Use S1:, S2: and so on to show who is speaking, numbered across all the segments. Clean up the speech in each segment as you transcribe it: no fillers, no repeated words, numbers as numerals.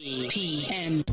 S1: PM.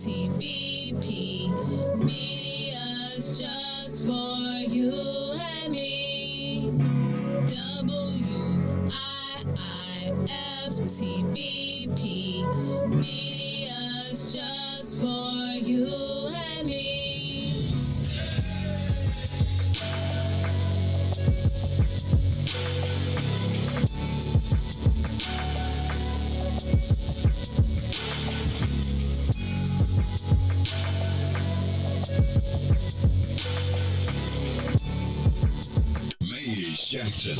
S2: WIIFTBP Media's just for you and me. WIIFTBP Media's just for you and me.
S3: Jackson,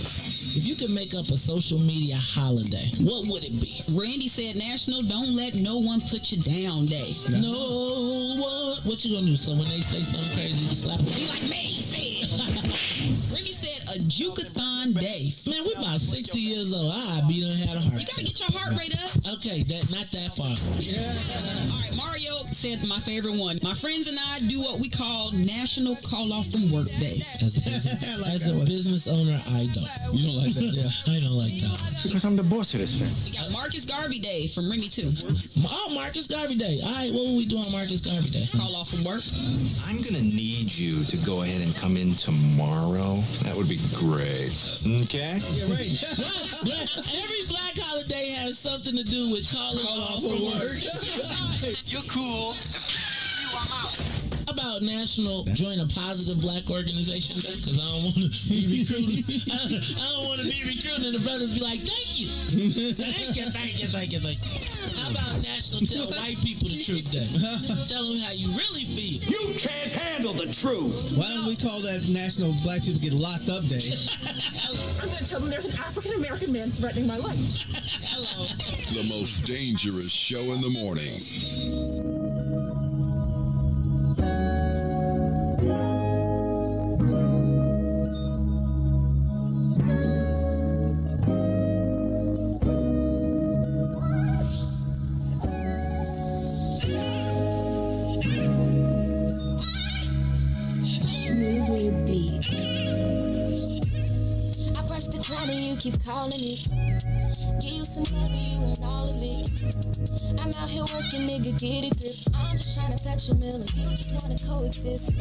S1: If you could make up a social media holiday, what would it be?
S3: Randy said National Don't Let No One Put You Down Day.
S1: No one. What you gonna do? So when they say something crazy, you slap them?
S3: Be like, man, he said. Remy said a Juke-a-thon Day.
S1: Man, we about 60 years old. I be done had a heart
S3: You gotta
S1: attack.
S3: get your heart rate up.
S1: Okay, not that far.
S3: All right, Mario said my favorite one. My friends and I do what we call National Call Off from Work Day.
S1: As a business owner, I don't.
S4: You don't like that, yeah.
S1: I don't like that.
S4: Because I'm the boss of this thing.
S3: We got Marcus Garvey Day from Remy too.
S1: Oh, Marcus Garvey Day. All right, what will we do on Marcus Garvey Day?
S3: Call off from work.
S5: I'm gonna need you to go ahead and come in tomorrow. That would be great. Okay?
S4: Yeah, right.
S1: Every black holiday has something to do with calling off from work.
S5: You're cool.
S1: How about National Join a Positive Black Organization Day? Because I don't want to be recruited. I don't want to be recruited and the brothers be like, thank you. Thank you. How about National Tell White People the Truth Day? Tell them how you really feel.
S6: You can't handle the truth.
S4: Why don't we call that National Black People Get Locked Up Day?
S7: I'm going to tell them there's an African-American man threatening my life.
S1: Hello.
S8: The most dangerous show in the morning.
S2: Keep calling it. Give you some love and you want all of it. I'm out here working, nigga, get a grip. I'm just trying to touch a million. You just wanna coexist.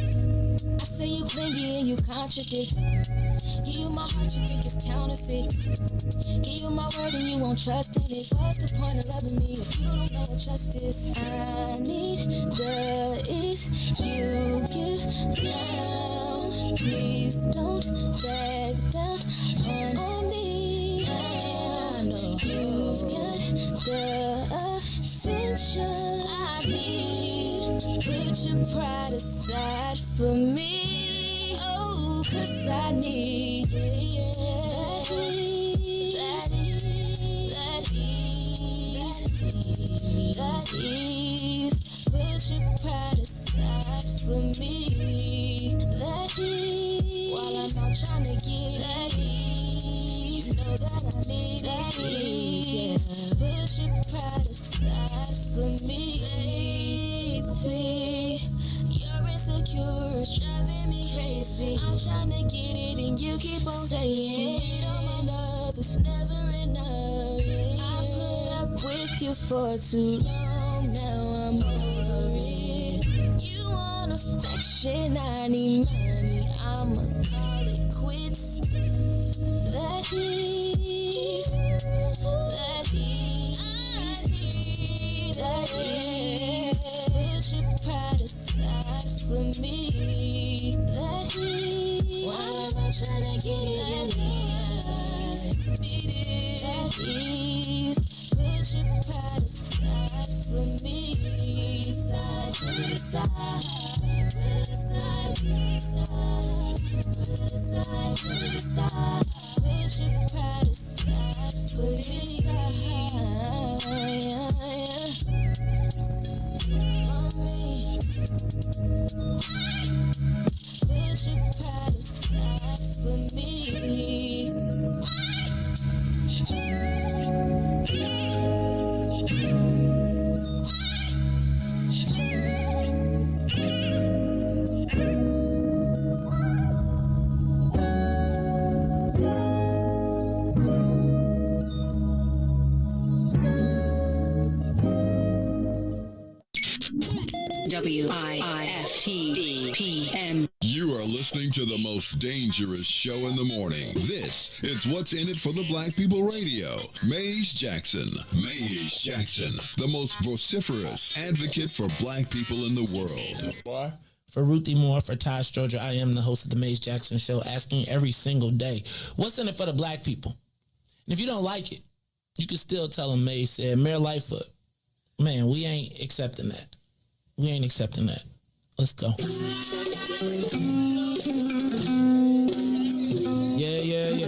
S2: I say you clingy and you contradict. Give you my heart, you think it's counterfeit. Give you my word and you won't trust in it. What's the point of loving me if you don't know what trust is? I need the is you give now. Please don't back down on me. I know you've got the attention I need. Put your pride aside for me. Oh, 'cause I need that ease. Put your pride aside for me. That ease. While I'm out trying to get that ease. Know that I need that ease. Put your pride aside for me, baby. You're insecure, it's driving me crazy. I'm trying to get it and you keep on saying it on my love, it's never enough. I put up with you for too long, now I'm over it. You want affection, I need money, I'ma call it quits. That ease, that ease, that ease. Put your pride aside for me. That ease. Why am I trying to get it? That ease, that ease. Put your pride aside for me. Put it aside, put it aside, put it aside, put it aside, put it aside. Put your pride aside, put it aside. On me. Put your pride aside for me.
S9: WIIFTBP.
S8: You are listening to the most dangerous show in the morning. This is What's in It for the Black People Radio. Maze Jackson. Maze Jackson, the most vociferous advocate for black people in the world.
S1: For Ruthie Moore, for Todd Stoger, I am the host of the Maze Jackson Show, asking every single day, what's in it for the black people? And if you don't like it, you can still tell them Maze said, Mayor Lightfoot, man, we ain't accepting that. We ain't accepting that. Let's go. Yeah.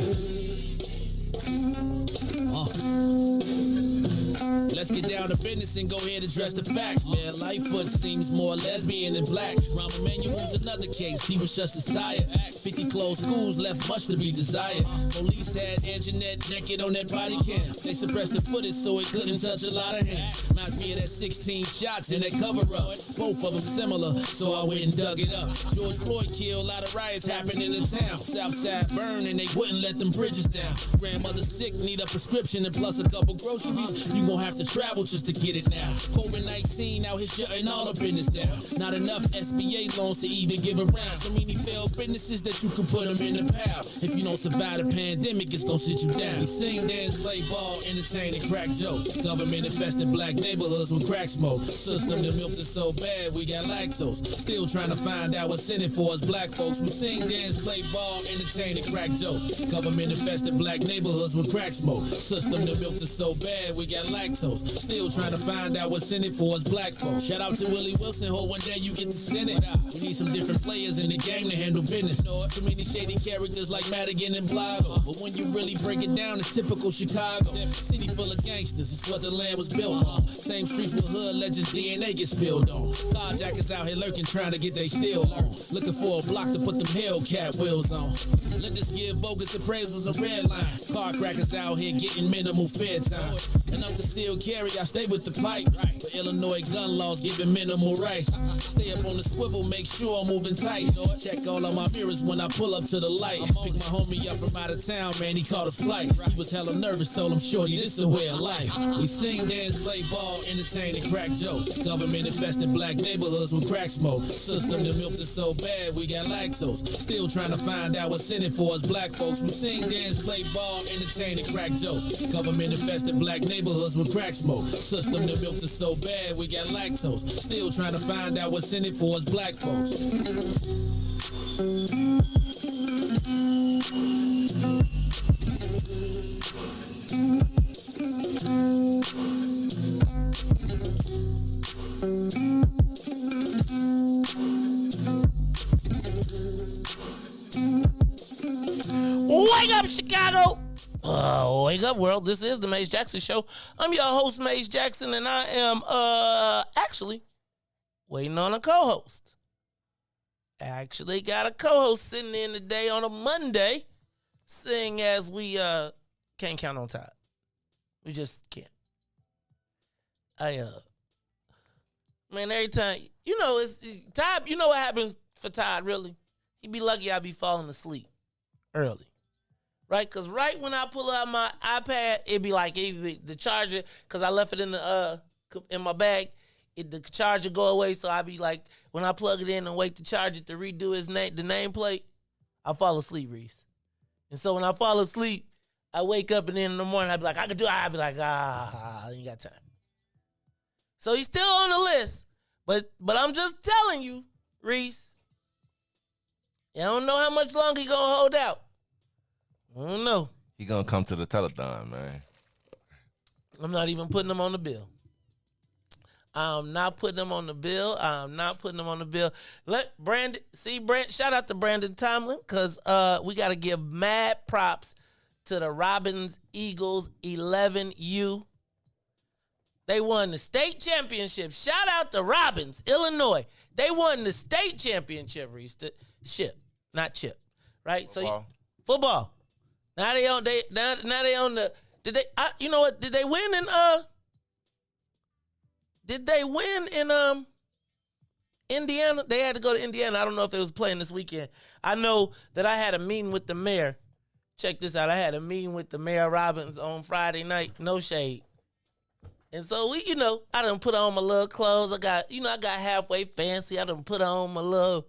S1: Let's get down to business and go ahead and address the facts, man. Lightfoot seems more lesbian than black. Rahm Emanuel's another case. He was just as tired. 50 closed schools left much to be desired. Police had Anjanette naked on that body cam. They suppressed the footage so it couldn't touch a lot of hands. Reminds me of that 16 shots in that cover-up. Both of them similar, so I went and dug it up. George Floyd killed, a lot of riots happened in the town. Southside burned and they wouldn't let them bridges down. Grandmother sick, need a prescription and plus a couple groceries. You gon' have to travel just to get it now. COVID-19 out here shutting all the business down. Not enough SBA loans to even give around. So many failed businesses that you can put them in the pile. If you don't survive the pandemic, it's gon' sit you down. We sing, dance, play ball, entertain, and crack jokes. Government infested black neighborhoods with crack smoke. System that milked us so bad, we got lactose. Still trying to find out what's in it for us black folks. We sing, dance, play ball, entertain, and crack jokes. Government infested black neighborhoods with crack smoke. System that milked us so bad, we got lactose. Still trying to find out what's in it for us black folks. Shout out to Willie Wilson, hope one day you get to send it. We need some different players in the game to handle business. So many shady characters like Madigan and Blago. But when you really break it down, it's typical Chicago. City full of gangsters, it's what the land was built on. Same streets with hood legends, DNA get spilled on. Carjackers out here lurking, trying to get they steel on. Looking for a block to put them Hellcat wheels on. Let this give bogus appraisals a red line. Car crackers out here getting minimal fair time. And up the seal carry, I stay with the pipe. But Illinois gun laws giving minimal rights. Stay up on the swivel, make sure I'm moving tight. Check all of my mirrors when I pull up to the light. Pick my homie up from out of town, man, he caught a flight. He was hella nervous, told him, shorty, this is a way of life. We sing, dance, play ball, entertain, and crack jokes. Government infested black neighborhoods with crack smoke. System that milked us so bad, we got lactose. Still trying to find out what's in it for us black folks. We sing, dance, play ball, entertain, and crack jokes. Government infested black neighborhoods with crack smoke. System that milked us so bad, we got lactose. Still trying to find out what's in it for us black folks.
S10: Wake up, Chicago! Wake up, world. This is the Mace Jackson Show. I'm your host, Mace Jackson, and I am actually waiting on a co-host. Actually got a co-host sitting in today on a Monday, seeing as we can't count on Todd. We just can't. Man, every time, it's Todd, you know what happens for Todd, really? He'd be lucky I'd be falling asleep early. Right? Because right when I pull out my iPad, it'd be like the charger, because I left it in my bag, the charger go away, so I'd be like, when I plug it in and wait to charge it to redo the nameplate, I fall asleep, Riis. And so when I fall asleep, I wake up and then in the morning, I'd be like, I could do it. I'd be like, I ain't got time. So he's still on the list, but I'm just telling you, Riis, I don't know how much longer he gonna hold out. I don't know.
S11: He gonna come to the telethon, man.
S10: I'm not even putting him on the bill. I'm not putting him on the bill. Shout out to Brandon Tomlin, because we got to give mad props to the Robins Eagles 11U. They won the state championship. Shout out to Robins, Illinois. They won the state championship, Riis. Not chip, right?
S11: Football.
S10: So football. Now they on the. Did they? You know what? Did they win in Indiana? They had to go to Indiana. I don't know if they was playing this weekend. I know that I had a meeting with the mayor. Check this out. I had a meeting with the mayor of Robbins on Friday night. No shade. And so I done put on my little clothes. I got halfway fancy. I done put on my little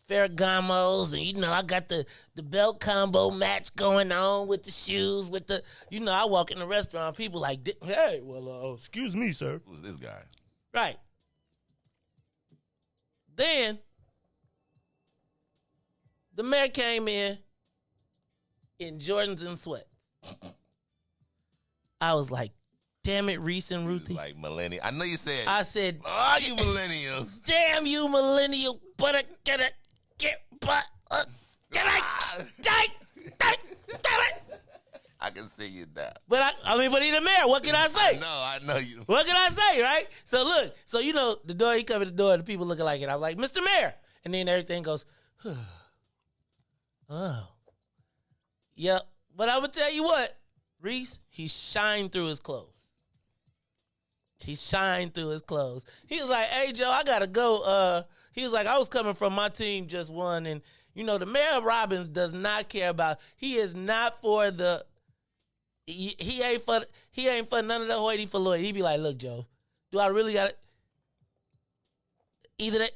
S10: Ferragamos, and I got the belt combo match going on with the shoes, with the I walk in the restaurant, people like, hey, well, excuse me, sir.
S11: Who's this guy?
S10: Right. Then the mayor came in Jordans and sweats. I was like, damn it, Riis and Ruthie.
S11: Like millennial. I know you said.
S10: I said,
S11: oh, you millennials.
S10: Damn you, millennial. But damn it.
S11: I can see you now.
S10: But but he the mayor. What can I say?
S11: I know you.
S10: What can I say, right? So look, the door, he come in the door, and the people looking like it. I'm like, Mr. Mayor. And then everything goes, oh. Yep. But I'm going to tell you what, Riis, he shined through his clothes. He shined through his clothes. He was like, hey, Joe, I got to go. He was like, I was coming from my team just won. And, the mayor of Robbins does not care about, he is not for the, he ain't for none of the hoity for loity. He be like, look, Joe, do I really got it? Either that,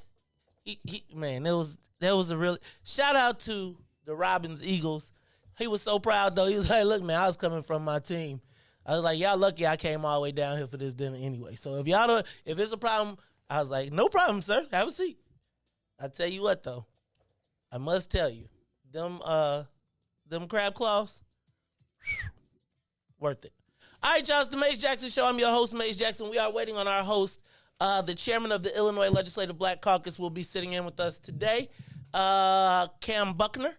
S10: that was a really, shout out to the Robbins Eagles. He was so proud, though. He was like, look, man, I was coming from my team. I was like, y'all lucky I came all the way down here for this dinner anyway. So if it's a problem, I was like, no problem, sir. Have a seat. I tell you what, though. I must tell you, them crab claws, worth it. All right, y'all, it's the Mace Jackson Show. I'm your host, Mace Jackson. We are waiting on our host. The chairman of the Illinois Legislative Black Caucus will be sitting in with us today, Cam Buckner.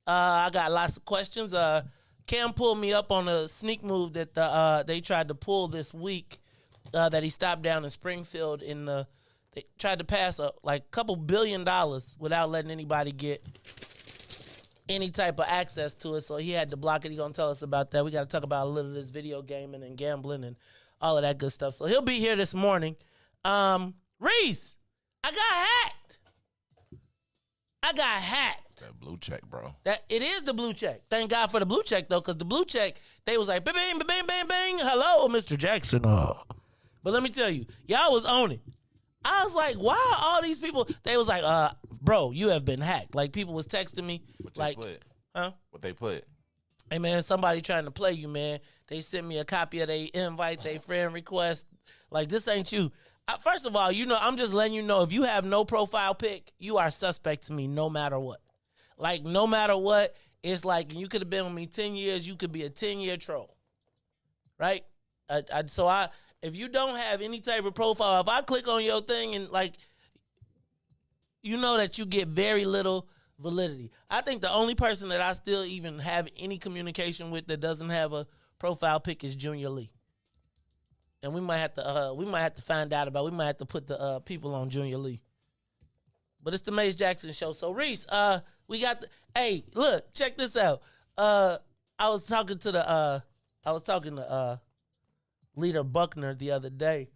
S10: I got lots of questions. Cam pulled me up on a sneak move that they tried to pull this week that he stopped down in Springfield. They tried to pass a couple $1 billion without letting anybody get any type of access to it, so he had to block it. He's going to tell us about that. We got to talk about a little of this video gaming and gambling and all of that good stuff. So he'll be here this morning. Riis, I got hacked.
S11: That blue check, bro.
S10: It is the blue check. Thank God for the blue check, though, because the blue check, they was like, bang, bang, bang, bang, bang. Hello, Mr. Jackson. But let me tell you, y'all was on it. I was like, why are all these people? They was like, bro, you have been hacked. Like, people was texting me.
S11: What they put?
S10: Huh?
S11: What they put?
S10: Hey, man, somebody trying to play you, man. They sent me a copy of their invite, their friend request. Like, this ain't you. First of all, I'm just letting you know, if you have no profile pic, you are suspect to me no matter what. Like, no matter what, it's like you could have been with me 10 years, you could be a 10-year troll. Right? If you don't have any type of profile, if I click on your thing and, you know that you get very little validity. I think the only person that I still even have any communication with that doesn't have a profile pic is Junior Lee. And we might have to find out about. We might have to put the people on Junior Lee. But it's the Mace Jackson Show. So Riis, we got hey, look, check this out. I was talking to Leader Buckner the other day,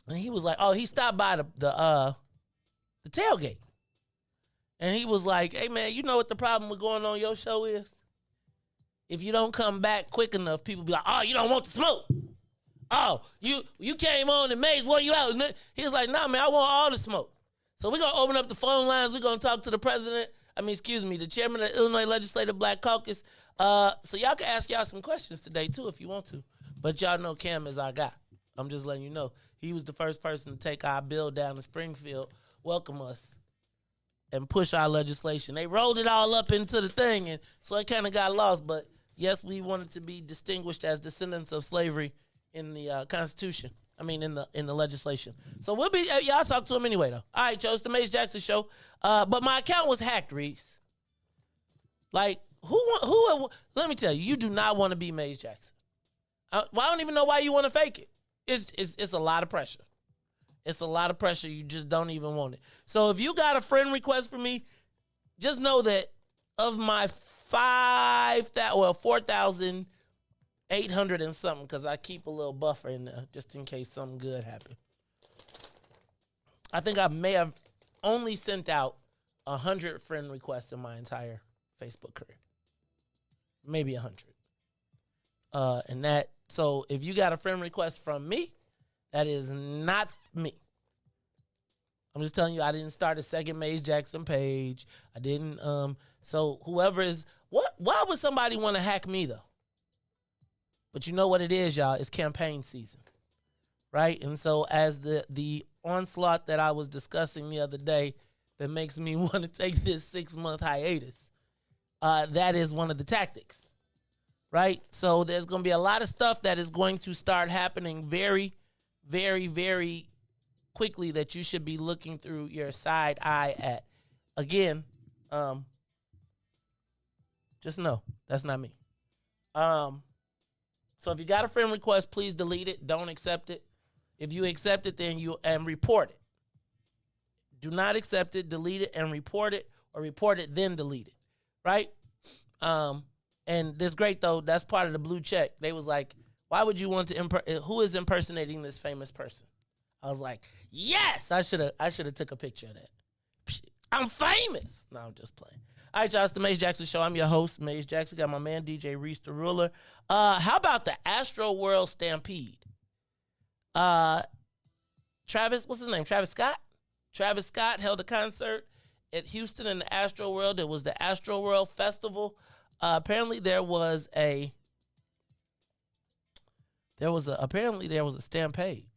S10: and he was like, "Oh, he stopped by the tailgate," and he was like, "Hey, man, you know what the problem with going on your show is? If you don't come back quick enough, people be like, oh, you don't want the smoke. Oh, you came on and Mace wore you out." And he was like, "Nah, man, I want all the smoke." So we're going to open up the phone lines. We're going to talk to the the chairman of the Illinois Legislative Black Caucus. So y'all can ask y'all some questions today, too, if you want to. But y'all know Cam is our guy. I'm just letting you know. He was the first person to take our bill down to Springfield, welcome us, and push our legislation. They rolled it all up into the thing, and so it kind of got lost. But, yes, we wanted to be distinguished as descendants of slavery in the Constitution. In the legislation. So we'll be, y'all talk to him anyway, though. All right, Joe, it's the Mace Jackson Show. But my account was hacked, Riis. Like, who? Let me tell you, you do not want to be Mace Jackson. I don't even know why you want to fake it. It's a lot of pressure. It's a lot of pressure. You just don't even want it. So if you got a friend request for me, just know that of my 4,800 and something, because I keep a little buffer in there just in case something good happened. I think I may have only sent out 100 friend requests in my entire Facebook career. Maybe 100. So if you got a friend request from me, that is not me. I'm just telling you, I didn't start a second Mace Jackson page. I didn't, so whoever is, why would somebody want to hack me though? But you know what it is, y'all, it's campaign season, right? And so as the onslaught that I was discussing the other day that makes me want to take this 6-month hiatus, that is one of the tactics, right? So there's going to be a lot of stuff that is going to start happening very, very, very quickly that you should be looking through your side eye at. Again, just know that's not me. So if you got a friend request, please delete it. Don't accept it. If you accept it, then and report it. Do not accept it, delete it, and report it, or report it, then delete it. Right? And this great, though. That's part of the blue check. They was like, why would you want to who is impersonating this famous person? I was like, yes! I should have took a picture of that. I'm famous. No, I'm just playing. All right, y'all, it's the Maze Jackson Show. I'm your host, Maze Jackson. Got my man, DJ Riis the Ruler. How about the Astro World Stampede? Travis, what's his name? Travis Scott? Travis Scott held a concert at Houston in the Astro World. It was the Astro World Festival. Apparently there was a stampede.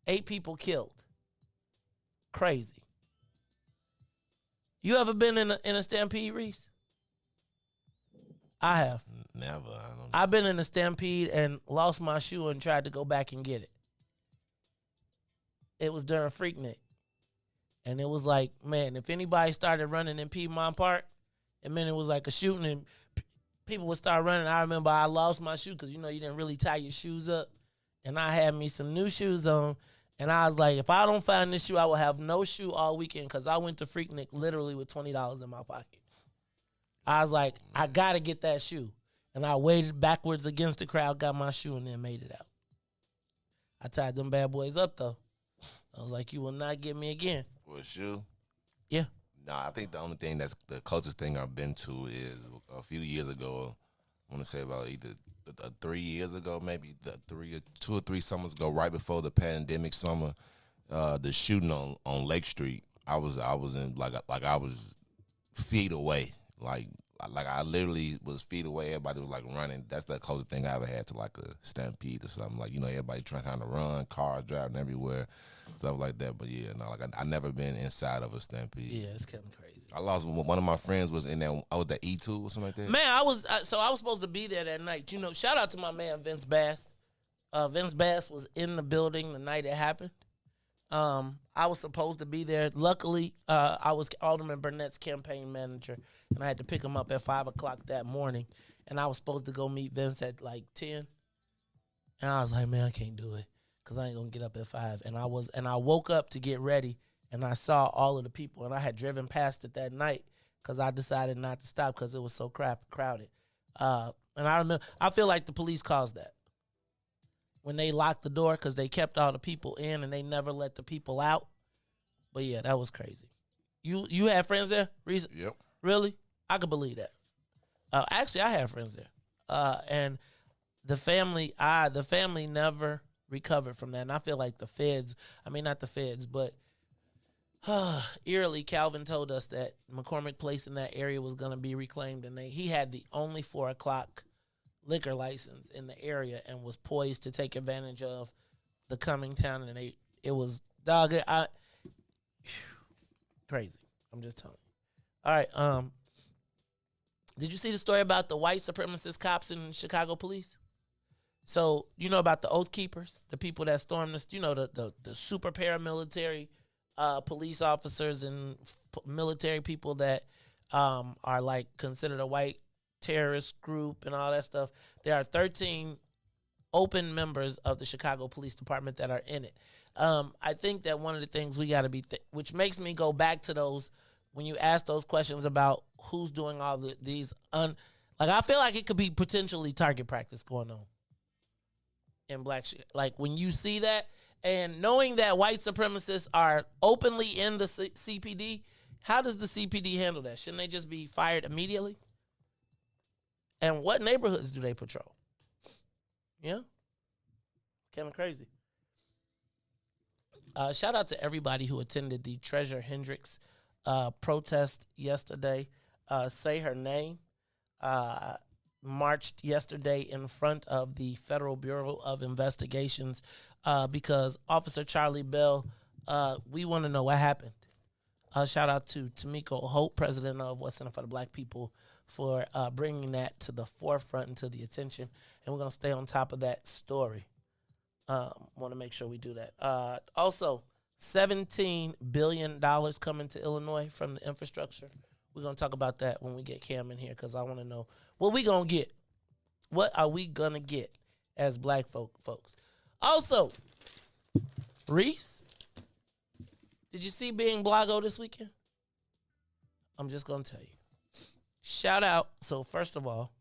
S10: 8 people killed. Crazy. You ever been in a stampede, Riis? I have.
S11: Never.
S10: I've been in a stampede and lost my shoe and tried to go back and get it. It was during Freaknik. And it was like, man, if anybody started running in Piedmont Park, and then it was like a shooting and people would start running. I remember I lost my shoe because, you didn't really tie your shoes up. And I had me some new shoes on. And I was like, if I don't find this shoe, I will have no shoe all weekend because I went to Freaknik literally with $20 in my pocket. I was like, I got to get that shoe. And I waited backwards against the crowd, got my shoe, and then made it out. I tied them bad boys up, though. I was like, you will not get me again.
S11: For a shoe?
S10: Yeah.
S11: No, I think the only thing that's the closest thing I've been to is a few years ago. I want to say about either 3 years ago, maybe 2 or 3 summers ago, right before the pandemic summer, the shooting on Lake Street. I was in like I was feet away, like I literally was feet away. Everybody was like running. That's the closest thing I ever had to like a stampede or something. Like everybody trying to run, cars driving everywhere, stuff like that. But yeah, no, like I never been inside of a stampede.
S10: Yeah, it's kind of crazy.
S11: I lost one of my friends was in that that E2 or something like that.
S10: Man, I was supposed to be there that night. Shout out to my man Vince Bass. Vince Bass was in the building the night it happened. I was supposed to be there. Luckily, I was Alderman Burnett's campaign manager, and I had to pick him up at 5 o'clock that morning. And I was supposed to go meet Vince at like 10. And I was like, man, I can't do it because I ain't gonna get up at 5. And I woke up to get ready. And I saw all of the people, and I had driven past it that night because I decided not to stop because it was so crowded. And I feel like the police caused that. When they locked the door because they kept all the people in and they never let the people out. But yeah, that was crazy. You had friends there, Riis?
S11: Yep.
S10: Really? I could believe that. Actually, I had friends there. And the family never recovered from that. And I feel like not the feds, but eerily, Calvin told us that McCormick Place in that area was going to be reclaimed, and he had the only 4 o'clock liquor license in the area and was poised to take advantage of the coming town. And it was crazy. I'm just telling you. All right. Did you see the story about the white supremacist cops in Chicago police? So about the Oath Keepers, the people that stormed the super paramilitary police officers and military people that are like considered a white terrorist group and all that stuff. There are 13 open members of the Chicago Police Department that are in it. I think that one of the things we got to be, which makes me go back to those, when you ask those questions about who's doing all these, I feel like it could be potentially target practice going on in black shit. Like when you see that, and knowing that white supremacists are openly in the CPD, how does the CPD handle that? Shouldn't they just be fired immediately? And what neighborhoods do they patrol? Yeah? Kind of crazy. Shout out to everybody who attended the Treasure Hendricks protest yesterday. Say Her Name marched yesterday in front of the Federal Bureau of Investigations because Officer Charlie Bell, we want to know what happened. Shout out to Tamiko Hope, president of What's in It for the Black People, for bringing that to the forefront and to the attention. And we're going to stay on top of that story. Want to make sure we do that. Also, $17 billion coming to Illinois from the infrastructure. We're going to talk about that when we get Cam in here because I want to know what we going to get. What are we going to get as black folks? Also, Riis, did you see Being Blago this weekend? I'm just going to tell you. Shout out. So first of all,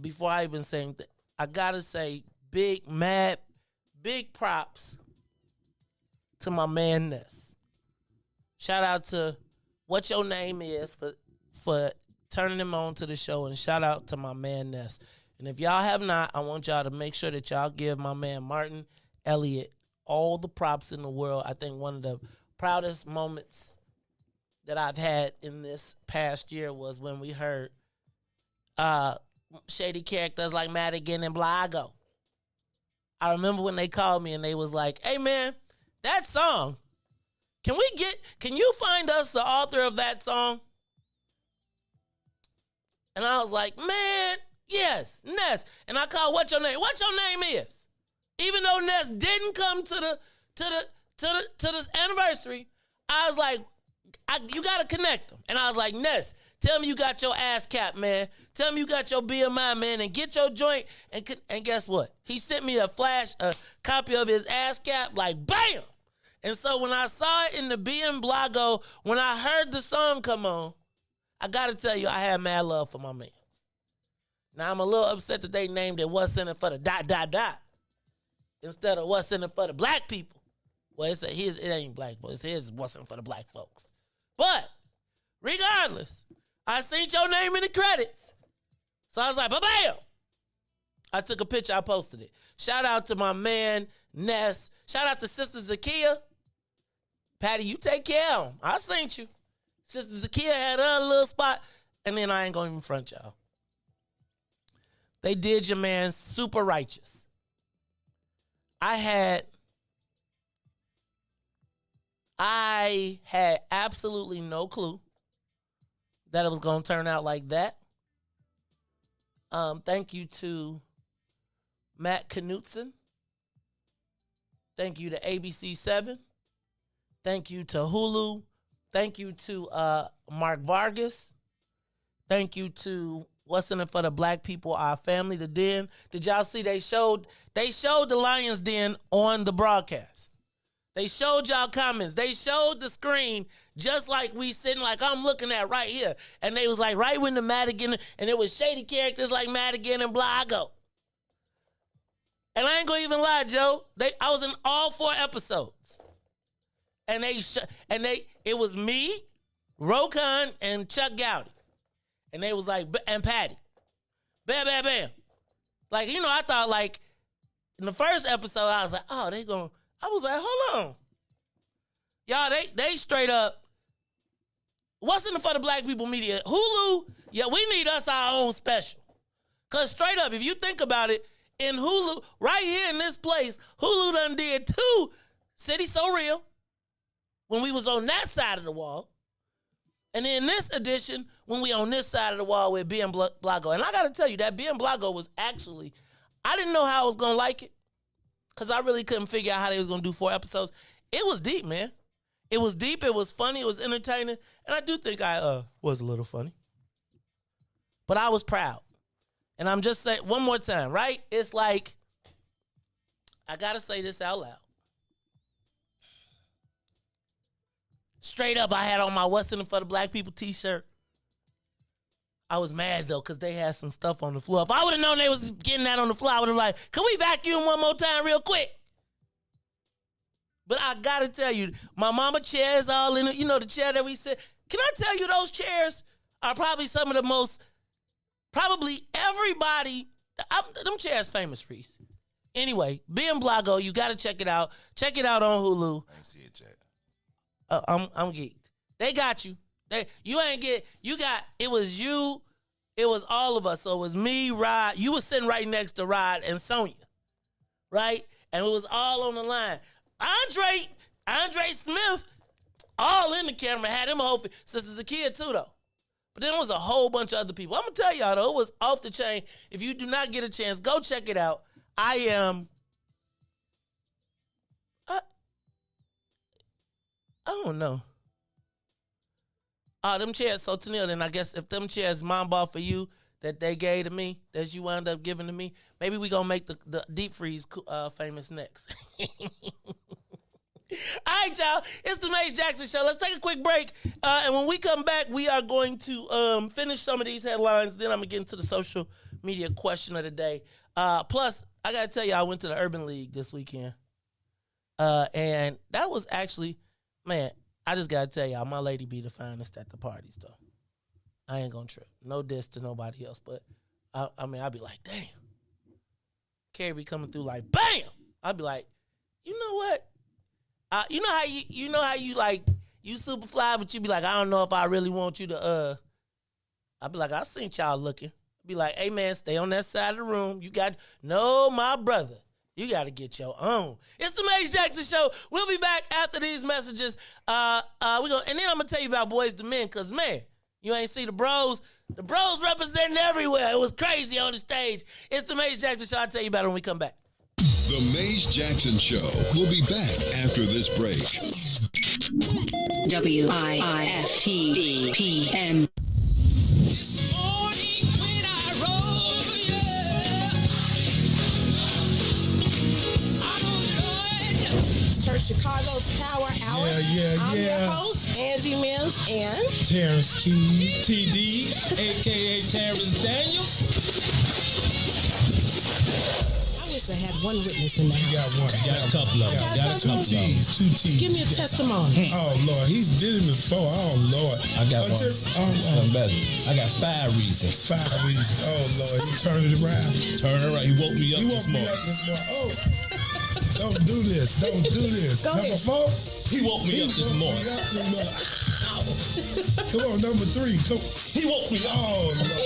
S10: before I even say anything, I got to say big props to my man Ness. Shout out to What Your Name Is for turning him on to the show, and shout out to my man Ness. And if y'all have not, I want y'all to make sure that y'all give my man Martin Elliott all the props in the world. I think one of the proudest moments that I've had in this past year was when we heard shady characters like Madigan and Blago. I remember when they called me and they was like, hey man, that song, can you find us the author of that song? And I was like, man, yes, Ness. And I called What Your Name? What Your Name Is. Even though Ness didn't come to this anniversary, I was like, you gotta connect them. And I was like, Ness, tell me you got your ass cap, man. Tell me you got your BMI, man, and get your joint. And guess what? He sent me a copy of his ass cap, like bam. And so when I saw it in the BM Blago, when I heard the song come on, I gotta tell you, I had mad love for my man. Now I'm a little upset that they named it What's in It for the ... instead of What's in It for the Black people. Well, it ain't black, but it is What's in It for the Black folks. But regardless, I seen your name in the credits. So I was like, bam! I took a picture, I posted it. Shout out to my man, Ness. Shout out to Sister Zakia. Patty, you take care of him. I seen you. Sister Zakia had her little spot, and then I ain't gonna even front y'all. They did your man super righteous. I had absolutely no clue that it was gonna turn out like that. Thank you to Matt Knutson. Thank you to ABC7. Thank you to Hulu. Thank you to Mark Vargas. Thank you to What's in It for the Black People, Our Family, The Den. Did y'all see they showed the Lions Den on the broadcast? They showed y'all comments. They showed the screen just like we sitting, like I'm looking at right here. And they was like right when the Madigan, and it was shady characters like Madigan and Blago. And I ain't gonna even lie, Joe. I was in all 4 episodes. And it was me, Rokan, and Chuck Gowdy. And they was like, and Patty. Bam, bam, bam. Like, I thought like in the first episode, I was like, oh, I was like, hold on. Y'all, they straight up, What's in It for the Black People Media? Hulu, yeah, we need us our own special. Because straight up, if you think about it, in Hulu, right here in this place, Hulu done did 2 City So Real when we was on that side of the wall. And in this edition, when we on this side of the wall with BM Blago. And I got to tell you, that BM Blago was actually, I didn't know how I was going to like it because I really couldn't figure out how they was going to do 4 episodes. It was deep, man. It was deep. It was funny. It was entertaining. And I do think I was a little funny. But I was proud. And I'm just saying, one more time, right? It's like, I got to say this out loud. Straight up, I had on my What's in It for the Black People t-shirt. I was mad, though, because they had some stuff on the floor. If I would have known they was getting that on the floor, I would have like, can we vacuum one more time real quick? But I got to tell you, my mama chair is all in it. The chair that we sit. Can I tell you, those chairs are probably some of the most, probably everybody, them chairs famous, Riis. Anyway, BM Blago, you got to check it out. Check it out on Hulu.
S11: I ain't see it yet.
S10: I'm geeked. They got you. It was you, it was all of us. So it was me, Rod. You was sitting right next to Rod and Sonya, right? And it was all on the line. Andre Smith, all in the camera, had him a whole, Sister Zakia too, though. But then there was a whole bunch of other people. I'm going to tell y'all, though, it was off the chain. If you do not get a chance, go check it out. I don't know. Them chairs. So Tennille, then I guess if them chairs mom bought for you that they gave to me, that you wound up giving to me, maybe we gonna make the deep freeze famous next. All right, y'all. It's the Mace Jackson Show. Let's take a quick break. And when we come back, we are going to finish some of these headlines. Then I'm going to get into the social media question of the day. Plus, I got to tell you, I went to the Urban League this weekend. And that was actually, man, I just got to tell y'all, my lady be the finest at the parties, though. I ain't going to trip. No diss to nobody else. But, I mean, I'll be like, damn. Carrie be coming through like, bam! I'll be like, you know what? You know how you like, you super fly, but you be like, I don't know if I really want you to, I be like, I seen y'all looking. Be like, hey man, stay on that side of the room. You got, no, my brother, you got to get your own. It's the Mace Jackson Show. We'll be back after these messages. And then I'm gonna tell you about Boys to Men, cause man, you ain't see the bros. The bros representing everywhere. It was crazy on the stage. It's the Mace Jackson Show. I'll tell you about it when we come back.
S8: The Mace Jackson Show will be back after this break.
S9: WIIFTBP
S7: Church Chicago's Power Hour. I'm your host, Angie Mims, and
S1: Terrence Keys, TD, a.k.a. Terrence Daniels.
S7: I wish I had one witness in the house.
S1: You got one. You got a couple of them. Got two T's.
S7: Give me a testimony.
S1: Oh, Lord. He's did it before. Oh, Lord. I got one. Something better. I got 5 reasons. 5 reasons. Oh, Lord. He turned it around. He woke me up this morning. Oh. Don't do this. Don't do this.
S7: Go
S1: number
S7: ahead.
S1: 4, he woke me up this morning. Come on, number 3. He woke me up. Oh, Lord.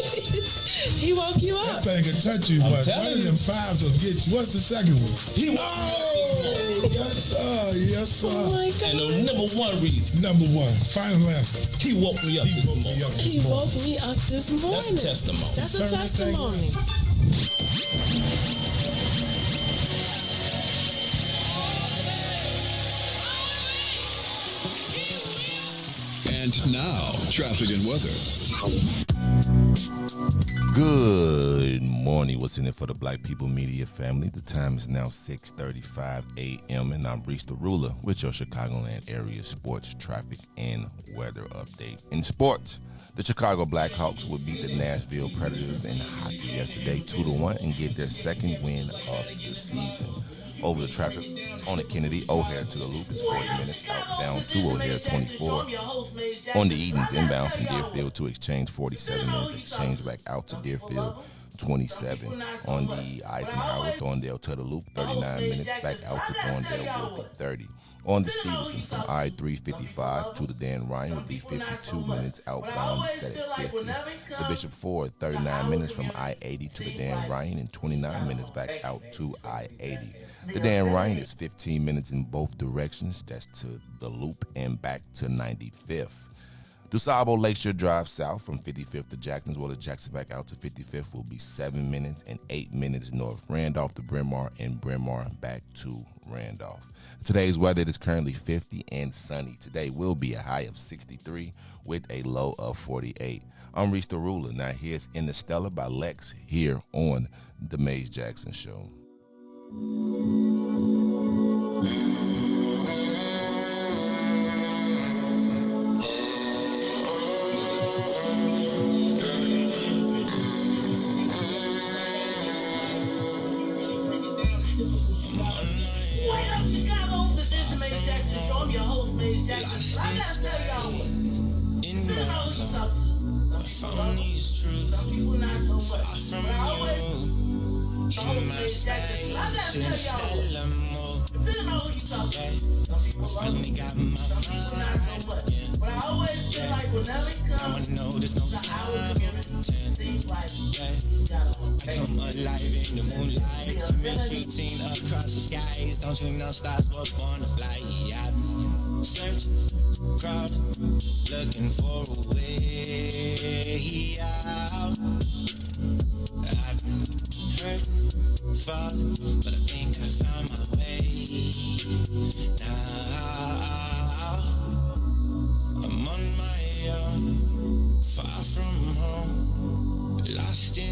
S7: He woke you up.
S1: That thing can touch you, but one of them 5s will get you. What's the second one? He woke me up. Yes, sir. Yes, sir.
S7: Oh, my God.
S1: And the number 1 reason. Number 1. Final answer. He woke me up this morning.
S7: He woke me up this morning.
S1: That's a testimony.
S7: That's a testimony.
S8: And now, traffic and weather.
S11: Good morning. What's in it for the Black People Media family? The time is now 6:35 a.m. and I'm Riis the Ruler with your Chicagoland area sports, traffic, and weather update. In sports, the Chicago Blackhawks would beat the Nashville Predators in hockey yesterday 2-1 and get their second win of the season. Over the traffic on the Kennedy O'Hare to the Loop is 40 minutes, outbound to O'Hare 24. On the Edens inbound from Deerfield to Exchange 47 minutes, Exchange back out to Deerfield 27. On the Eisenhower, Thorndale to the Loop 39 minutes, back out to Thorndale will be 30. On the Stevenson from I-355 to the Dan Ryan would be 52 minutes, outbound set at 50. The Bishop Ford 39 minutes from I-80 to the Dan Ryan and 29 minutes back out to I-80. The Dan Ryan is 15 minutes in both directions. That's to the Loop and back to 95th. DuSable Lakeshore Drive south from 55th to Jacksonville to Jackson back out to 55th will be 7 minutes and 8 minutes north. Randolph to Bryn Mawr and Bryn Mawr back to Randolph. Today's weather is currently 50 and sunny. Today will be a high of 63 with a low of 48. I'm Riis the Ruler. Now here's Interstellar by Lex here on The Mace Jackson Show.
S12: Come alive in the moonlight, swimming shooting across the skies. Don't you know stars were born to fly? I've been searching, crowded, looking for a way out. I've been hurt, falling, but I think I found my way now. I'm on my own.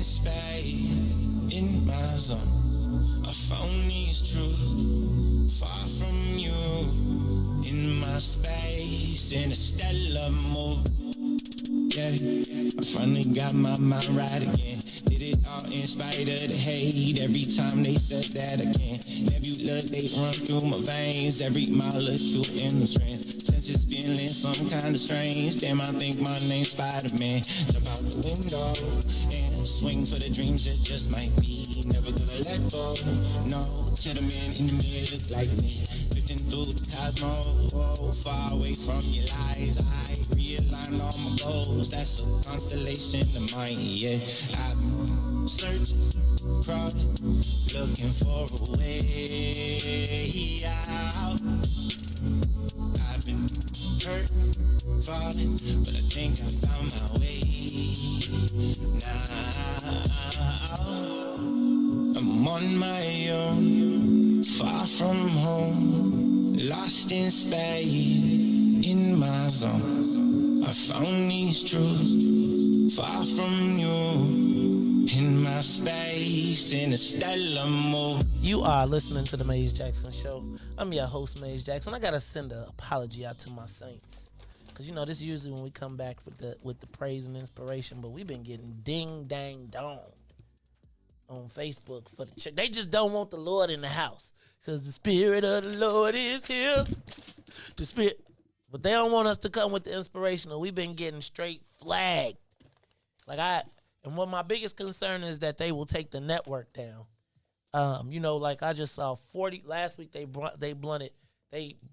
S12: in spade in my zone. I found these truths far from you in my space in a stellar move. Yeah, I finally got my mind right again. Did it all in spite of the hate. Every time they said that again. Nebulous, they run through my veins. Every molecule in the strands. Senses feeling some kind of strange. Damn, I think my name's Spider-Man. Jump out the window and swing for the dreams that just might be. Never gonna let go. No, to the man in the mirror look like me. Drifting through the cosmos. Whoa, far away from your lies. I realign all my goals. That's a constellation of mine, yeah. I've been searching, crawling, looking for a way out. I've been hurting, falling, but I think I found my way now. I'm on my own, far from home, lost in space, in my zone. I found these truths, far from you, in my space, in a stellar mode.
S10: You are listening to the Maze Jackson Show. I'm your host, Maze Jackson. I gotta send an apology out to my saints, cause you know this is usually when we come back with the praise and inspiration, but we've been getting ding dang dong on Facebook for the church. They just don't want the Lord in the house, cause the Spirit of the Lord is here. The Spirit. But they don't want us to come with the inspirational. We've been getting straight flagged. And what my biggest concern is that they will take the network down. Like I just saw 40 last week. They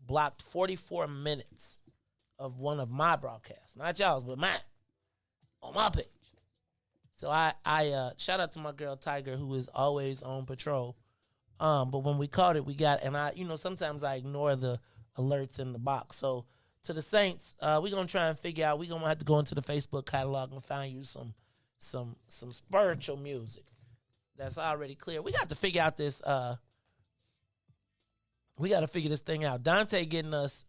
S10: blocked 44 minutes of one of my broadcasts, not y'all's, but mine, on my page. So I shout out to my girl Tiger, who is always on patrol. But when we caught it, we got, and sometimes I ignore the alerts in the box. So to the saints, we're gonna try and figure out. We're gonna have to go into the Facebook catalog and find you some spiritual music that's already clear. We got to figure out this. We got to figure this thing out. Dante getting us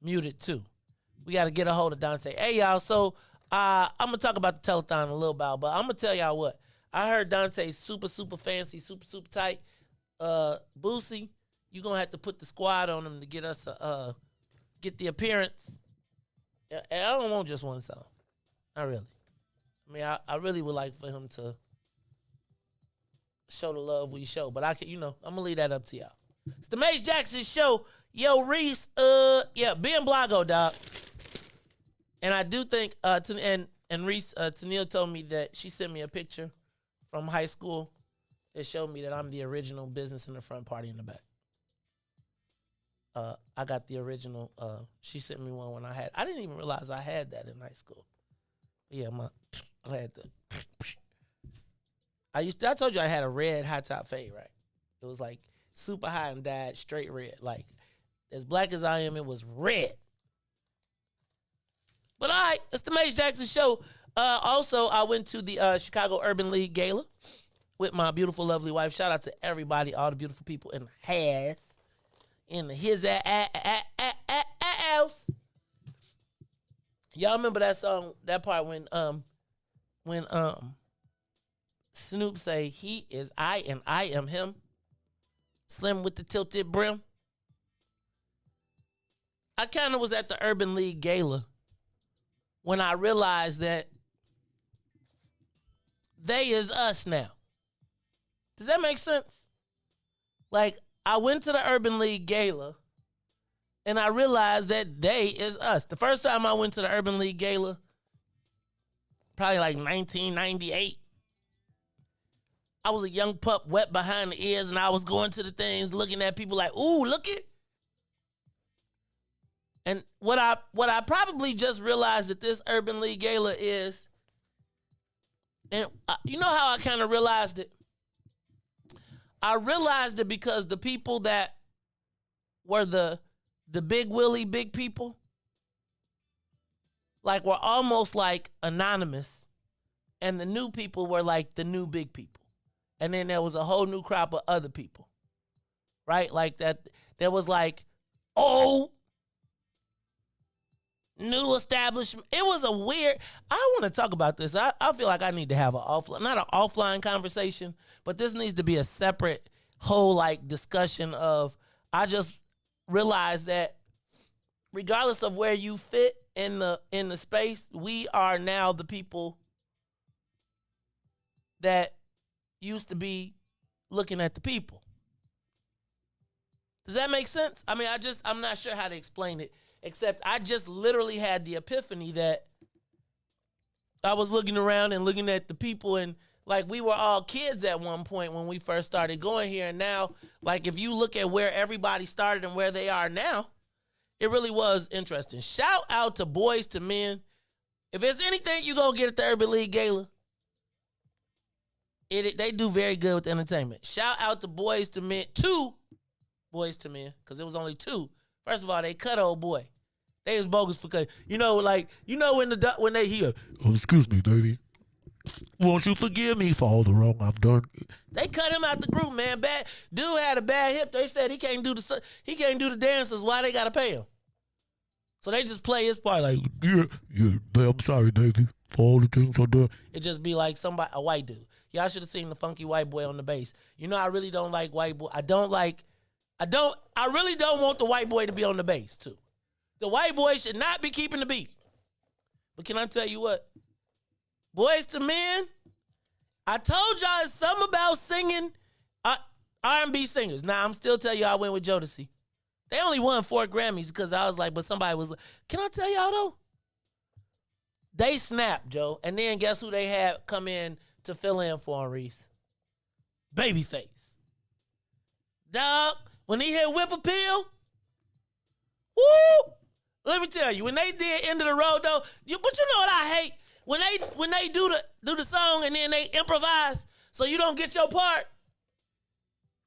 S10: muted too. We got to get a hold of Dante. Hey y'all, so I'm gonna talk about the telethon in a little while, but I'm gonna tell y'all what I heard. Dante's super fancy, super tight. Boosie, you gonna have to put the squad on him to get us get the appearance. And I don't want just one song. Not really. I mean, I really would like for him to show the love we show, but I'm gonna leave that up to y'all. It's the Maze Jackson Show. Yo, Riis, Ben Blago, dog. And I do think, and Riis, Tennille told me that she sent me a picture from high school that showed me that I'm the original business in the front, party in the back. I got the original. She sent me one when I didn't even realize I had that in high school. But yeah, I had the. I told you I had a red high top fade, right? It was like super high and dyed straight red. Like as black as I am, it was red. But all right, it's the Maze Jackson Show. Also, I went to the Chicago Urban League Gala with my beautiful, lovely wife. Shout out to everybody, all the beautiful people in the house. In his house. Y'all remember that song, that part when Snoop say he is I and I am him? Slim with the tilted brim. I kind of was at the Urban League Gala when I realized that they is us now. Does that make sense? Like, I went to the Urban League Gala, and I realized that they is us. The first time I went to the Urban League Gala, probably like 1998, I was a young pup, wet behind the ears, and I was going to the things, looking at people like, ooh, look it. And what I probably just realized at this Urban League Gala is, and you know how I kind of realized it? I realized it because the people that were the big Willie big people, like were almost like anonymous, and the new people were like the new big people. And then there was a whole new crop of other people, right? Like that, there was like, oh, new establishment. It was a weird. I want to talk about this. I feel like I need to have not an offline conversation, but this needs to be a separate whole like discussion of. I just realized that regardless of where you fit in the space, we are now the people that used to be looking at the people. Does that make sense? I mean, I'm not sure how to explain it, except I just literally had the epiphany that I was looking around and looking at the people, and like we were all kids at one point when we first started going here, and now, like if you look at where everybody started and where they are now, it really was interesting. Shout out to Boys to Men. If there's anything you're going to get at the Urban League Gala, they do very good with entertainment. Shout out to Boys to Men, 2 Boys to Men, because it was only 2. First of all, they cut old boy. They was bogus because, when they hear, oh, excuse me, baby, won't you forgive me for all the wrong I've done? They cut him out the group, man. Bad dude had a bad hip. They said he can't do the dances. Why they gotta pay him? So they just play his part like, yeah, I'm sorry, baby, for all the things I've done. It just be like a white dude. Y'all should have seen the funky white boy on the bass. I really don't like white boy. I really don't want the white boy to be on the bass too. The white boy should not be keeping the beat. But can I tell you what? Boys to Men, I told y'all it's something about singing R&B singers. Now, I'm still telling you I went with Jodeci. They only won 4 Grammys because I was like, but somebody was like, can I tell y'all though? They snapped, Joe. And then guess who they had come in to fill in for Riis? Babyface. Dog, when he hit Whip Appeal, woo! Let me tell you, when they did End of the Road though, but you know what I hate? When they do the song and then they improvise so you don't get your part,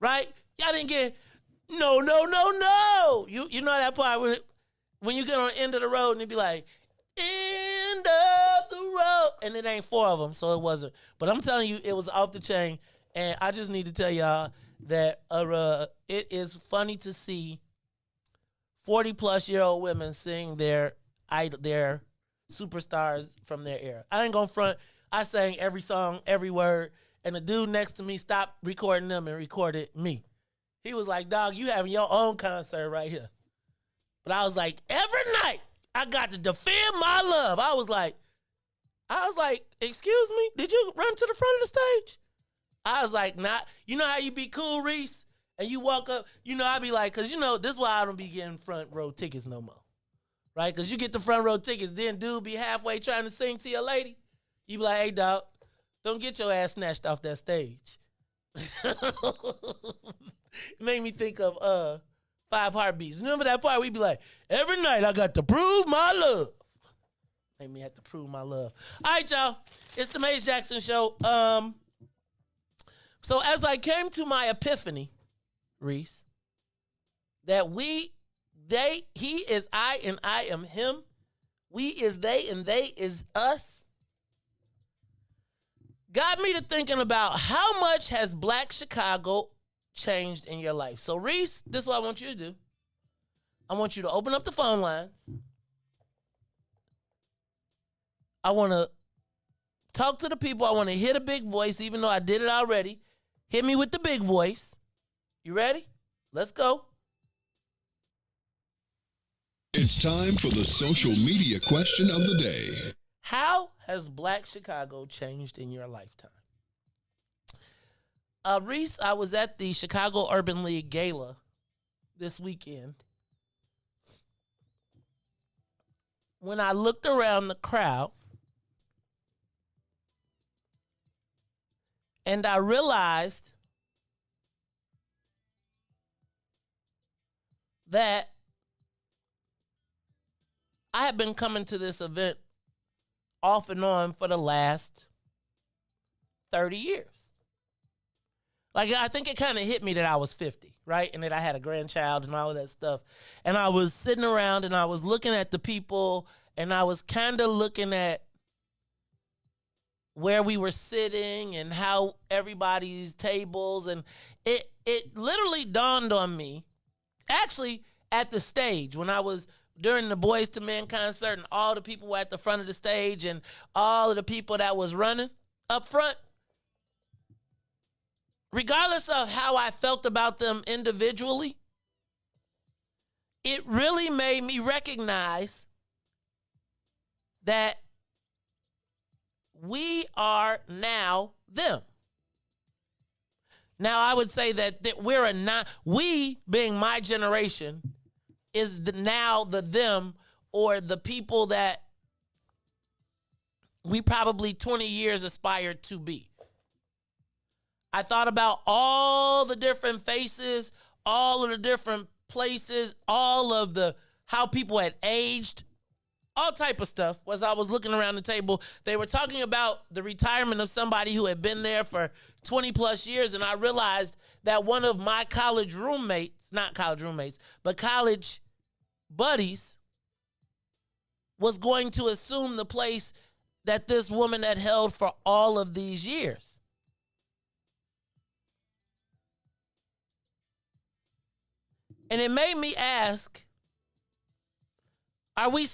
S10: right? Y'all didn't get no. You know that part when you get on the End of the Road and it be like, end of the road, and it ain't 4 of them, so it wasn't. But I'm telling you, it was off the chain, and I just need to tell y'all that it is funny to see 40-plus-year-old women sing their superstars from their era. I ain't gonna front. I sang every song, every word, and the dude next to me stopped recording them and recorded me. He was like, dog, you having your own concert right here. But I was like, every night I got to defend my love. I was like, excuse me, did you run to the front of the stage? I was like, not. You know how you be cool, Riis? And you walk up, I be like, because, this is why I don't be getting front row tickets no more. Right? Because you get the front row tickets, then dude be halfway trying to sing to your lady. You be like, hey, dog, don't get your ass snatched off that stage. It made me think of 5 Heartbeats. Remember that part? We be like, every night I got to prove my love. Made me have to prove my love. All right, y'all. It's the Maze Jackson Show. So as I came to my epiphany, Riis, that he is I and I am him. We is they and they is us. Got me to thinking about how much has Black Chicago changed in your life. So Riis, this is what I want you to do. I want you to open up the phone lines. I want to talk to the people. I want to hear the big voice, even though I did it already. Hit me with the big voice. You ready? Let's go.
S8: It's time for the social media question of the day.
S10: How has Black Chicago changed in your lifetime? Riis, I was at the Chicago Urban League Gala this weekend. When I looked around the crowd, and I realized that I have been coming to this event off and on for the last 30 years. Like, I think it kind of hit me that I was 50, right? And that I had a grandchild and all of that stuff. And I was sitting around and I was looking at the people and I was kind of looking at where we were sitting and how everybody's tables. And it literally dawned on me, actually at the stage when I was during the Boys to Men concert, and all the people were at the front of the stage, and all of the people that was running up front, regardless of how I felt about them individually, it really made me recognize that we are now them. Now, I would say that we, being my generation, is now the them, or the people that we probably 20 years aspired to be. I thought about all the different faces, all of the different places, all of the how people had aged, all type of stuff. As I was looking around the table, they were talking about the retirement of somebody who had been there for 20 plus years, and I realized that one of my college roommates, not college roommates, but college buddies, was going to assume the place that this woman had held for all of these years. And it made me ask, are we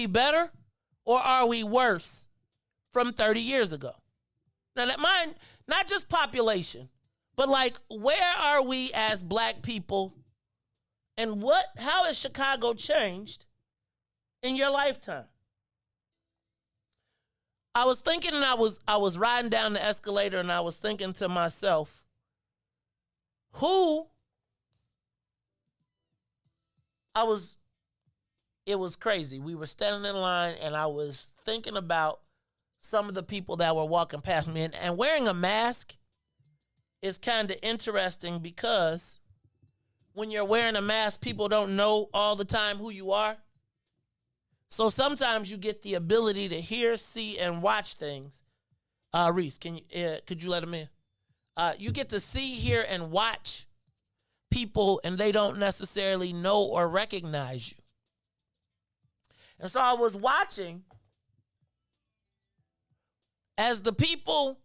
S10: better, or are we worse from 30 years ago? Now, that mind, not just population, but like, where are we as black people, and how has Chicago changed in your lifetime? I was thinking, and I was riding down the escalator, and I was thinking to myself, it was crazy. We were standing in line, and I was thinking about some of the people that were walking past me. And wearing a mask is kind of interesting, because when you're wearing a mask, people don't know all the time who you are. So sometimes you get the ability to hear, see, and watch things. Riis, could you let him in? You get to see, hear, and watch people, and they don't necessarily know or recognize you. And so I was watching as the people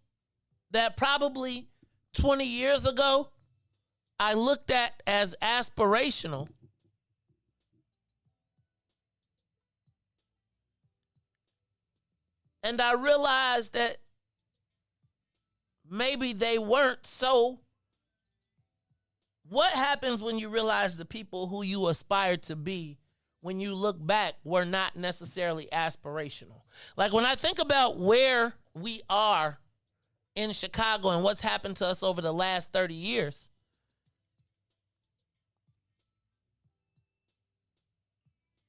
S10: that probably 20 years ago I looked at as aspirational, and I realized that maybe they weren't. So what happens when you realize the people who you aspired to be, when you look back, were not necessarily aspirational? Like, when I think about where we are in Chicago and what's happened to us over the last 30 years,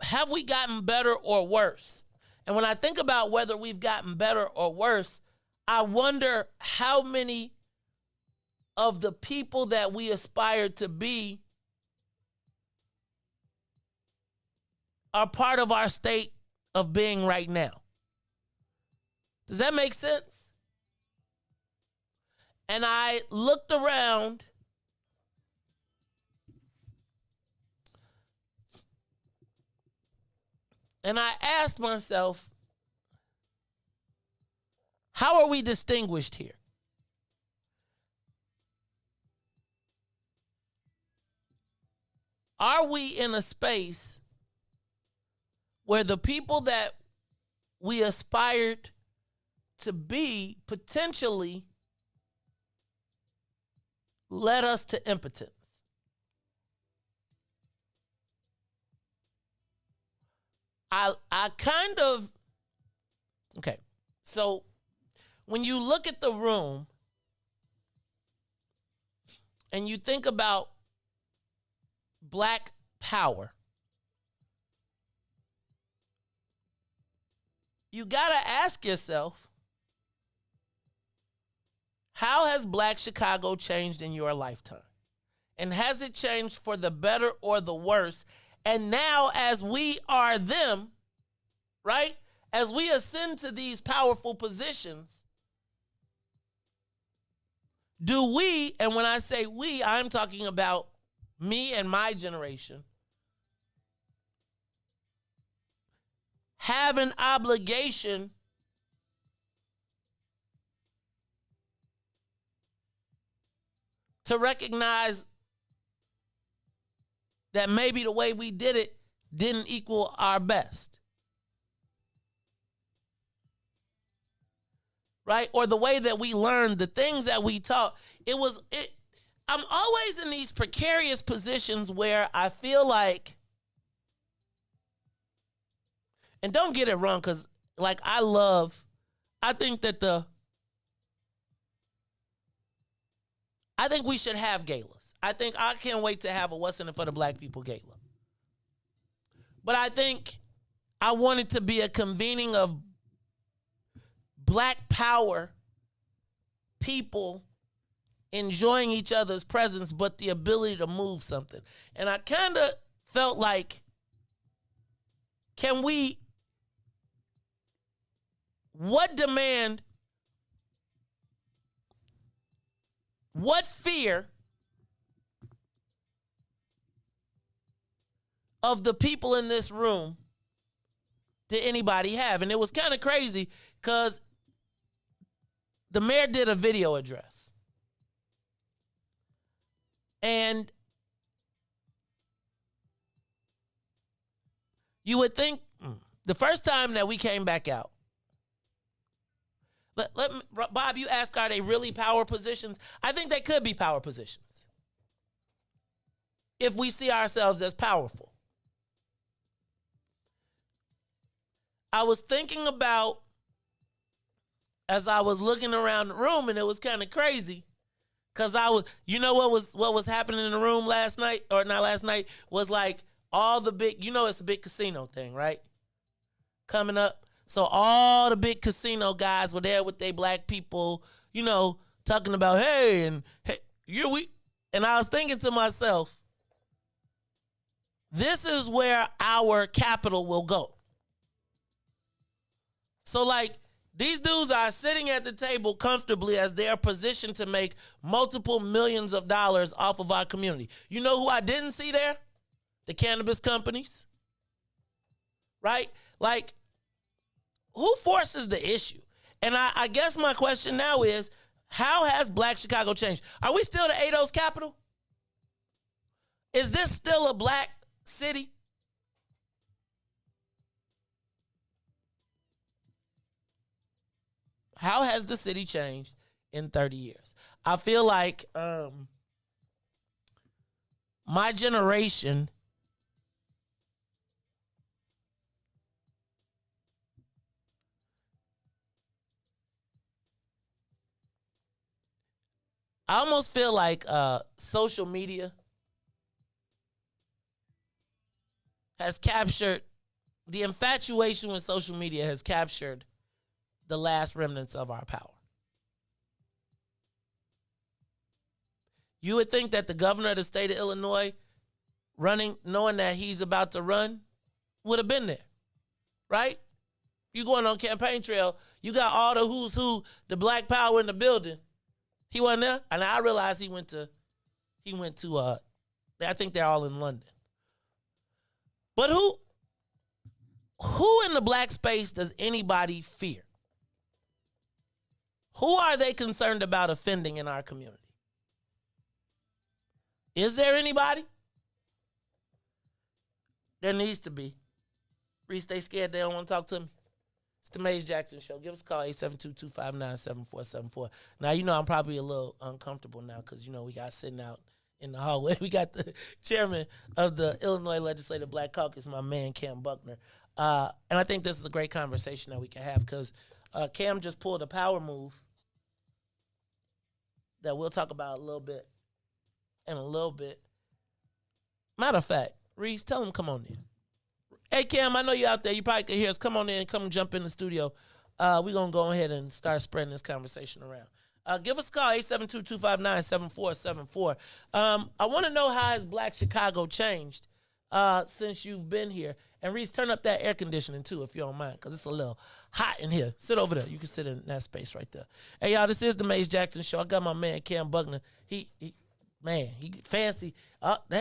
S10: have we gotten better or worse? And when I think about whether we've gotten better or worse, I wonder how many of the people that we aspire to be are part of our state of being right now. Does that make sense? And I looked around and I asked myself, how are we distinguished here? Are we in a space where the people that we aspired to be potentially led us to impotence? I kind of, okay, so when you look at the room and you think about Black power, you got to ask yourself, how has Black Chicago changed in your lifetime? And has it changed for the better or the worse? And now, as we are them, right? As we ascend to these powerful positions, do we, and when I say we, I'm talking about me and my generation, have an obligation to recognize that maybe the way we did it didn't equal our best. Right? Or the way that we learned, the things that we taught, I'm always in these precarious positions where I feel like, and don't get it wrong, because like I think we should have galas. I can't wait to have a What's in It for the Black People gala. But I think I want it to be a convening of Black power people enjoying each other's presence, but the ability to move something. And I kind of felt like, what fear of the people in this room did anybody have? And it was kind of crazy because the mayor did a video address. And you would think the first time that we came back out, Bob, you ask, are they really power positions? I think they could be power positions if we see ourselves as powerful. I was thinking about, as I was looking around the room, and it was kind of crazy, because what was happening in the room last night, or not last night, was like all the big, it's a big casino thing, right? Coming up. So all the big casino guys were there with their Black people, talking about, hey, and I was thinking to myself, this is where our capital will go. So like, these dudes are sitting at the table comfortably as they are positioned to make multiple millions of dollars off of our community. You know who I didn't see there? The cannabis companies. Right? Like, who forces the issue? And I guess my question now is, how has Black Chicago changed? Are we still the ADOS capital? Is this still a Black city? How has the city changed in 30 years? I feel like my generation I almost feel like social media has captured, the infatuation with social media has captured the last remnants of our power. You would think that the governor of the state of Illinois knowing that he's about to run, would have been there, right? You going on campaign trail, you got all the who's who, the Black power in the building. He wasn't there, and I realized he went to I think they're all in London. But who in the Black space does anybody fear? Who are they concerned about offending in our community? Is there anybody? There needs to be. Riis, they scared they don't want to talk to me. It's the Maze Jackson Show. Give us a call, 872-259-7474. Now, I'm probably a little uncomfortable now because, we got sitting out in the hallway. We got the chairman of the Illinois Legislative Black Caucus, my man, Cam Buckner. And I think this is a great conversation that we can have because Cam just pulled a power move that we'll talk about in a little bit. Matter of fact, Riis, tell him come on in. Hey, Cam, I know you're out there. You probably can hear us. Come on in. Come jump in the studio. We're going to go ahead and start spreading this conversation around. Give us a call, 872-259-7474. I want to know how has Black Chicago changed since you've been here. And Riis, turn up that air conditioning, too, if you don't mind, because it's a little hot in here. Sit over there. You can sit in that space right there. Hey, y'all, this is the Maze Jackson Show. I got my man, Cam Buckner. He fancy.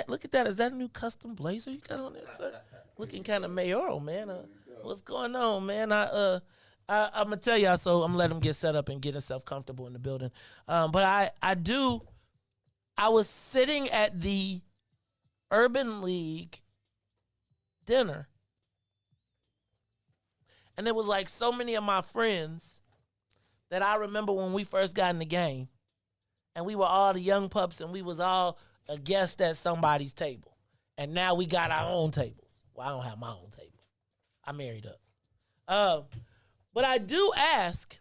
S10: Look at that. Is that a new custom blazer you got on there, sir? Looking kind of mayoral, man. What's going on, man? I'm going to tell y'all, so I'm going to let him get set up and get himself comfortable in the building. But I was sitting at the Urban League dinner. And it was like so many of my friends that I remember when we first got in the game. And we were all the young pups and we was all a guest at somebody's table. And now we got our own tables. Well, I don't have my own table. I married up. But I do ask,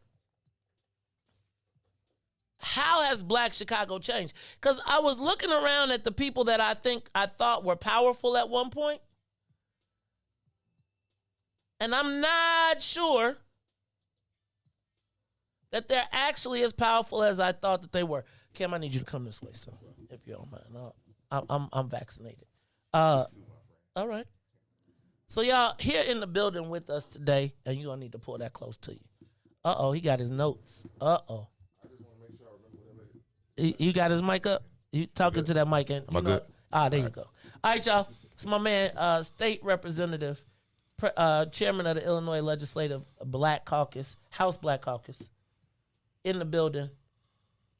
S10: how has Black Chicago changed? Because I was looking around at the people that I thought were powerful at one point. And I'm not sure that they're actually as powerful as I thought that they were. Kim, I need you to come this way, son, if you don't mind. I'm vaccinated. All right. So y'all here in the building with us today, and you're going to need to pull that close to you. Uh-oh, he got his notes. Uh-oh. You got his mic up? You talking to that mic? And,
S13: Am I good?
S10: There you go. All right, y'all. So my man, State Representative, Chairman of the Illinois Legislative Black Caucus, House Black Caucus, in the building,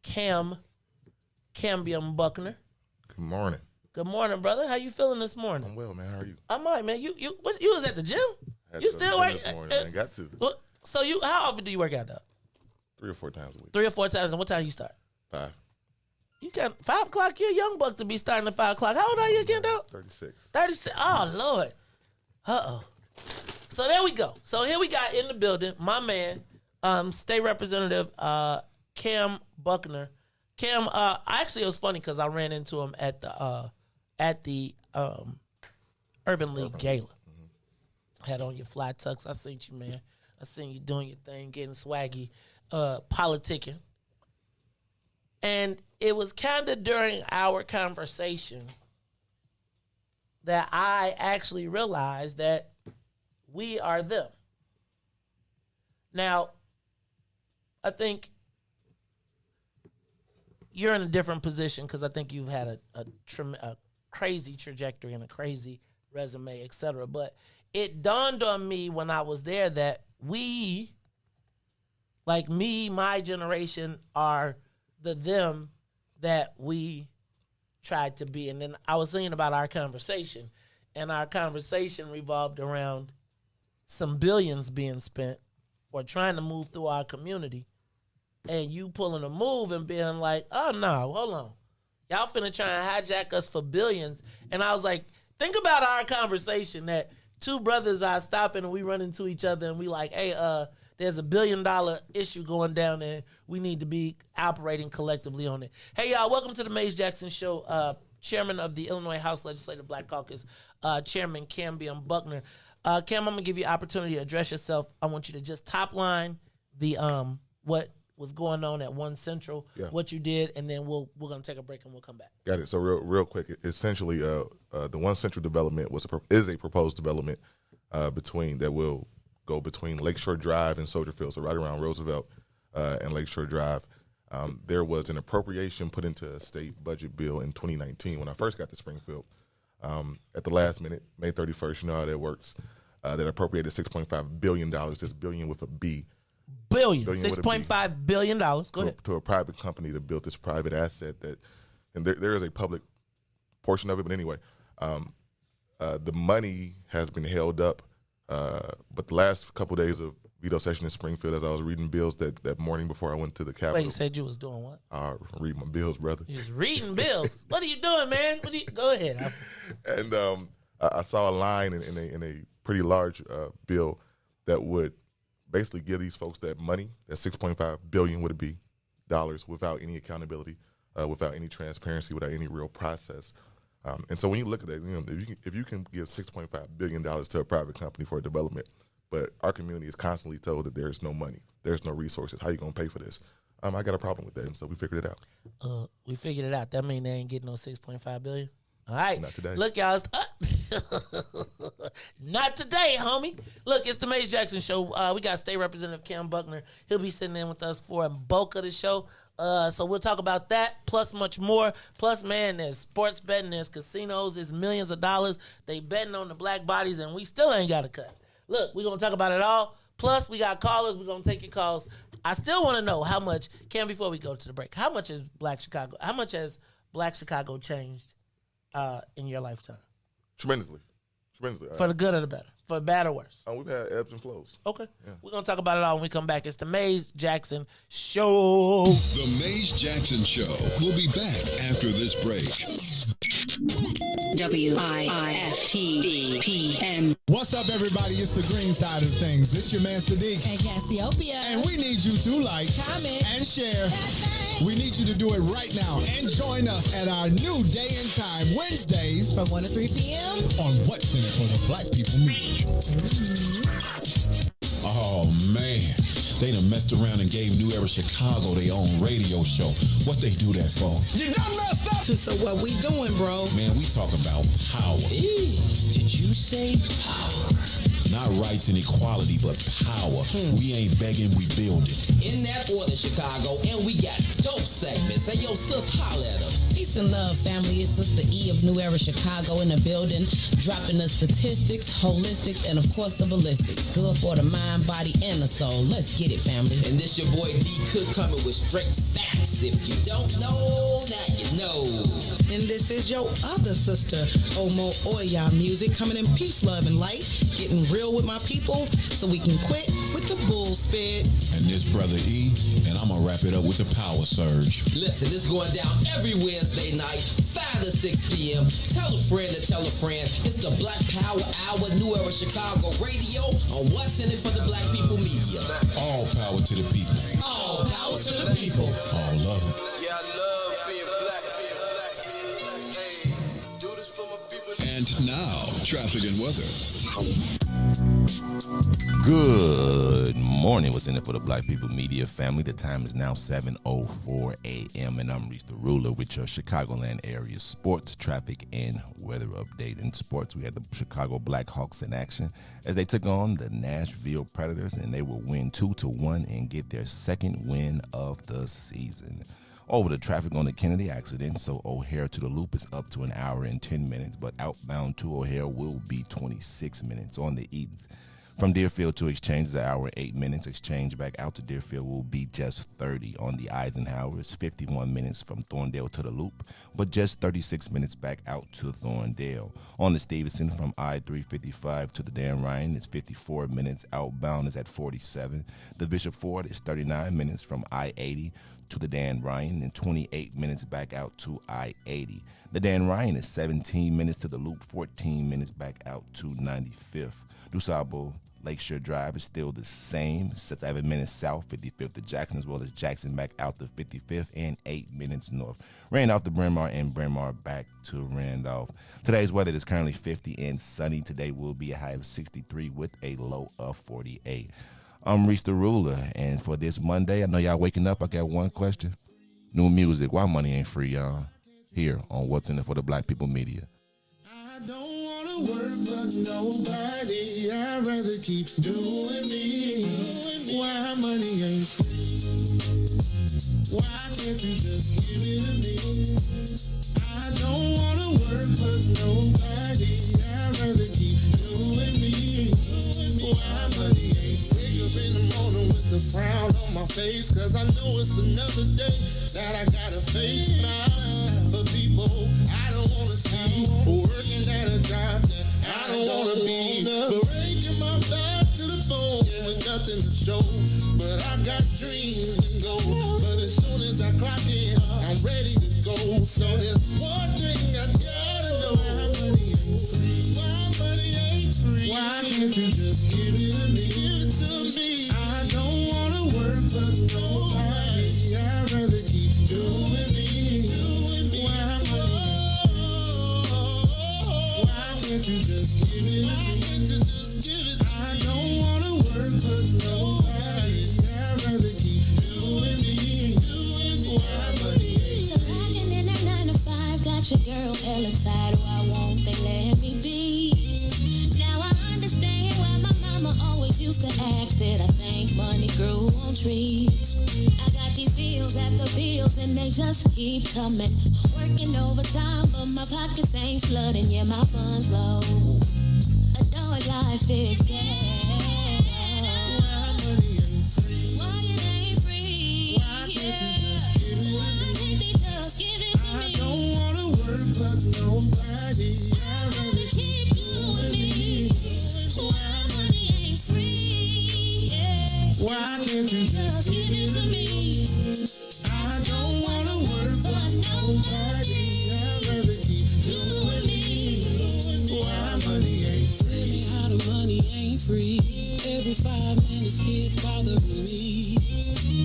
S10: Cambium Buckner.
S13: Good morning.
S10: Good morning, brother. How you feeling this morning?
S13: I'm well, man. How are you?
S10: I'm all right, man. You was at the gym? You still work?
S13: This morning, man. Got to.
S10: Well, so how often do you work out though?
S13: 3 or 4 times a week.
S10: 3 or 4 times. And what time you start?
S13: 5.
S10: You got 5 o'clock. You're a young buck to be starting at 5 o'clock. How old are you again, though?
S13: 36.
S10: 36. Oh Lord. So there we go. So here we got in the building my man, State Representative Cam Buckner. Cam, actually it was funny because I ran into him at the Urban League Gala. Mm-hmm. Had on your fly tux. I seen you, man. I seen you doing your thing, getting swaggy, politicking. And it was kind of during our conversation that I actually realized that we are them. Now, I think you're in a different position because I think you've had a crazy trajectory and a crazy resume, et cetera. But it dawned on me when I was there that we, like me, my generation, are the them that we tried to be. And then I was thinking about our conversation, and our conversation revolved around some billions being spent or trying to move through our community, and you pulling a move and being like, oh no, hold on, y'all finna try and hijack us for billions. And I was like, think about our conversation that 2 brothers are stopping and we run into each other and we like, hey, there's $1 billion issue going down there. We need to be operating collectively on it. Hey, y'all, welcome to the Maze Jackson Show. Chairman of the Illinois House Legislative Black Caucus, Chairman Cambium Buckner. Cam, I'm going to give you an opportunity to address yourself. I want you to just top line the what was going on at One Central, what you did, and then we're going to take a break and we'll come back.
S13: Got it. So real quick, essentially, the One Central development is a proposed development that will go between Lakeshore Drive and Soldier Field, so right around Roosevelt and Lakeshore Drive. There was an appropriation put into a state budget bill in 2019 when I first got to Springfield. At the last minute, May 31st, you know how that works, that appropriated $6.5 billion, this billion with a B.
S10: Billion $6.5 billion. Go ahead.
S13: To a private company to build this private asset and there is a public portion of it, but anyway, the money has been held up. But the last couple of days of veto session in Springfield, as I was reading bills that morning before I went to the Capitol.
S10: Wait, you said you was doing what?
S13: Reading my bills, brother.
S10: You was reading bills. What are you doing, man? Go ahead.
S13: And I saw a line in a pretty large bill that would basically give these folks that money, that $6.5 billion would be dollars, without any accountability, without any transparency, without any real process. And so when you look at that, you know, if you can give $6.5 billion to a private company for a development, but our community is constantly told that there's no money, there's no resources, how you going to pay for this? I got a problem with that, and so we figured it out.
S10: We figured it out. That means they ain't getting no $6.5 billion. All right.
S13: Not today.
S10: Look, y'all. Not today, homie. Look, it's the Maze Jackson Show. We got State Representative Cam Buckner. He'll be sitting in with us for a bulk of the show. So we'll talk about that, plus much more. Plus, man, there's sports betting, there's casinos, there's millions of dollars. They betting on the black bodies, and we still ain't got a cut. Look, we're going to talk about it all. Plus, we got callers. We're going to take your calls. I still want to know how much, Cam, before we go to the break, how much has Black Chicago changed in your lifetime?
S13: Tremendously.
S10: For the good or the better? For bad or worse?
S13: We've had ebbs and flows.
S10: Okay.
S13: Yeah.
S10: We're going to talk about it all when we come back. It's the Maze Jackson Show.
S8: The Maze Jackson Show will be back after this break.
S9: WIIFTBP.
S14: What's up, everybody? It's the green side of things. It's your man Sadiq.
S15: And Cassiopeia.
S14: And we need you to like,
S15: comment,
S14: and share. We need you to do it right now and join us at our new day and time, Wednesdays
S15: from 1 to 3 p.m.
S14: on What's in It for the Black People Media.
S16: Oh, man. They done messed around and gave New Era Chicago their own radio show. What they do that for?
S14: You done messed up!
S7: So what we doing, bro?
S16: Man, we talk about power.
S1: Did you say power?
S16: Not rights and equality, but power. We ain't begging, we build it.
S1: In that order, Chicago, and we got dope segments. Hey, yo, sis, holla at them.
S15: Peace and love, family. It's Sister E of New Era Chicago in the building, dropping the statistics, holistics, and of course the ballistics. Good for the mind, body, and the soul. Let's get it, family.
S1: And this your boy D Cook coming with straight facts. If you don't know, now you know.
S7: And this is your other sister, Omo Oya Music, coming in peace, love, and light, getting real with my people so we can quit with the bull spit.
S16: And this brother E, and I'm gonna wrap it up with the power surge.
S1: Listen, this going down every Wednesday night, 5 to 6 p.m. Tell a friend to tell a friend. It's the Black Power Hour, New Era Chicago Radio on What's in It for the Black People Media.
S16: All power to the people.
S1: All power to the people.
S16: All love it.
S12: Yeah, I love being black. Hey, do this for my people.
S8: And now, traffic and weather.
S11: Good morning. What's in it for the Black People Media family? The time is now 7:04 a.m. and I'm Riis the Ruler with your Chicagoland area sports, traffic, and weather update. In sports, we had the Chicago Blackhawks in action as they took on the Nashville Predators, and they will win 2-1 and get their second win of the season. Over the traffic on the Kennedy accident, so O'Hare to the Loop is up to an hour and 10 minutes, but outbound to O'Hare will be 26 minutes. On the East, from Deerfield to Exchange is an hour and 8 minutes. Exchange back out to Deerfield will be just 30. On the Eisenhower is 51 minutes from Thorndale to the Loop, but just 36 minutes back out to Thorndale. On the Stevenson, from I-355 to the Dan Ryan is 54 minutes. Outbound is at 47. The Bishop Ford is 39 minutes from I-80 to the Dan Ryan and 28 minutes back out to I-80. The Dan Ryan is 17 minutes to the Loop, 14 minutes back out to 95th. DuSable Lakeshore Drive is still the same, 7 minutes south, 55th to Jackson, as well as Jackson back out to 55th and 8 minutes north. Randolph to Bryn Mawr and Bryn Mawr back to Randolph. Today's weather is currently 50 and sunny. Today will be a high of 63 with a low of 48. I'm Riis the Ruler, and for this Monday, I know y'all waking up. I got one question. New music. Why money ain't free, y'all? Here on What's in It for the Black People Media.
S12: I don't wanna work for nobody. I'd rather keep doing me. Why money ain't free? Why can't you just give it to me? I don't wanna work for nobody. I'd rather keep doing me. Why money ain't free? Up in the morning with the frown on my face, 'cause I know it's another day that I gotta face smile for people I don't wanna see, working at a job that I don't wanna be, breaking my back to the bone with nothing to show. But I got dreams and goals, but as soon as I clock in, I'm ready to go. So there's one thing I gotta know: why money ain't free? Why money ain't free? Why can't you just give it to me? I don't wanna work for nobody. I'd rather keep doing me. Why can't you just give it? I don't wanna work for nobody. I'd rather keep doing me. Why money ain't free?
S2: Working in that 9 to 5, got your girl hella tired. Why won't they let me be? Now I understand why my mama always used to ask, did I think money grew on trees? I got these bills after bills and they just keep coming. Working overtime, but my pockets ain't flooding. Yeah, my funds low. Adult life is gay.
S12: Why money ain't free?
S2: Why it ain't free?
S12: Why can't you just give it to me?
S2: Why can't they just give it to me?
S12: I don't wanna work for but nobody. I'd rather keep you with me. Why money ain't free? Yeah. Why can't you just give it to me? I don't wanna work for nobody. I'd rather keep you with me. Why money ain't free?
S17: How the money ain't free. Every 5 minutes kids bothering me.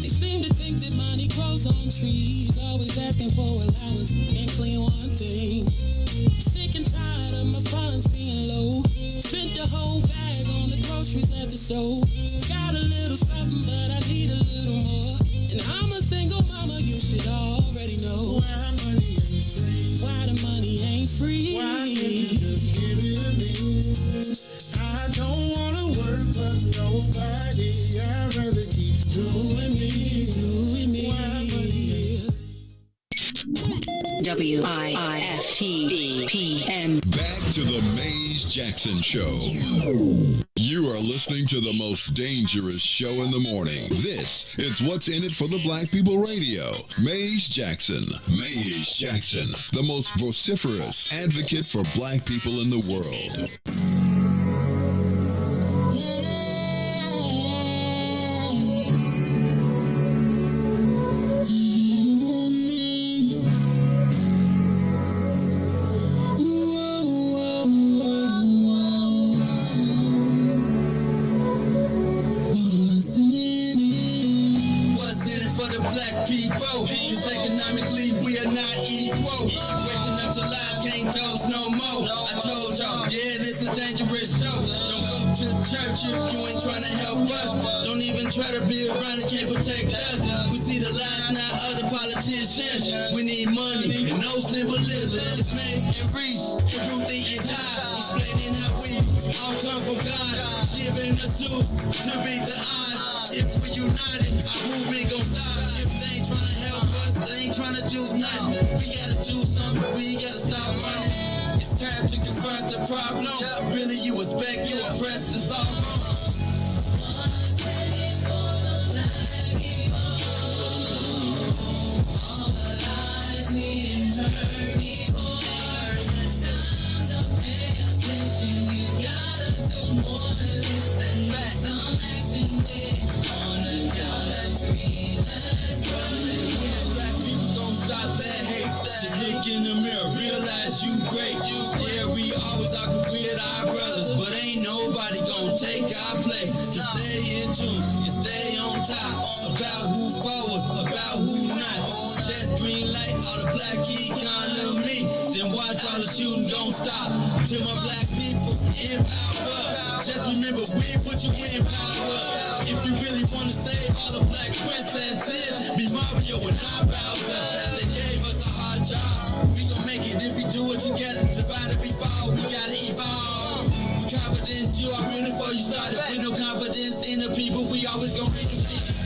S17: They seem to think that money grows on trees. Always asking for allowance and clean one thing. Sick and tired of my funds being low. Spent the whole bag on the groceries at the store. Got a little something, but I need a little more. And I'm a single mama, you should already know.
S12: Why money ain't free?
S17: Why the money ain't free?
S12: Why can't you just give it to me? I don't wanna work for nobody. I'd rather keep doing me. Why money ain't
S9: WIIFTBP.
S8: Back to the Maze Jackson Show. You are listening to the most dangerous show in the morning. This is What's in It for the Black People Radio. Maze Jackson. Maze Jackson, the most vociferous advocate for black people in the world.
S12: people. Cause economically we are not equal. Waking up to lies, can't toast no more. I told y'all, yeah, this a dangerous show. Don't go to church if you ain't trying to help us. Don't even try to be around and can't protect us. We see the lies, not other politicians. We need money and no symbolism. It's Maze and Riis and Ruthie and Todd, explaining how we all come from God, giving us tools to beat the odds. If we united, our movement gon' stop. If they ain't trying to help us, they ain't trying to do nothing. We gotta do something, we gotta stop running. It's time to confront the problem. Really, you expect, you oppressed, it's all wrong. In the mirror, realize you great. Yeah, we always argue with our brothers, but ain't nobody gonna take our place. Just stay in tune, you stay on top about who forward, about who not. Just green light all the black economy, then watch all the shooting don't stop. To my black people in power, just remember we put you in power. If you really wanna save all the black princesses, be Mario and I Bowser. They gave us a hard job. We gon' make it if we do it together. Divided we fall, we gotta evolve. With confidence, you are real before you started. With no confidence in the people, we always gon' be defeated.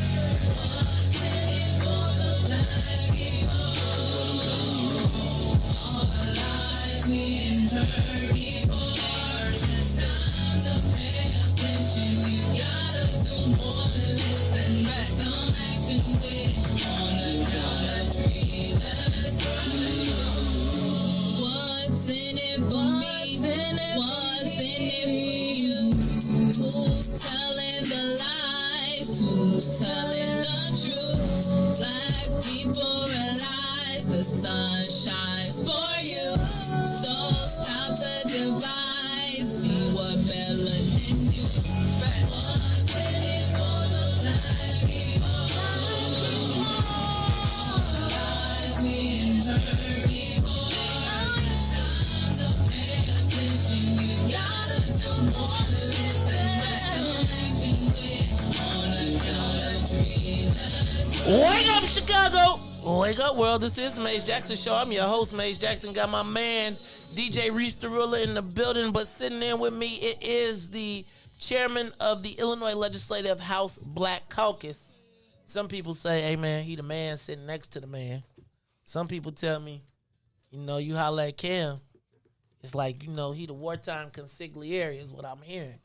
S2: What's in it for me? What's in it for you? Who's telling the lies? Who's telling the truth? Black people realize the sun shines for you. So stop the divide. See what melanin do. What's in it for the black people? All the lies we heard before.
S10: Wake up, Chicago! Wake up, world. This is the Maze Jackson Show. I'm your host, Maze Jackson. Got my man, DJ Riis the Ruler, in the building. But sitting in with me, it is the chairman of the Illinois Legislative House Black Caucus. Some people say, hey, man, he the man sitting next to the man. Some people tell me, you know, you holler at Cam. It's like, you know, he the wartime consigliere is what I'm hearing.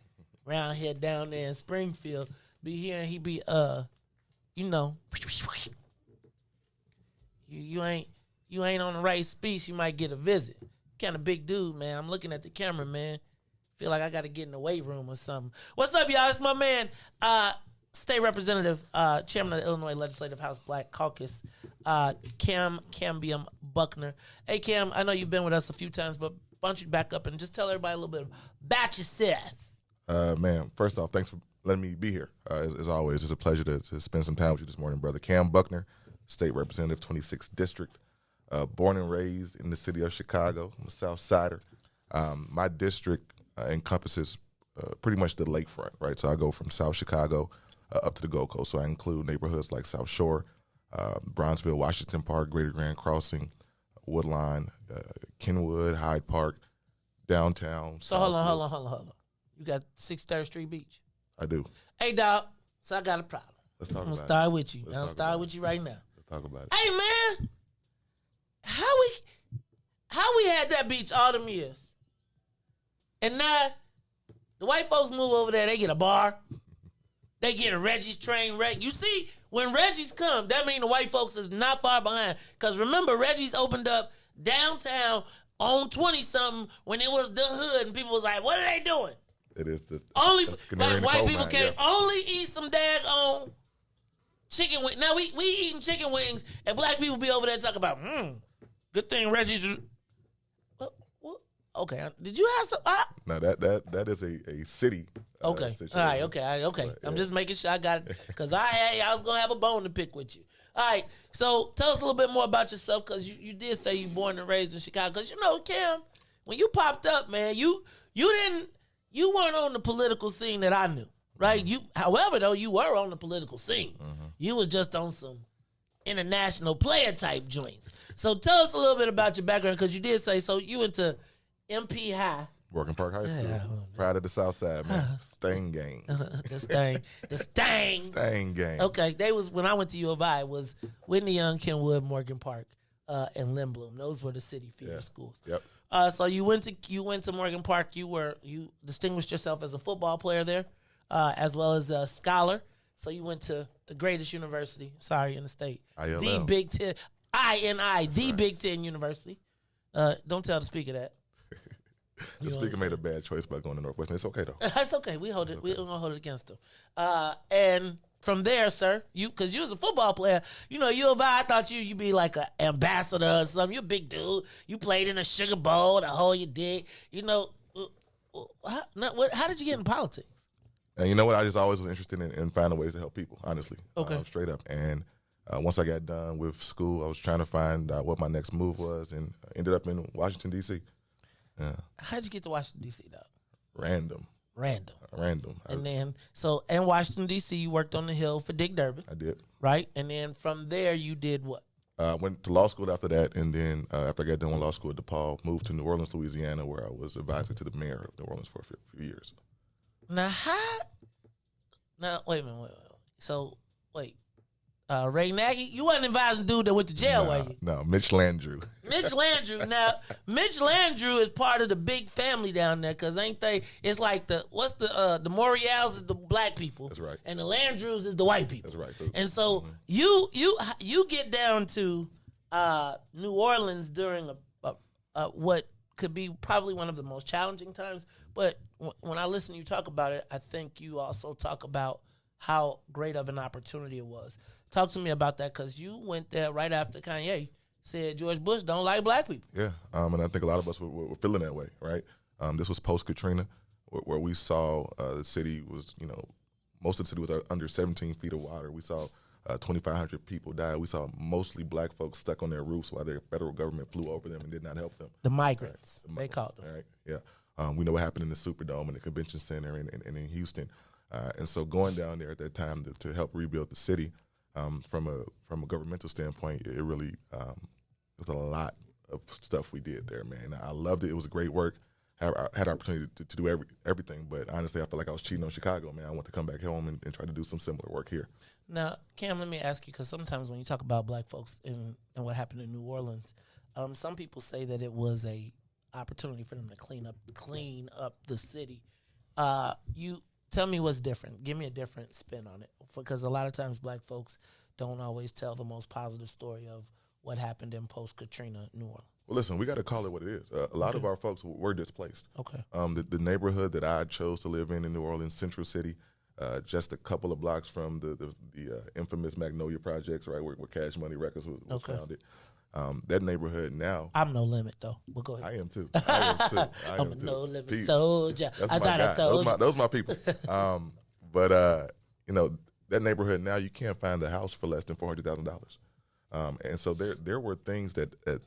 S10: Around here down there in Springfield. Be hearing he be, you know, you ain't on the right speech, you might get a visit. kind of big dude, man. I'm looking at the camera, man. Feel like I got to get in the weight room or something. What's up, y'all? It's my man, State Representative, Chairman of the Illinois Legislative House Black Caucus, Cambium Buckner. Hey, Cam, I know you've been with us a few times, but why don't you back up and just tell everybody a little bit about yourself?
S13: Man, first off, thanks for letting me be here. As always, it's a pleasure to spend some time with you this morning, brother. Cam Buckner, State Representative, 26th District, born and raised in the city of Chicago. I'm a South Sider. My district encompasses pretty much the lakefront, right? So I go from South Chicago up to the Gold Coast. So I include neighborhoods like South Shore, Bronzeville, Washington Park, Greater Grand Crossing, Woodline, Kenwood, Hyde Park, downtown.
S10: So hold on. You got 6th Street Beach?
S13: I do.
S10: Hey, dog. So I got a problem.
S13: Let's talk about it.
S10: I'm going to start with you. I'll start with you right now.
S13: Let's talk about it.
S10: Hey, man. How we had that beach all them years? And now the white folks move over there, they get a bar. They get a Reggie's train wreck. You see, when Reggie's come, that means the white folks is not far behind. Because remember, Reggie's opened up downtown on 20-something when it was the hood, and people was like, what are they doing?
S13: It is the
S10: only
S13: like
S10: white people can only eat some daggone chicken wings. Now we eating chicken wings, and black people be over there talking about, good thing Reggie's. Okay, did you have some?
S13: No, that is a city.
S10: Okay,
S13: situation.
S10: all right, okay.
S13: But,
S10: I'm just making sure I got it because I was gonna have a bone to pick with you. All right, so tell us a little bit more about yourself because you did say you born and raised in Chicago. Because you know, Cam, when you popped up, man, you weren't on the political scene that I knew, right? However, though, you were on the political scene. You was just on some international player type joints. So tell us a little bit about your background because you did say so. You went to MP High.
S13: Working Park High School. Proud of the South Side, man. Stain gang.
S10: The Stang.
S13: Stain gang.
S10: Okay, they was when I went to U of I, it was Whitney Young, Kenwood, Morgan Park, and Lindblom. Those were the city feeder schools.
S13: Yep.
S10: So you went to Morgan Park. You distinguished yourself as a football player there, as well as a scholar. So you went to the greatest university, in the state,
S13: ILL.
S10: the Big Ten, INI, the Big Ten University. Don't tell the speaker that.
S13: The speaker made a bad choice by going to Northwestern. It's okay though.
S10: That's okay. We're gonna hold it against him. And from there, sir, because you was a football player, U of I thought you'd be like an ambassador or something. You're a big dude. You played in a Sugar Bowl, the whole you did. How did you get in politics?
S13: And you know what? I just always was interested in finding ways to help people, honestly.
S10: Okay.
S13: Straight up. And once I got done with school, I was trying to find out what my next move was and ended up in Washington, D.C. Yeah.
S10: How'd you get to Washington, D.C., though?
S13: Random.
S10: And then, in Washington, D.C., you worked on the Hill for Dick Durbin.
S13: I did.
S10: Right? And then from there, you did what?
S13: Went to law school after that, and then after I got done with law school at DePaul, moved to New Orleans, Louisiana, where I was advisor to the mayor of New Orleans for a few years.
S10: Now, wait a minute. So, Ray Nagy, you wasn't advising dude that went to jail, were you?
S13: No, Mitch Landrieu.
S10: Mitch Landrieu. Now, Mitch Landrieu is part of the big family down there, because ain't they? It's like the Morials is the black people.
S13: That's right.
S10: And the Landrieux is the white people.
S13: That's right.
S10: And so you get down to New Orleans during what could be probably one of the most challenging times. But when I listen to you talk about it, I think you also talk about how great of an opportunity it was. Talk to me about that, because you went there right after Kanye said George Bush don't like black people.
S13: Yeah, and I think a lot of us were feeling that way, right? This was post-Katrina, where we saw the city was, most of the city was under 17 feet of water. We saw 2,500 people die. We saw mostly black folks stuck on their roofs while the federal government flew over them and did not help them.
S10: The migrants, they called them.
S13: Right, yeah. We know what happened in the Superdome and the Convention Center and in Houston. And so going down there at that time to help rebuild the city, from a governmental standpoint, it really was a lot of stuff we did there, man. I loved it. It was great work. Had the opportunity to do everything, but honestly, I felt like I was cheating on Chicago, man. I want to come back home and try to do some similar work here.
S10: Now, Cam, let me ask you, because sometimes when you talk about black folks and what happened in New Orleans, some people say that it was a opportunity for them to clean up the city. You tell me what's different. Give me a different spin on it, because a lot of times black folks don't always tell the most positive story of what happened in post-Katrina New Orleans.
S13: Well, listen, we got to call it what it is. A lot of our folks were displaced.
S10: Okay.
S13: The neighborhood that I chose to live in New Orleans, Central City, just a couple of blocks from the infamous Magnolia Projects, right, where Cash Money Records was founded. That neighborhood now.
S10: I'm No Limit, though. Well, go ahead.
S13: I am too. I'm
S10: a No Limit soldier.
S13: That's
S10: I thought I told you.
S13: Those my people. But that neighborhood now, you can't find a house for less than $400,000. And so there were things that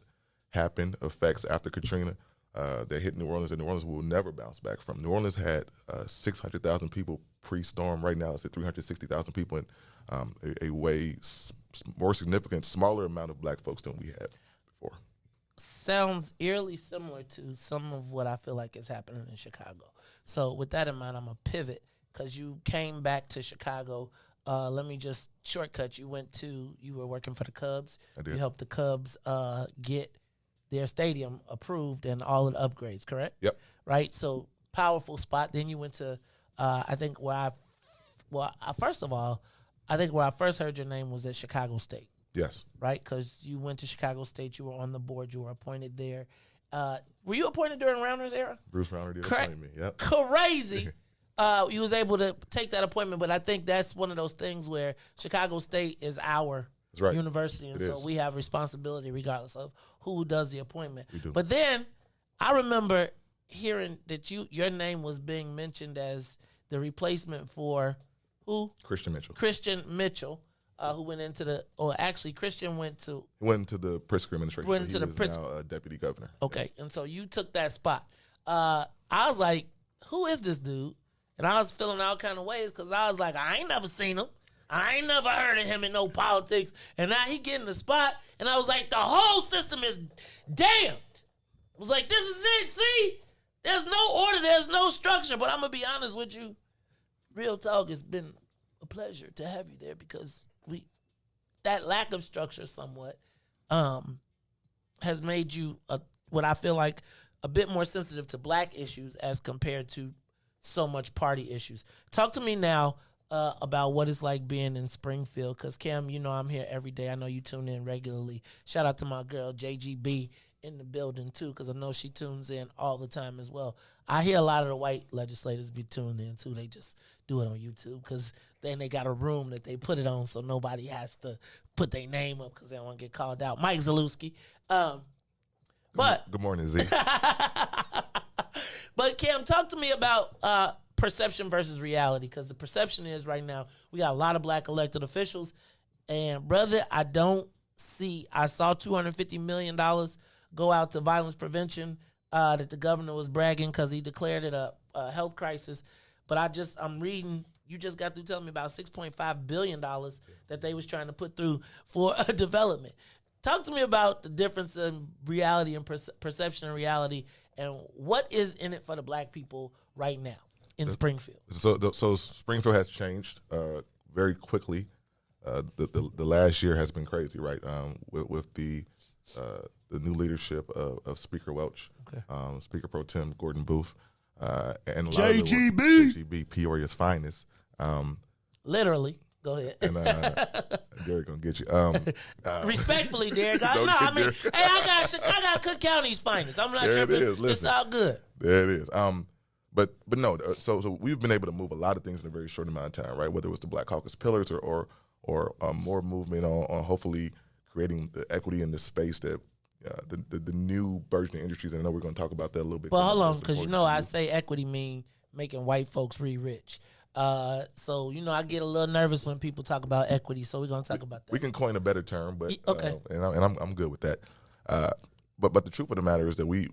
S13: happened, effects after Katrina that hit New Orleans, and New Orleans will never bounce back from. New Orleans had 600,000 people pre-storm. Right now it's at 360,000 people, and a way more significant, smaller amount of black folks than we had before.
S10: Sounds eerily similar to some of what I feel like is happening in Chicago. So with that in mind, I'm going to pivot because you came back to Chicago. Let me just shortcut. You were working for the Cubs.
S13: I did.
S10: You helped the Cubs get their stadium approved and all of the upgrades, correct?
S13: Yep.
S10: Right? So powerful spot. Then you went to, first of all, I think where I first heard your name was at Chicago State.
S13: Yes.
S10: Right? Because you went to Chicago State. You were on the board. You were appointed there. Were you appointed during Rounder's era?
S13: Bruce Rauner did appoint me. Yep.
S10: Crazy. You was able to take that appointment, but I think that's one of those things where Chicago State is our university, and so we have responsibility regardless of who does the appointment.
S13: We do.
S10: But then I remember hearing that your name was being mentioned as the replacement for who?
S13: Christian Mitchell.
S10: Christian Mitchell, who went into Christian went to
S13: the Pritzker administration.
S10: Went into the
S13: Pritzker. Now deputy governor.
S10: Okay, and so you took that spot. I was like, who is this dude? And I was feeling all kind of ways because I was like, I ain't never seen him. I ain't never heard of him in no politics. And now he getting the spot. And I was like, the whole system is damned. I was like, this is it. See? There's no order. There's no structure. But I'm going to be honest with you. Real talk, it's been a pleasure to have you there because that lack of structure somewhat has made you what I feel like a bit more sensitive to black issues as compared to so much party issues. Talk to me now about what it's like being in Springfield, because Cam, you know I'm here every day. I know you tune in regularly. Shout out to my girl JGB in the building too, because I know she tunes in all the time as well. I hear a lot of the white legislators be tuning in too. They just do it on YouTube because then they got a room that they put it on so nobody has to put their name up because they don't want to get called out. Mike Zalewski.
S13: Good morning, Z.
S10: But Cam, talk to me about perception versus reality, because the perception is right now we got a lot of black elected officials, and brother, I saw $250 million go out to violence prevention that the governor was bragging because he declared it a health crisis. But I'm reading, you just got through telling me about $6.5 billion that they was trying to put through for development. Talk to me about the difference in reality and perception and reality, and what is in it for the black people right now in Springfield.
S13: So Springfield has changed very quickly. The last year has been crazy, right? With the new leadership of Speaker Welch, Speaker Pro Tem Gordon Booth, and a lot JGB, Peoria's finest.
S10: Literally. Go ahead.
S13: And Derek gonna get you.
S10: Respectfully, Derek. I got Cook County's finest. I'm not tripping. It's all good.
S13: There it is. But no. So we've been able to move a lot of things in a very short amount of time, right? Whether it was the Black Caucus pillars or more movement on hopefully creating the equity in the space that the new burgeoning industries. And I know we're going to talk about that a little bit.
S10: Well, hold on, because I say equity mean making white folks rich. So I get a little nervous when people talk about equity. So we're gonna talk about that.
S13: We can coin a better term, but
S10: okay,
S13: and I'm good with that. But the truth of the matter is that we,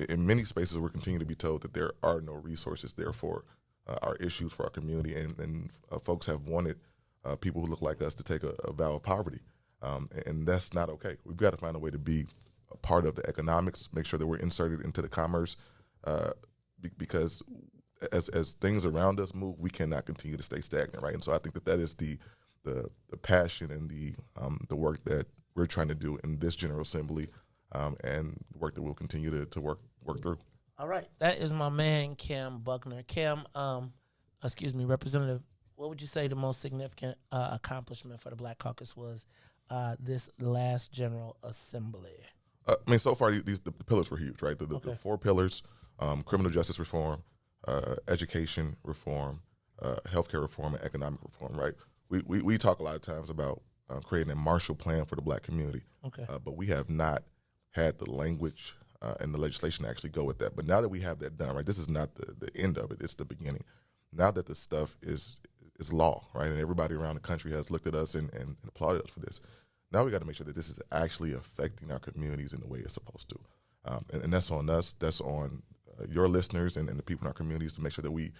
S13: in many spaces, we're continuing to be told that there are no resources there for our issues for our community, and folks have wanted people who look like us to take a vow of poverty, and that's not okay. We've got to find a way to be a part of the economics, make sure that we're inserted into the commerce, because as things around us move, we cannot continue to stay stagnant, right? And so I think that is the passion and the work that we're trying to do in this General Assembly, and the work that we'll continue to work through.
S10: All right, that is my man Cam Buckner. Cam, Representative, what would you say the most significant accomplishment for the Black Caucus was this last General Assembly?
S13: So far the pillars were huge, right? The 4 pillars: criminal justice reform, education reform, healthcare reform, and economic reform. Right? We talk a lot of times about creating a Marshall Plan for the Black community.
S10: Okay.
S13: But we have not had the language and the legislation to actually go with that. But now that we have that done, right? This is not the end of it; it's the beginning. Now that the stuff is law, right? And everybody around the country has looked at us and applauded us for this. Now we got to make sure that this is actually affecting our communities in the way it's supposed to. And that's on us. That's on your listeners and the people in our communities to make sure that we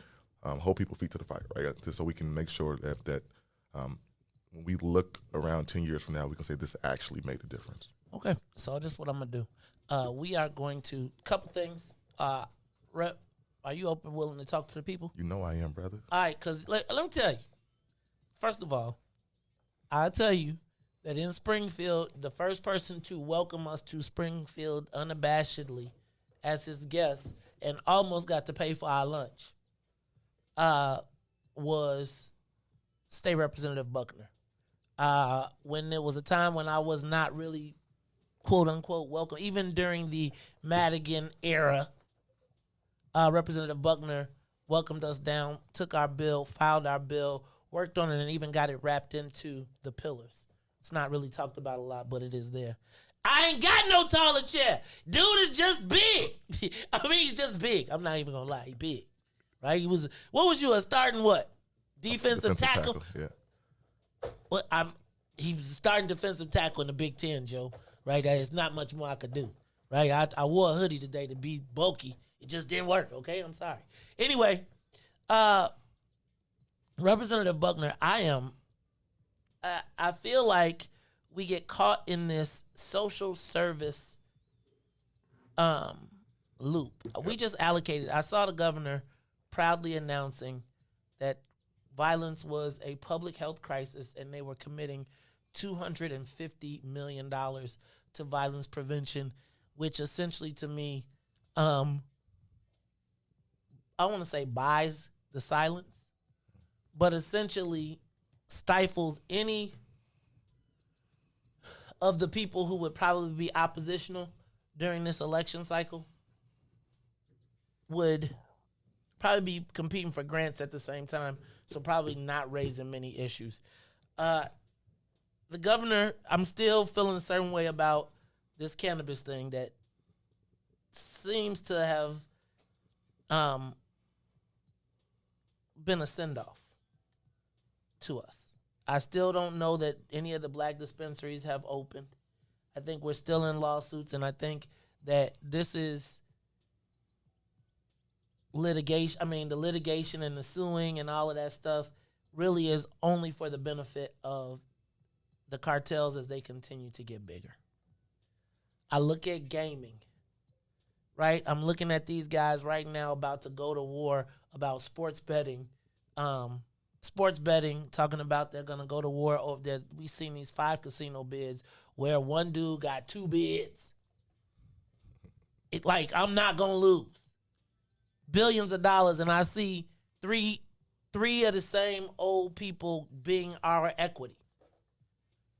S13: hold people feet to the fire, right? So we can make sure that when we look around 10 years from now, we can say this actually made a difference.
S10: Okay. So this is what I'm going to do. We are going to, couple things. Rep, are you open, willing to talk to the people?
S13: You know I am, brother.
S10: All right, because let me tell you. First of all, I'll tell you that in Springfield, the first person to welcome us to Springfield unabashedly as his guest and almost got to pay for our lunch was State Representative Buckner. When there was a time when I was not really, quote-unquote, welcome, even during the Madigan era, Representative Buckner welcomed us down, took our bill, filed our bill, worked on it, and even got it wrapped into the pillars. It's not really talked about a lot, but it is there. I ain't got no taller chair. Dude is just big. I mean, he's just big. I'm not even going to lie. He's big. Right? He was, what was you, a starting what? Defensive tackle?
S13: Yeah.
S10: What? He was a starting defensive tackle in the Big Ten, Joe. Right? There's not much more I could do. Right? I wore a hoodie today to be bulky. It just didn't work, okay? I'm sorry. Anyway, Representative Buckner, I feel like we get caught in this social service loop. We just allocated. I saw the governor proudly announcing that violence was a public health crisis and they were committing $250 million to violence prevention, which essentially to me, I want to say buys the silence, but essentially stifles any of the people who would probably be oppositional during this election cycle, would probably be competing for grants at the same time, so probably not raising many issues. The governor, I'm still feeling a certain way about this cannabis thing that seems to have been a send-off to us. I still don't know that any of the black dispensaries have opened. I think we're still in lawsuits, and I think that this is litigation. I mean, the litigation and the suing and all of that stuff really is only for the benefit of the cartels as they continue to get bigger. I look at gaming, right? I'm looking at these guys right now about to go to war about sports betting. Talking about they're going to go to war over there. We've seen these 5 casino bids where one dude got 2 bids. I'm not going to lose. Billions of dollars, and I see three of the same old people being our equity.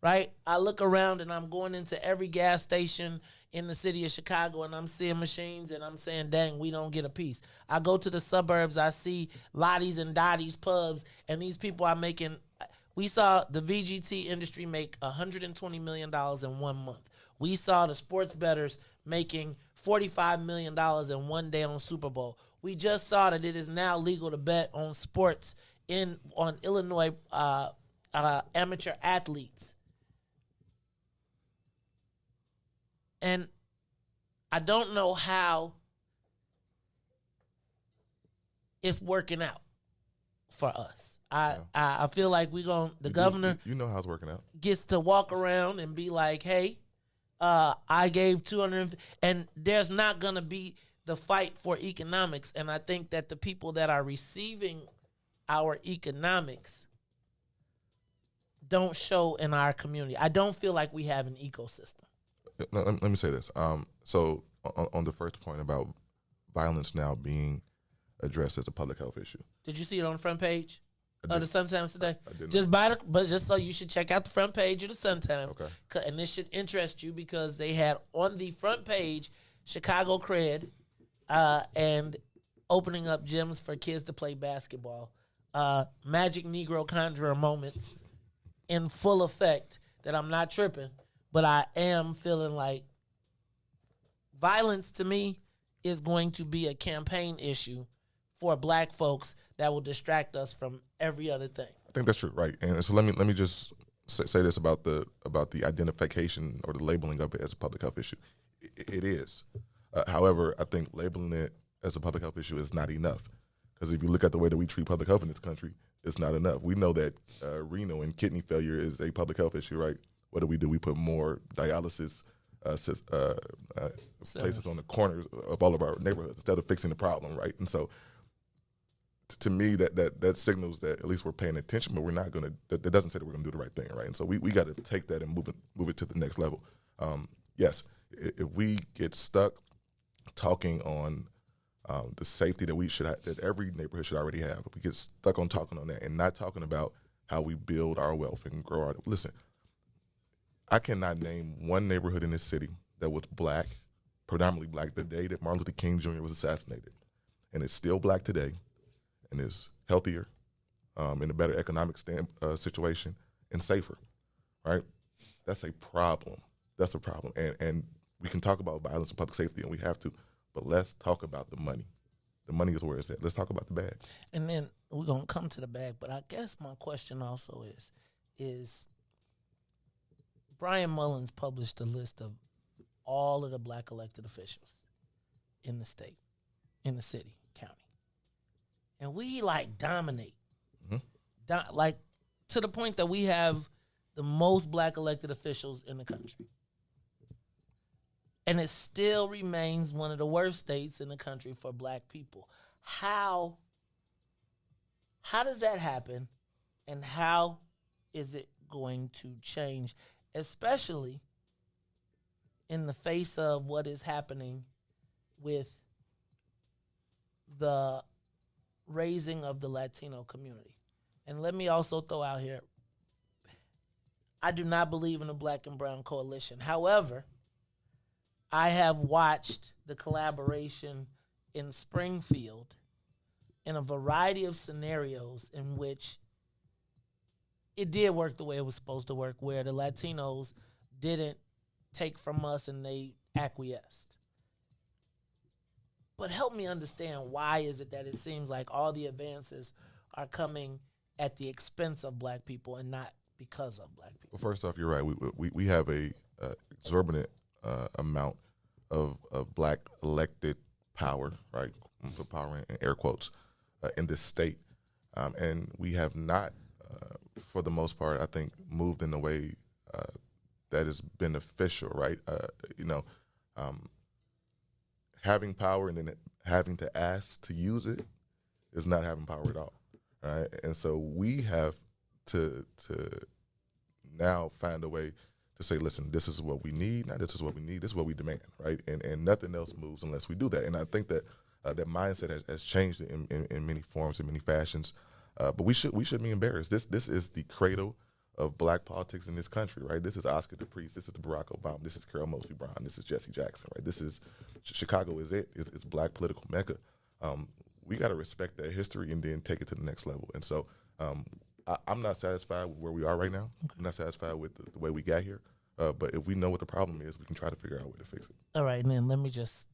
S10: Right? I look around and I'm going into every gas station in the city of Chicago and I'm seeing machines and I'm saying, dang, we don't get a piece. I go to the suburbs, I see Lottie's and Dottie's pubs, and these people are making, we saw the VGT industry make $120 million in 1 month. We saw the sports bettors making $45 million in 1 day on Super Bowl. We just saw that it is now legal to bet on sports on Illinois amateur athletes. And I don't know how it's working out for us. I feel like the governor,
S13: you know how it's working out,
S10: gets to walk around and be like, hey, I gave 200, and there's not going to be the fight for economics. And I think that the people that are receiving our economics don't show in our community. I don't feel like we have an ecosystem.
S13: Let me say this. So on the first point about violence now being addressed as a public health issue.
S10: Did you see it on the front page? the Sun-Times today? Just but just so you should check out the front page of the Sun-Times.
S13: Okay.
S10: And this should interest you because they had on the front page Chicago cred and opening up gyms for kids to play basketball. Magic Negro Conjurer moments in full effect that I'm not tripping, but I am feeling like violence to me is going to be a campaign issue for black folks that will distract us from every other thing.
S13: I think that's true, right? And so let me just say this about the identification or the labeling of it as a public health issue. It is. However, I think labeling it as a public health issue is not enough. Because if you look at the way that we treat public health in this country, it's not enough. We know that renal and kidney failure is a public health issue, right? What do? We put more dialysis places on the corners of all of our neighborhoods instead of fixing the problem, right? And so, to me, that signals that at least we're paying attention, but we're not going to. That doesn't say that we're going to do the right thing, right? And so we got to take that and move it to the next level. Yes, if we get stuck talking on the safety that every neighborhood should already have, if we get stuck on talking on that and not talking about how we build our wealth and grow our. Listen, I cannot name one neighborhood in this city that was black, predominantly black, the day that Martin Luther King Jr. was assassinated, and it's still black today, and is healthier, in a better economic situation, and safer, right? That's a problem. That's a problem. And we can talk about violence and public safety, and we have to, but let's talk about the money. The money is where it's at. Let's talk about the bag.
S10: And then we're going to come to the bag, but I guess my question also is Brian Mullins published a list of all of the black elected officials in the state, in the city, county. And we dominate, to the point that we have the most black elected officials in the country. And it still remains one of the worst states in the country for black people. How does that happen? And how is it going to change, especially in the face of what is happening with the raising of the Latino community? And let me also throw out here, I do not believe in a black and brown coalition. However, I have watched the collaboration in Springfield in a variety of scenarios in which it did work the way it was supposed to work, where the Latinos didn't take from us and they acquiesced. But help me understand, why is it that it seems like all the advances are coming at the expense of black people and not because of black people?
S13: Well, first off, you're right. We have a exorbitant amount of black elected power, right? Put power in air quotes, in this state. And we have not, for the most part, I think, moved in a way that is beneficial, right? Having power and then having to ask to use it is not having power at all, right? And so we have to now find a way to say, listen, this is what we need. Now this is what we need. This is what we demand, right? And nothing else moves unless we do that. And I think that that mindset has changed in many forms, in many fashions. But we should be embarrassed. This is the cradle of black politics in this country, right? This is Oscar the Priest. This is the Barack Obama. This is Carol Moseley Brown. This is Jesse Jackson, right? This is Chicago. It's black political mecca. We got to respect that history and then take it to the next level. And so I'm not satisfied with where we are right now. I'm not satisfied with the way we got here. But if we know what the problem is, we can try to figure out a way to fix it.
S10: All right, and then let me just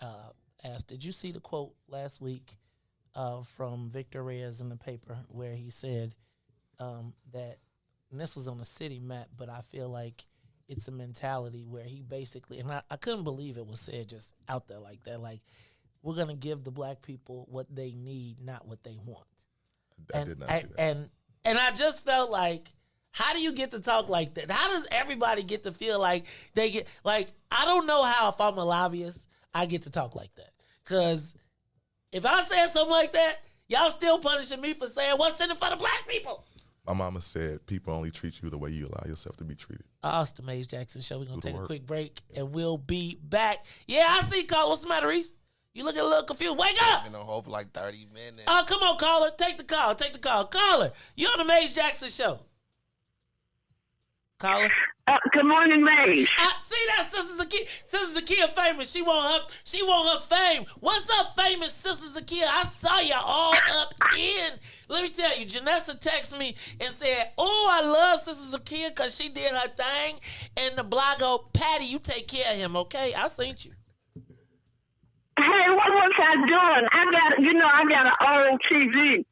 S10: ask, did you see the quote last week from Victor Riis in the paper where he said that, and this was on the city map, but I feel like it's a mentality where he basically, and I couldn't believe it was said just out there like that, like, we're going to give the black people what they need, not what they want.
S13: I did not see that.
S10: And I just felt like, how do you get to talk like that? How does everybody get to feel like they get, like, I don't know how, if I'm a lobbyist, I get to talk like that. Because if I said something like that, y'all still punishing me for saying what's in it for the black people.
S13: My mama said, people only treat you the way you allow yourself to be treated.
S10: Austin Mays Jackson Show. We're going to take a quick break, and we'll be back. Yeah, I see, Carl. What's the matter, Riis? You looking a little confused. Wake up!
S11: Been on hold for like 30 minutes.
S10: Oh, come on, caller. Take the call. Caller, you on the Maze Jackson show. Caller.
S18: Good morning, Maze.
S10: See that, Sister Zakia? Sister Zakia famous. She want her fame. What's up, famous Sister Zakia? I saw you all up in. Let me tell you, Janessa texted me and said, "Oh, I love Sister Zakia because she did her thing." And the blogger, Patty, you take care of him, okay? I seen you.
S18: Hey, what was I doing? I got an old TV,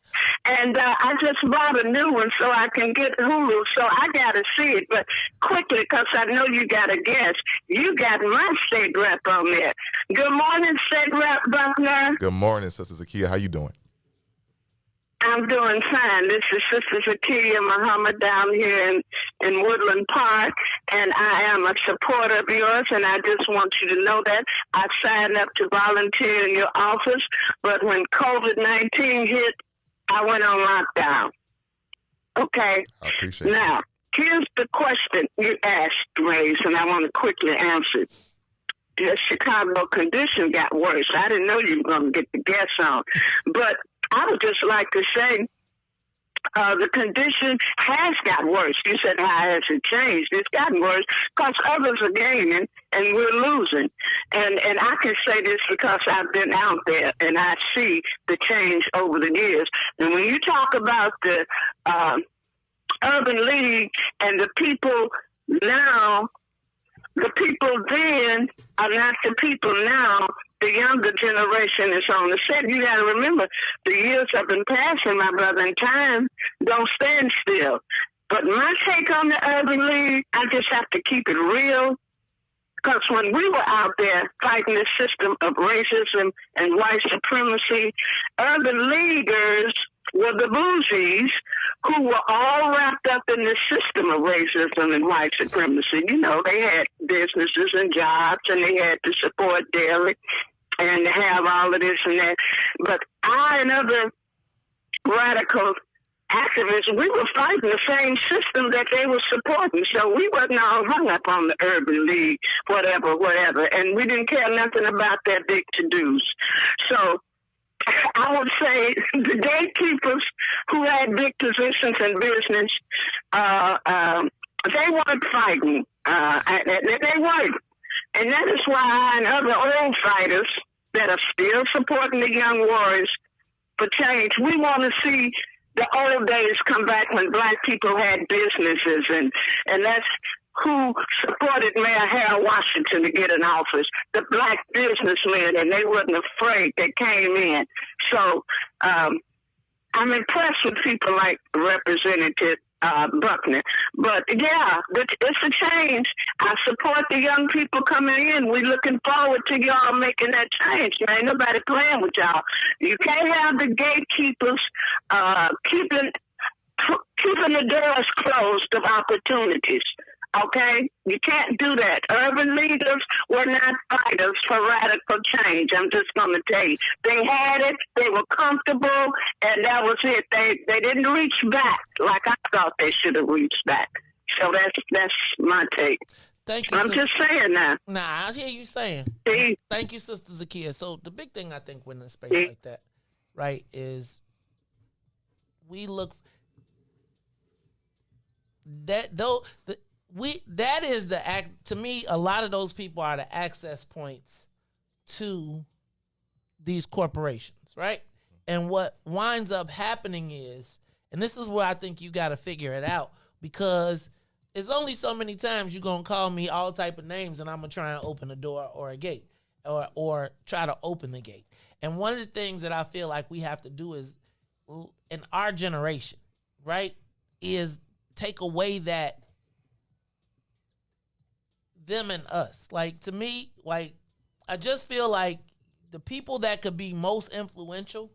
S18: and I just bought a new one so I can get Hulu, so I got to see it. But quickly, because I know you got a guest. You got my state rep on there. Good morning, state rep Buckner.
S13: Good morning, Sister Zakia. How you doing?
S18: I'm doing fine. This is Sister Zakia Muhammad down here in Woodland Park, and I am a supporter of yours, and I just want you to know that I signed up to volunteer in your office, but when COVID-19 hit, I went on lockdown. Okay?
S13: I appreciate it.
S18: Now, here's the question you asked, Riis, and I want to quickly answer it. The Chicago condition got worse. I didn't know you were going to get the guests on, but I would just like to say the condition has got worse. You said, how has it changed? It's gotten worse because others are gaining and we're losing. And I can say this because I've been out there and I see the change over the years. And when you talk about the Urban League and the people now, the people then are not the people now. The younger generation is on the set. You got to remember, the years have been passing, my brother, and time don't stand still. But my take on the Urban League, I just have to keep it real. Because when we were out there fighting the system of racism and white supremacy, Urban Leaguers were the bougies who were all wrapped up in the system of racism and white supremacy. You know, they had businesses and jobs, and they had to support daily and have all of this and that. But I and other radical activists, we were fighting the same system that they were supporting. So we wasn't all hung up on the Urban League, whatever. And we didn't care nothing about their big to-dos. So I would say the gatekeepers who had big positions in business, they weren't fighting. They weren't. And that is why I and other old fighters that are still supporting the young warriors for change, we want to see the old days come back when black people had businesses, and that's who supported Mayor Harold Washington to get in office, the black businessmen, and they wasn't afraid. They came in. So I'm impressed with people like Representative Buckner. But, yeah, it's a change. I support the young people coming in. We're looking forward to y'all making that change. Ain't nobody playing with y'all. You can't have the gatekeepers keeping the doors closed of opportunities. Okay? You can't do that. Urban leaders were not fighters for radical change. I'm just going to tell you. They had it. They were comfortable, and that was it. They didn't reach back like I thought they should have reached back. So that's my take.
S10: Thank you.
S18: I'm just saying that.
S10: Nah, I hear you saying.
S18: See?
S10: Thank you, Sister Zakia. So the big thing I think when in a space like that, right, is we look that though the that is the act. To me, a lot of those people are the access points to these corporations, right? And what winds up happening is, and this is where I think you got to figure it out, because it's only so many times you're going to call me all type of names and I'm going to try and open a door or a gate or try to open the gate. And one of the things that I feel like we have to do is, in our generation, right, is take away that them and us. Like, to me, like, I just feel like the people that could be most influential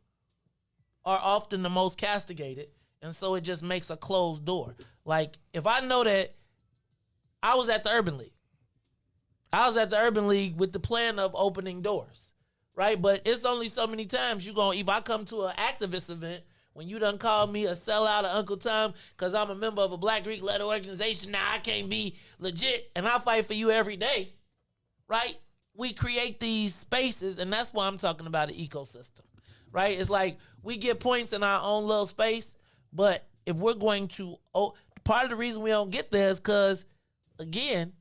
S10: are often the most castigated, and so it just makes a closed door. Like, if I know that I was at the Urban League. I was at the Urban League with the plan of opening doors, right? But it's only so many times if I come to an activist event, when you done call me a sellout or Uncle Tom because I'm a member of a Black Greek-led organization, now I can't be legit, and I fight for you every day, right? we create these spaces, and that's why I'm talking about an ecosystem, right? It's like we get points in our own little space, but if we're going to, part of the reason we don't get there is because, again,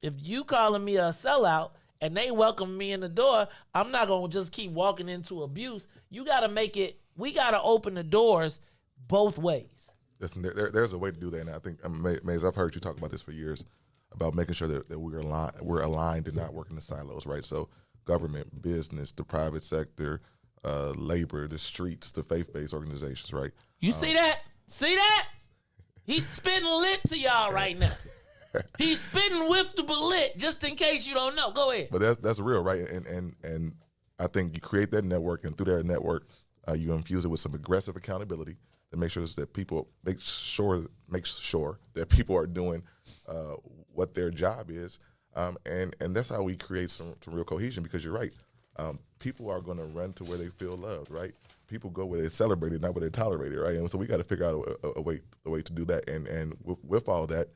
S10: if you calling me a sellout and they welcome me in the door, I'm not going to just keep walking into abuse. You got to make it, we got to open the doors both ways.
S13: Listen, there's a way to do that, and I think, Maze, I've heard you talk about this for years, about making sure that we're aligned and not working in silos, right? So government, business, the private sector, labor, the streets, the faith-based organizations, right?
S10: You see that? See that? He's spitting lit to y'all right now. He's spitting WIIFTBP lit, just in case you don't know. Go ahead.
S13: But that's real, right? And I think you create that network, and through that network, you infuse it with some aggressive accountability that makes sure that people makes sure that people are doing what their job is, and that's how we create some real cohesion. Because you're right, people are going to run to where they feel loved, right? People go where they're celebrated, not where they're tolerated, right? And so we got to figure out a way to do that. And with all that,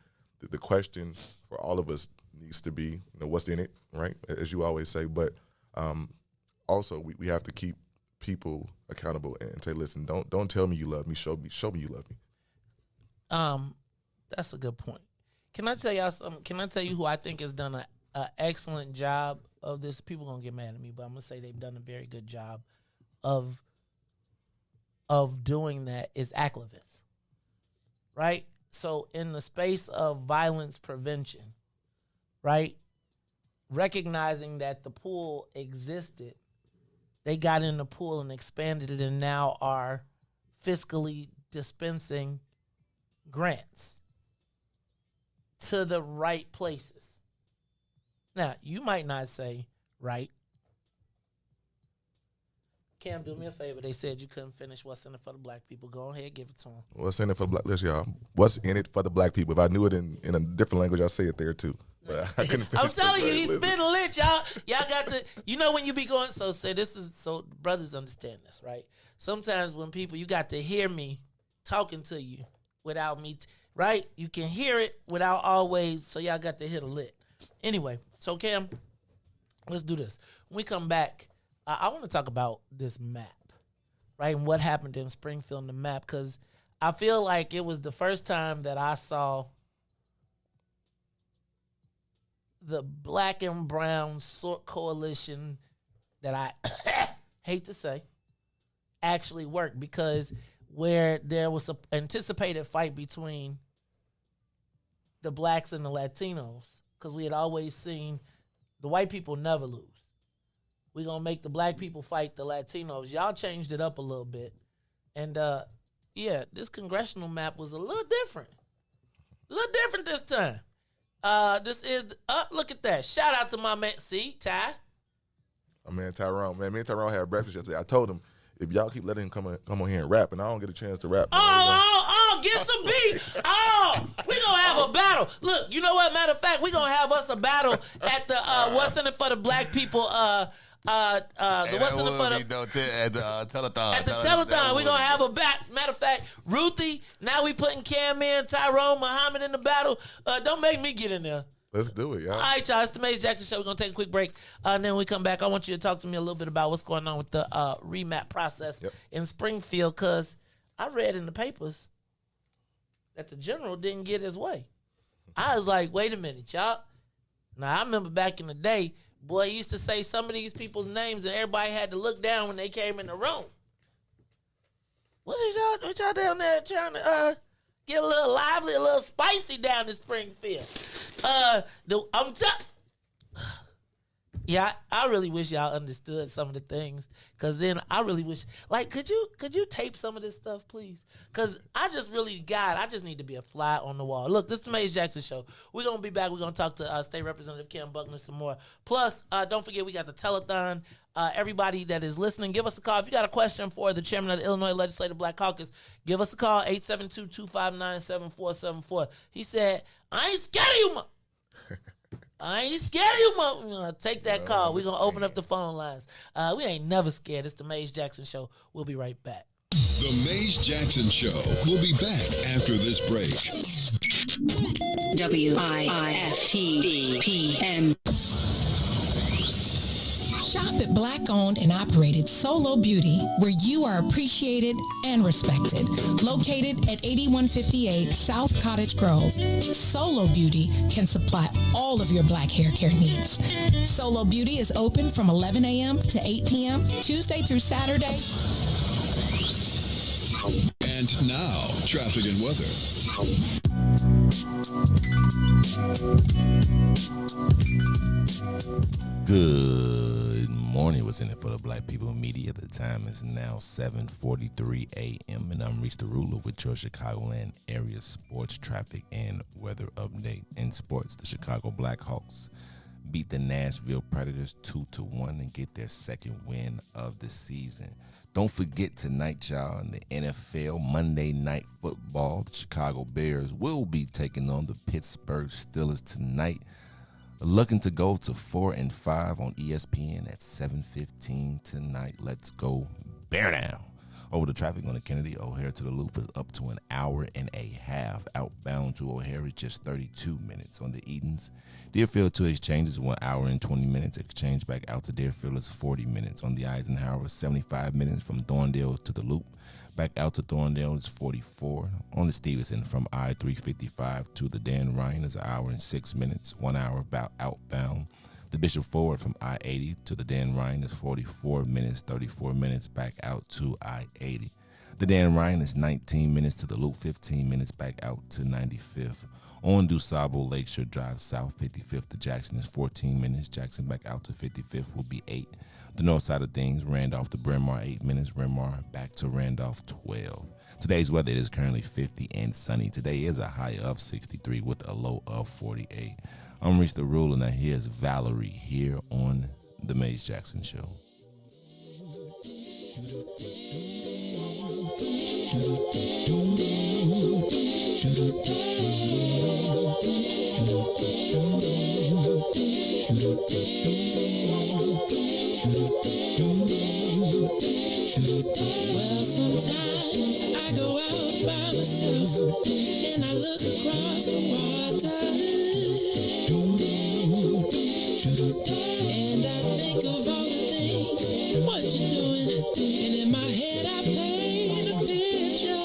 S13: the question for all of us needs to be, what's in it, right? As you always say, but also we have to keep people accountable and say, listen, don't tell me you love me, show me you love me.
S10: That's a good point. Can I tell y'all something? Can I tell you who I think has done an excellent job of this? People gonna get mad at me, but I'm gonna say they've done a very good job of doing that is Aclivis, right? So in the space of violence prevention, right, recognizing that the pool existed, they got in the pool and expanded it and now are fiscally dispensing grants to the right places. Now, you might not say right. Cam, do me a favor. They said you couldn't finish what's in it for the black people. Go ahead, give it to them.
S13: What's in it for the black? Listen, y'all. What's in it for the black people? If I knew it in a different language, I'd say it there too. But I couldn't finish.
S10: I'm telling you, he's spitting lit, y'all. Y'all got the, when you be going, so brothers understand this, right? Sometimes when people, you got to hear me talking to you without me, right? You can hear it without always, so y'all got to hit a lit. Anyway, so Cam, let's do this. When we come back, I want to talk about this map, right? And what happened in Springfield in the map, because I feel like it was the first time that I saw the black and brown sort coalition that I hate to say actually work, because where there was an anticipated fight between the blacks and the Latinos, because we had always seen the white people never lose. We're going to make the black people fight the Latinos. Y'all changed it up a little bit. And, this congressional map was a little different. A little different this time. This is, look at that. Shout out to my man, Ty.
S13: My man Tyrone. Man, me and Tyrone had breakfast yesterday. I told him, if y'all keep letting him come on here and rap, and I don't get a chance to rap.
S10: Get some beat. We gonna have a battle. Look, you know what? Matter of fact, we gonna have us a battle at the What's in it for the Black People
S11: What's in it for the telethon.
S10: At the telethon, we gonna have a battle. Matter of fact, Ruthie. Now we putting Cam in, Tyrone, Muhammad in the battle. Don't make me get in there.
S13: Let's do it, y'all.
S10: All right, y'all. It's the Maze Jackson Show. We're going to take a quick break. And then when we come back, I want you to talk to me a little bit about what's going on with the remap process in Springfield, because I read in the papers that the general didn't get his way. I was like, wait a minute, y'all. Now, I remember back in the day, boy, he used to say some of these people's names, and everybody had to look down when they came in the room. What y'all down there trying to get a little lively, a little spicy down in Springfield? I really wish y'all understood some of the things, because then I really wish, like, could you tape some of this stuff, please? Because I just need to be a fly on the wall. Look, this is the Maze Jackson Show. We're going to be back. We're going to talk to State Representative Kim Buckner some more. Plus, don't forget, we got the telethon. Everybody that is listening, give us a call. If you got a question for the chairman of the Illinois Legislative Black Caucus, give us a call, 872-259-7474. He said, I ain't scared of you, I ain't scared of you, We're going to take that call. We're going to open up the phone lines. We ain't never scared. It's the Maze Jackson Show. We'll be right back.
S8: The Maze Jackson Show. We'll be back after this break.
S9: WIIFTBP
S19: Shop at Black-owned and operated Solo Beauty, where you are appreciated and respected. Located at 8158 South Cottage Grove, Solo Beauty can supply all of your black hair care needs. Solo Beauty is open from 11 a.m. to 8 p.m., Tuesday through Saturday.
S8: And now, traffic and weather.
S11: Good morning. What's in it for the Black People Media? The time is now 7:43 a.m. and I'm Reese the Ruler with your Chicagoland area sports traffic and weather update. In sports, the Chicago Blackhawks beat the Nashville Predators 2-1 and get their second win of the season. Don't forget tonight, y'all, in the NFL Monday Night Football, the Chicago Bears will be taking on the Pittsburgh Steelers tonight. Looking to go to 4-5 on ESPN at 7:15 tonight. Let's go Bear Down. Over the traffic on the Kennedy O'Hare to the Loop is up to an hour and a half. Outbound to O'Hare is just 32 minutes. On the Edens, Deerfield to Exchange is 1 hour and 20 minutes. Exchange back out to Deerfield is 40 minutes. On the Eisenhower, 75 minutes from Thorndale to the Loop. Back out to Thorndale is 44. On the Stevenson from I-355 to the Dan Ryan is 1 hour and 6 minutes. 1 hour about outbound. The Bishop Ford from I-80 to the Dan Ryan is 44 minutes, 34 minutes back out to I-80. The Dan Ryan is 19 minutes to the Loop, 15 minutes back out to 95th. On DuSable Lakeshore Drive South, 55th to Jackson is 14 minutes. Jackson back out to 55th will be 8. The north side of things, Randolph to Bryn Mawr, 8 minutes. Bryn Mawr back to Randolph, 12. Today's weather is currently 50 and sunny. Today is a high of 63 with a low of 48. I'm Reese the Ruler, and here's Valerie here on The Maze Jackson Show.
S17: Well, sometimes I go out by myself and I look across the water. And I think of all the things, what you're doing, and in my head I paint a picture.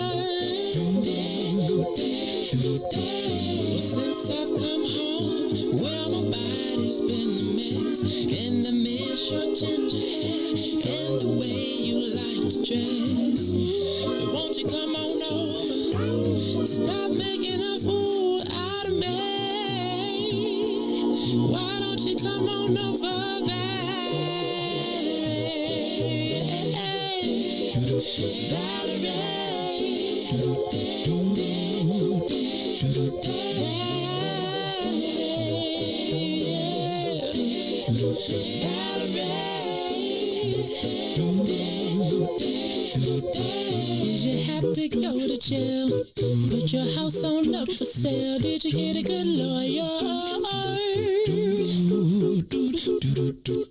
S17: Since I've come home, well, my body's been a mess, and I miss your ginger hair and the way you like to dress. But won't you come on over, stop making a fool out of me. Why don't you come on over, Valerie? Did you have to go to jail? Put your house on up for sale. Did you get a good lawyer?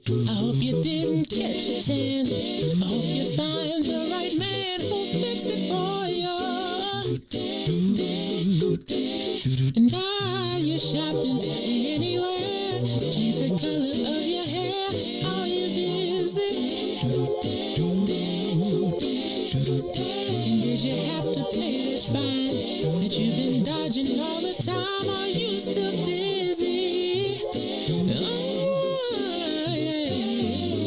S17: I hope you didn't catch a tan. I hope you find the right man who'll fix it for you. And are you shopping anywhere? Change the color of your hair. Are you busy? And did you have to pay that fine that you've been dodging all the time? Are you still dizzy?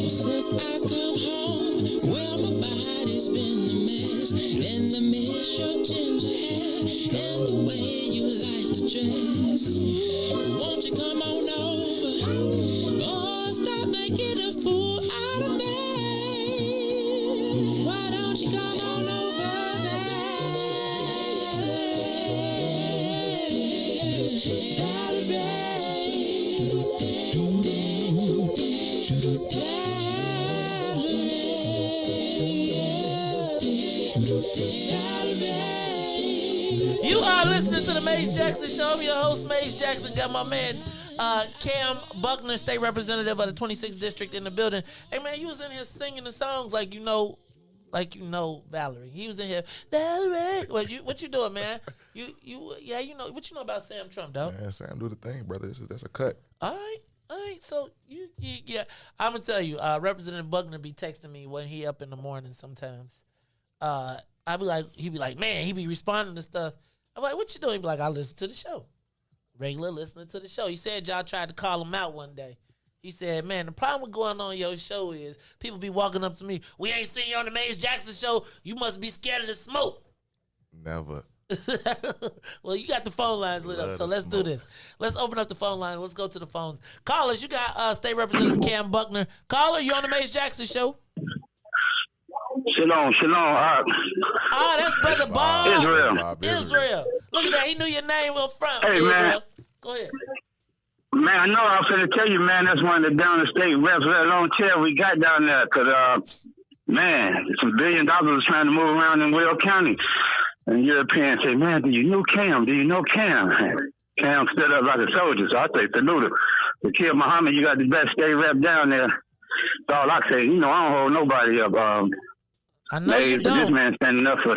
S17: Since I come home, well, my body's been a mess, and I miss your ginger hair and the way you like to dress. Won't you come on over? Oh, stop making a fool out of me. Why don't you come on over there?
S10: You are listening to the Maze Jackson Show. I'm your host, Maze Jackson. Got my man Cam Buckner, state representative of the 26th district, in the building. Hey man, you was in here singing the songs like you know Valerie. He was in here, Valerie. What you doing, man? You know what you know about Sam Trump, though?
S13: Man, Sam do the thing, brother. That's a cut.
S10: All right. All right, so you yeah. I'm gonna tell you, Representative Buckner be texting me when he up in the morning sometimes. I'd be like, he'd be like, man, he be responding to stuff. I'm like, what you doing? He'd be like, I listen to the show. Regular listening to the show. He said y'all tried to call him out one day. He said, man, the problem with going on your show is people be walking up to me, we ain't seen you on the Maze Jackson show. You must be scared of the smoke.
S13: Never.
S10: Well, you got the phone lines lit up, so let's do this. Let's open up the phone line. Let's go to the phones. Callers, you got State Representative Cam Buckner. Caller, you on the Maze Jackson show?
S20: Shalom.
S10: That's Brother Bob. Israel. Look at that. He knew your name up front.
S20: Hey,
S10: Israel.
S20: man.
S10: Go ahead.
S20: Man, I know I was going to tell you, man, that's one of the down the state reps, that long chair we got down there. Because, man, some $1 billion was trying to move around in Will County. And Europeans say, man, do you know Cam? Cam stood up like a soldier. So I say, salute to Kid Muhammad, you got the best state rep down there. That's all I say. You know, I don't hold nobody up.
S10: I know you don't.
S20: This man standing up for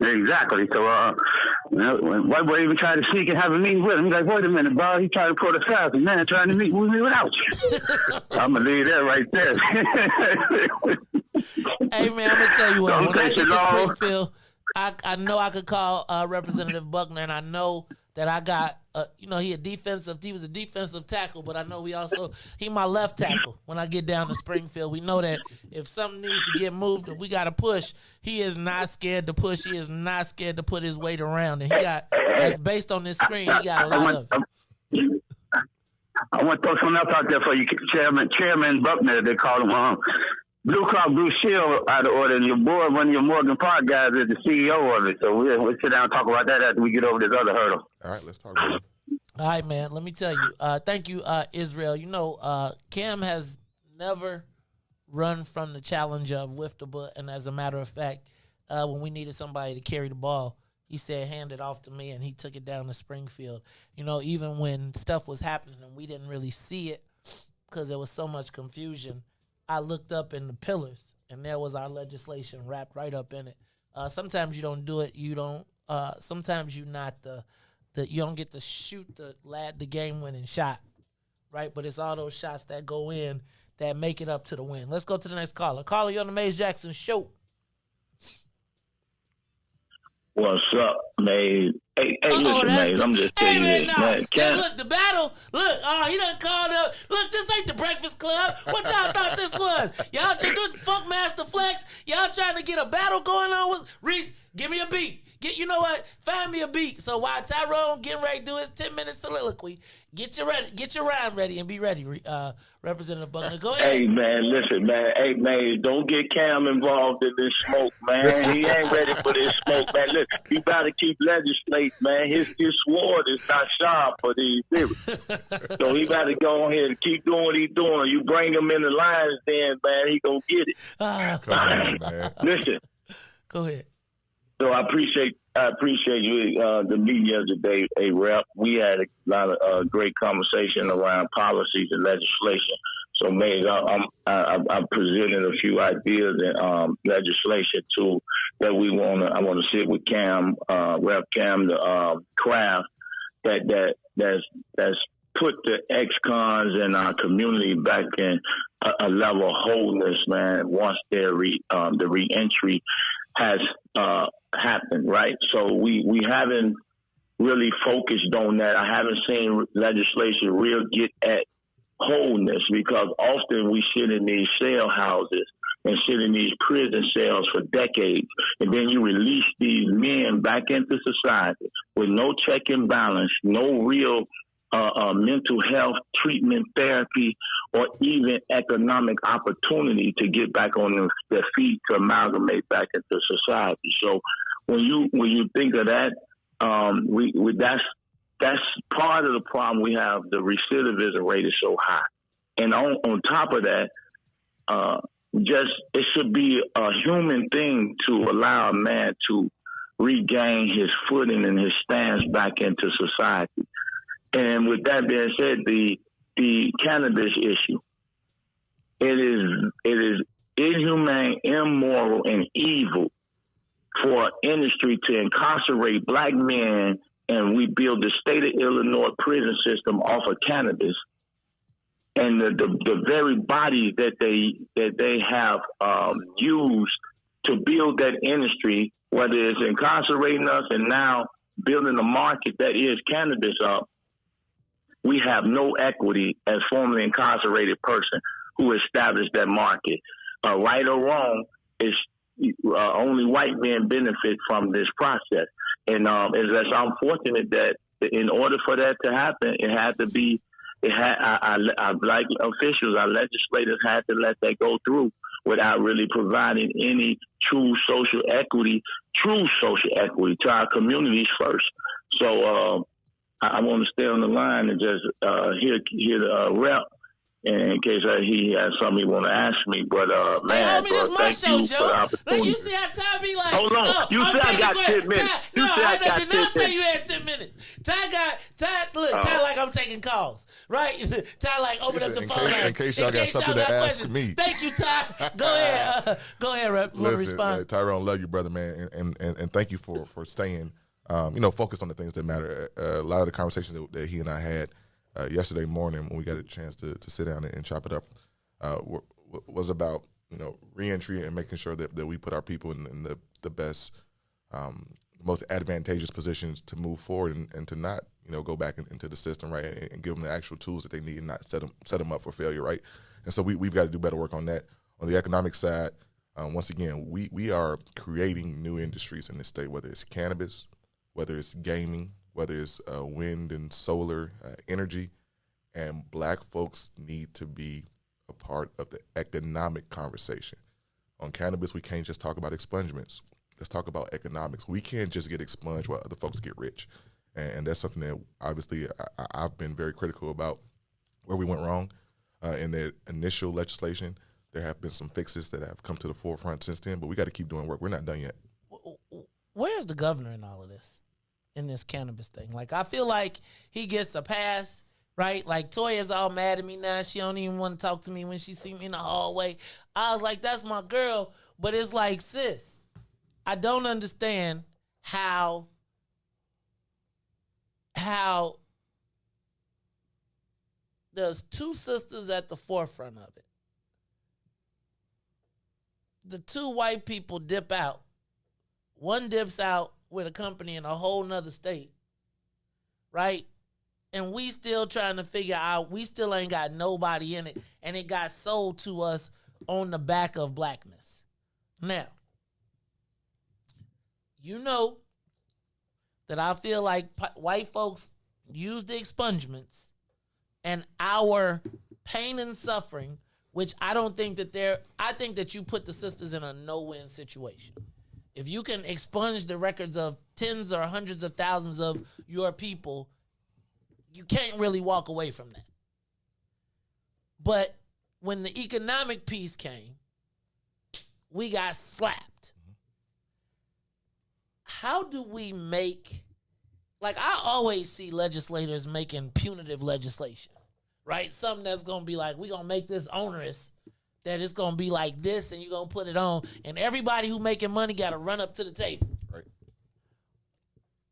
S20: exactly. So, white boy even tried to sneak and have a meeting with him. He's like, wait a minute, Bob. He tried to pull the fast. The man trying to meet with me without you. I'm going to leave that right there.
S10: Hey, man, I'm going to tell you what. When I get to Springfield, I know I could call Representative Buckner, and I know that I got, he was a defensive tackle, but I know he my left tackle. When I get down to Springfield, we know that if something needs to get moved, if we got to push, he is not scared to push. He is not scared to put his weight around. And that's based on this screen, he got a lot of it.
S20: I want to throw something else out there for you, Chairman Buckner, they call him. Blue Cross Blue Shield out of order, and your boy, one of your Morgan Park guys, is the CEO of it. So we'll sit down and talk about that after we get over this other hurdle.
S13: All right, let's talk about it.
S10: All right, man. Let me tell you. Thank you, Israel. You know, Cam has never run from the challenge of WIIFTBP, and as a matter of fact, when we needed somebody to carry the ball, he said, hand it off to me, and he took it down to Springfield. You know, even when stuff was happening and we didn't really see it because there was so much confusion, I looked up in the pillars, and there was our legislation wrapped right up in it. Sometimes you don't do it. You don't. Sometimes you're not you don't get to shoot the game-winning shot, right? But it's all those shots that go in that make it up to the win. Let's go to the next caller. Caller, you're on the Maze Jackson show.
S20: What's up, Maze? Hey, listen, Maze, I'm just telling you this, man.
S10: Hey, look, the battle. Look, he done called up. Look, this ain't the Breakfast Club. What y'all thought this was? Y'all trying to do Funkmaster Flex? Y'all trying to get a battle going on with Riis? Give me a beat. You know what? Find me a beat. So while Tyrone getting ready to do his 10-minute soliloquy, get your rhyme ready and be ready, Representative Buckner. Go ahead.
S20: Hey, man, listen, man. Hey, man, don't get Cam involved in this smoke, man. He ain't ready for this smoke, man. Look, he got to keep legislating, man. His sword is not sharp for these people. So he got to go on here and keep doing what he's doing. You bring him in the lines, then, man, he going to get it.
S13: Come on, man.
S20: Listen.
S10: Go ahead.
S20: So I appreciate you, the media today, a rep. We had a lot of great conversation around policies and legislation. So, Maze, I'm presenting a few ideas and legislation too that I want to sit with Cam, Rep Cam, the craft that's put the ex-cons in our community back in a level of wholeness, man. Once the reentry has happened, right? So we haven't really focused on that. I haven't seen legislation real get at wholeness because often we sit in these cell houses and sit in these prison cells for decades, and then you release these men back into society with no check and balance, no real mental health treatment, therapy, or even economic opportunity to get back on their feet to amalgamate back into society. So when you think of that, that's part of the problem we have. The recidivism rate is so high, and on top of that, it should be a human thing to allow a man to regain his footing and his stance back into society. And with that being said, the cannabis issue, it is inhumane, immoral, and evil for industry to incarcerate black men, and we build the state of Illinois prison system off of cannabis, and the very bodies that they have used to build that industry, whether it's incarcerating us and now building a market that is cannabis up, we have no equity as formerly incarcerated person who established that market. Right or wrong, it's only white men benefit from this process. And it's unfortunate that in order for that to happen, our black officials, our legislators had to let that go through without really providing any true social equity to our communities first. So I want to stay on the line and just hear the rep in case he has something he want to ask me. But man, bro, thank you for the opportunity.
S10: You see how Todd be like,
S20: hold on, you said I got 10 minutes.
S10: I did not say you had 10 minutes. Todd like I'm taking calls, right? Todd like open up the phone lines.
S13: In case y'all got something to ask me.
S10: Thank you, Todd. Go ahead, Rep.
S13: Listen,
S10: respond.
S13: Tyrone, love you, brother, man, and thank you for staying, focused on the things that matter. A lot of the conversations that he and I had yesterday morning when we got a chance to sit down and chop it up was about reentry and making sure that we put our people in the best, most advantageous positions to move forward and to not go back into the system, right, and give them the actual tools that they need and not set them up for failure, right. And so we've got to do better work on that. On the economic side, once again, we are creating new industries in this state, whether it's cannabis, whether it's gaming, whether it's wind and solar energy, and black folks need to be a part of the economic conversation. On cannabis, we can't just talk about expungements. Let's talk about economics. We can't just get expunged while other folks get rich. And that's something that obviously I've been very critical about where we went wrong in the initial legislation. There have been some fixes that have come to the forefront since then, but we got to keep doing work. We're not done yet.
S10: Where's the governor in all of this? In this cannabis thing, like I feel like he gets a pass, right? Like Toya's all mad at me now. She don't even want to talk to me when she see me in the hallway. I was like, that's my girl, but it's like, sis, I don't understand how there's two sisters at the forefront of it. The two white people dip out. One dips out with a company in a whole nother state, right? And we still trying to figure out, we still ain't got nobody in it, and it got sold to us on the back of blackness. Now, you know that I feel like white folks use the expungements and our pain and suffering, which I don't think that I think that you put the sisters in a no-win situation. If you can expunge the records of tens or hundreds of thousands of your people, you can't really walk away from that. But when the economic piece came, we got slapped. How do we make, like I always see legislators making punitive legislation, right? Something that's going to be like, we're going to make this onerous, that it's going to be like this and you're going to put it on, and everybody who making money got to run up to the table.
S13: Right.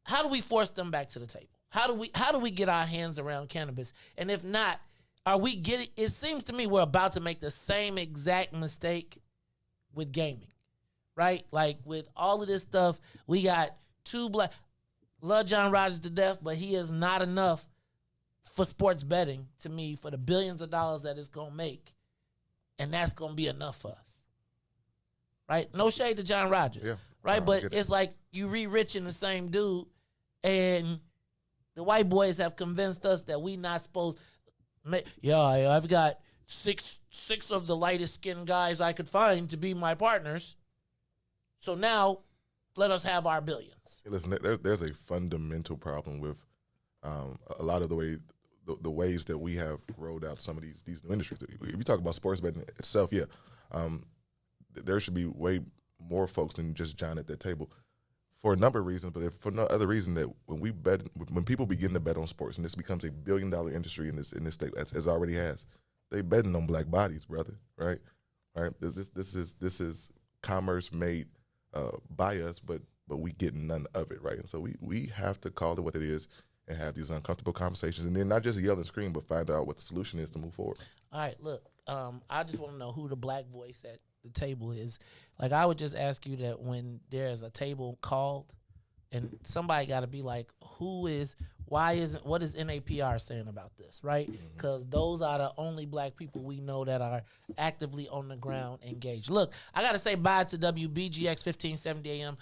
S10: How do we force them back to the table? How do we get our hands around cannabis? And if not, it seems to me we're about to make the same exact mistake with gaming, right? Like with all of this stuff, we got two black, love John Rodgers to death, but he is not enough for sports betting to me for the billions of dollars that it's going to make. And that's going to be enough for us. Right? No shade to John Rodgers. Yeah. Right? But it's like you re-riching the same dude, and the white boys have convinced us that we not supposed. Yeah, I've got six of the lightest skinned guys I could find to be my partners. So now, let us have our billions.
S13: Hey, listen, there's a fundamental problem with a lot of the ways that we have rolled out some of these new industries. If you talk about sports betting itself, there should be way more folks than just John at that table for a number of reasons, but for no other reason that when people begin to bet on sports, and this becomes a $1 billion industry in this state, as already has, they betting on black bodies, brother, right? Right. This is commerce made by us, but we get none of it, right? And so we have to call it what it is and have these uncomfortable conversations, and then not just yell and scream, but find out what the solution is to move forward.
S10: All right, look, I just want to know who the black voice at the table is. Like, I would just ask you that when there's a table called, and somebody got to be like, what is NAPR saying about this, right? Because those are the only black people we know that are actively on the ground engaged. Look, I got to say bye to WBGX 1570 AM.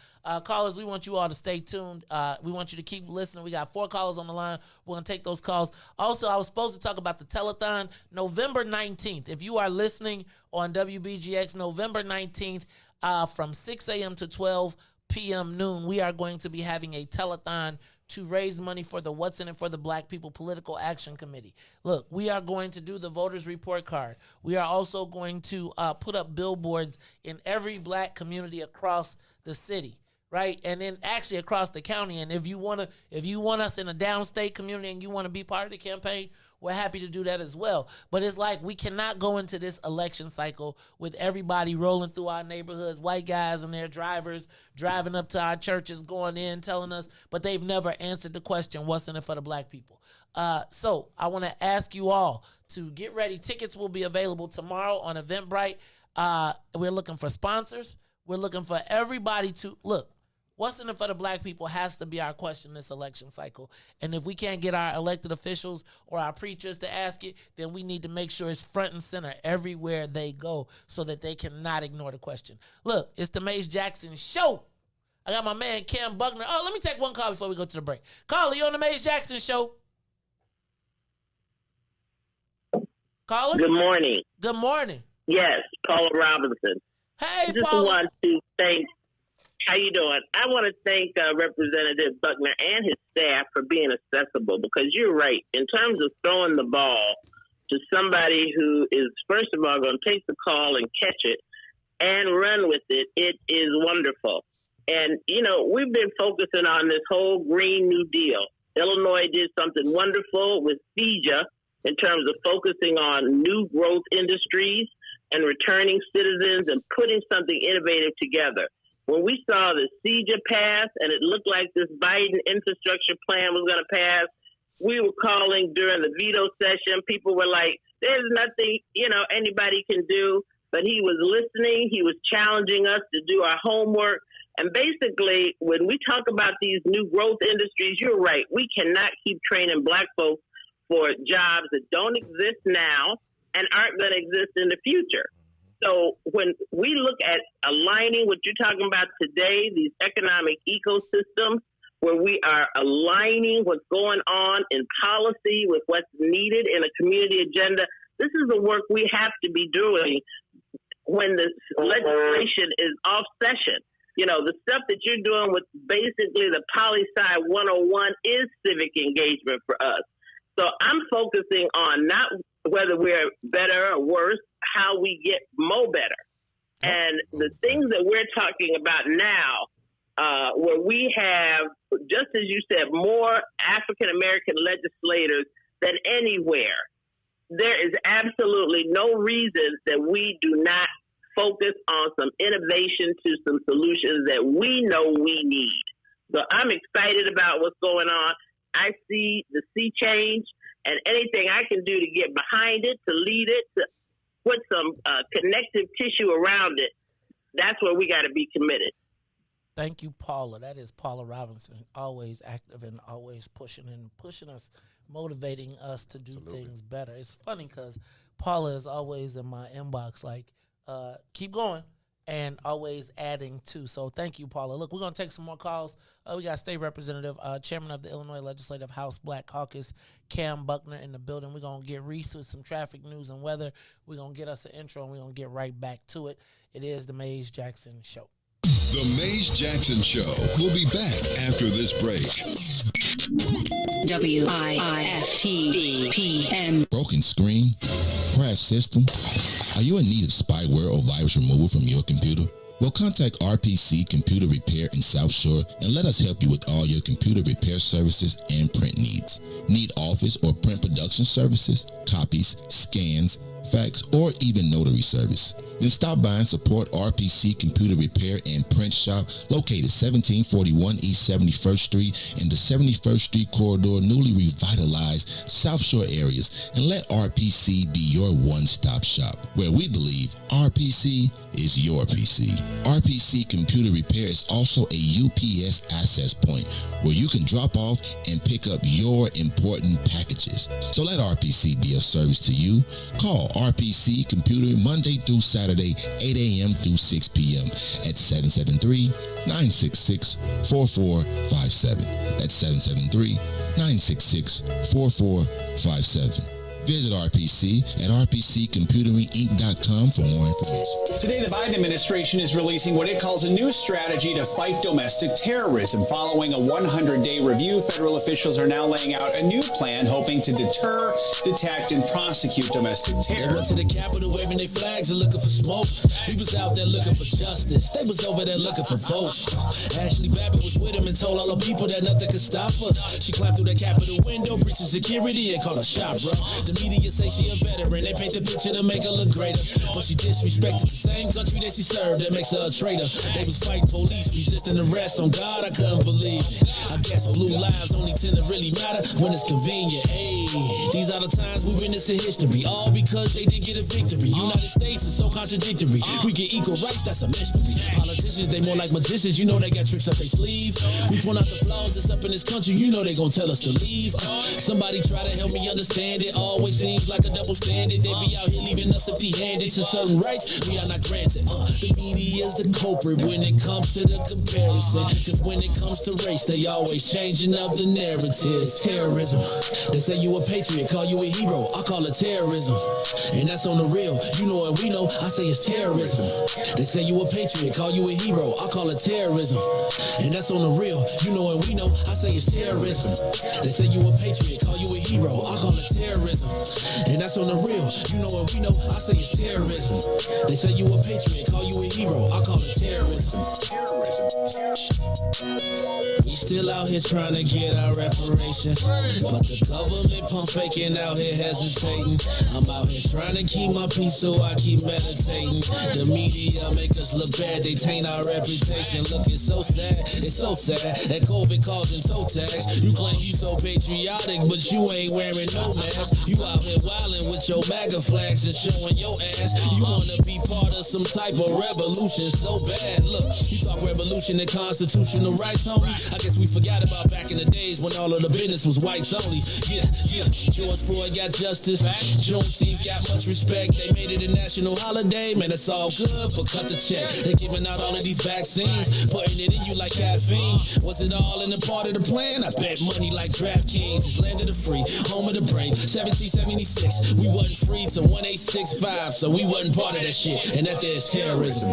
S10: Callers, we want you all to stay tuned. We want you to keep listening. We got 4 callers on the line. We're going to take those calls. Also, I was supposed to talk about the telethon November 19th. If you are listening on WBGX, November 19th from 6 a.m. to 12 p.m. noon, we are going to be having a telethon to raise money for the What's in It for the Black People Political Action Committee. Look, we are going to do the voters report card. We are also going to put up billboards in every black community across the city, right? And then actually across the county. And if you want us in a downstate community and you want to be part of the campaign, we're happy to do that as well. But it's like we cannot go into this election cycle with everybody rolling through our neighborhoods, white guys and their drivers driving up to our churches, going in, telling us, but they've never answered the question, what's in it for the black people? So I want to ask you all to get ready. Tickets will be available tomorrow on Eventbrite. We're looking for sponsors. We're looking for everybody to look. What's in it for the black people has to be our question this election cycle. And if we can't get our elected officials or our preachers to ask it, then we need to make sure it's front and center everywhere they go so that they cannot ignore the question. Look, it's the Maze Jackson Show. I got my man Cam Buckner. Oh, let me take one call before we go to the break. Caller, you on the Maze Jackson Show? Caller?
S21: Good morning.
S10: Good morning.
S21: Yes, Paula Robinson.
S10: Hey,
S21: I just
S10: Paula.
S21: want to thank. How you doing? I want to thank Representative Buckner and his staff for being accessible, because you're right. In terms of throwing the ball to somebody who is, first of all, going to take the call and catch it and run with it, it is wonderful. And, you know, we've been focusing on this whole Green New Deal. Illinois did something wonderful with CEJA in terms of focusing on new growth industries and returning citizens and putting something innovative together. When we saw the CEJA pass and it looked like this Biden infrastructure plan was going to pass, we were calling during the veto session. People were like, there's nothing, you know, anybody can do. But he was listening. He was challenging us to do our homework. And basically, when we talk about these new growth industries, you're right. We cannot keep training black folks for jobs that don't exist now and aren't going to exist in the future. So when we look at aligning what you're talking about today, these economic ecosystems, where we are aligning what's going on in policy with what's needed in a community agenda, this is the work we have to be doing when the legislation is off session. You know, the stuff that you're doing with basically the poli-sci 101 is civic engagement for us. So I'm focusing on not whether we're better or worse, how we get more better. And the things that we're talking about now, where we have, just as you said, more African-American legislators than anywhere, there is absolutely no reason that we do not focus on some innovation to some solutions that we know we need. So I'm excited about what's going on. I see the sea change, and anything I can do to get behind it, to lead it, to put some connective tissue around it, that's where we got to be committed.
S10: Thank you, Paula. That is Paula Robinson, always active and always pushing us, motivating us to do things better. It's funny because Paula is always in my inbox like, keep going, and always adding to. So thank you, Paula. Look, we're going to take some more calls. We got State Representative, Chairman of the Illinois Legislative House Black Caucus, Cam Buckner, in the building. We're going to get Riis with some traffic news and weather. We're going to get us an intro, and we're going to get right back to it. It is the Maze Jackson Show.
S8: The Maze Jackson Show will be back after this break.
S9: WIIFTBP.
S22: Broken screen? Crash system? Are you in need of spyware or virus removal from your computer? Well, contact RPC Computer Repair in South Shore and let us help you with all your computer repair services and print needs. Need office or print production services, copies, scans, fax, or even notary service? Then stop by and support RPC Computer Repair and Print Shop, located 1741 East 71st Street in the 71st Street corridor, newly revitalized South Shore areas, and let RPC be your one-stop shop, where we believe RPC is your PC. RPC Computer Repair is also a UPS access point where you can drop off and pick up your important packages. So let RPC be of service to you. Call RPC Computer Monday through Saturday, 8 a.m. through 6 p.m. at 773-966-4457. That's 773-966-4457. Visit RPC at rpccomputeringinc.com for more information.
S3: Today, the Biden administration is releasing what it calls a new strategy to fight domestic terrorism. Following a 100-day review, federal officials are now laying out a new plan hoping to deter, detect, and prosecute domestic terror.
S1: They went to the Capitol waving their flags and looking for smoke. We was out there looking for justice. They was over there looking for votes. Ashley Babbitt was with him and told all the people that nothing could stop us. She climbed through the Capitol window, breaching security, and called a shot, bro. The media say she a veteran. They paint the picture to make her look greater, but she disrespected the same country that she served. That makes her a traitor. They was fighting police, resisting arrest. On God, I couldn't believe it. I guess blue lives only tend to really matter when it's convenient. Hey, these are the times we witness in history, all because they didn't get a victory. United States is so contradictory. We get equal rights, that's a mystery. Politicians, they more like magicians. You know they got tricks up their sleeve. We point out the flaws that's up in this country. You know they gonna tell us to leave. Somebody try to help me understand it. Always seems like a double standard. They be out here leaving us empty-handed. To certain rights we are not granted. The media is the culprit when it comes to the comparison. Cause when it comes to race, they always changing up the narrative. Terrorism. They say you a patriot, call you a hero. I call it terrorism. And that's on the real. You know what we know. I say it's terrorism. They say you a patriot, call you a hero. I call it terrorism. And that's on the real. You know what we know. I say it's terrorism. They say you a patriot, call you a hero. I call it terrorism. And that's on the real. You know what we know. I say it's terrorism. They say you a patriot, call you a hero. I call it terrorism. We still out here trying to get our reparations, but the government pump faking out here hesitating. I'm out here trying to keep my peace, so I keep meditating. The media make us look bad, they taint our reputation. Look, it's so sad that COVID causing toe tags. You claim you so patriotic, but you ain't wearing no mask. You out here wildin' with your MAGA flags and showing your ass. You wanna be part of some type of revolution so bad. Look, you talk revolution and constitutional rights, homie. I guess we forgot about back in the days when all of the business was whites only. Yeah. George Floyd got justice. Juneteenth got much respect. They made it a national holiday. Man, it's all good, but cut the check. They giving out all of these vaccines, putting it in you like caffeine. Was it all in the part of the plan? I bet money like DraftKings. It's land of the free, home of the brave. 1776, we wasn't free till 1865, so we wasn't part of that shit. And that there's terrorism.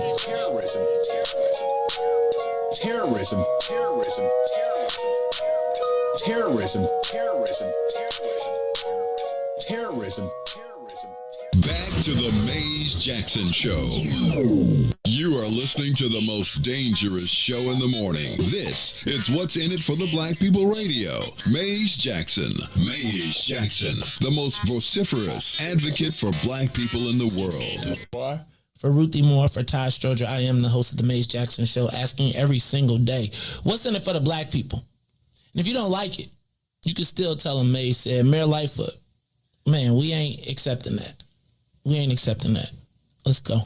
S8: Back to the Maze Jackson Show. You are listening to the most dangerous show in the morning. This is What's in It for the Black People Radio. Maze Jackson, the most vociferous advocate for black people in the world.
S1: For Ruthie Moore, for Todd Stoger, I am the host of the Maze Jackson Show, asking every single day, what's in it for the black people? And if you don't like it, you can still tell them Maze said, Mayor Lightfoot, man, we ain't accepting that. We ain't accepting that. Let's go.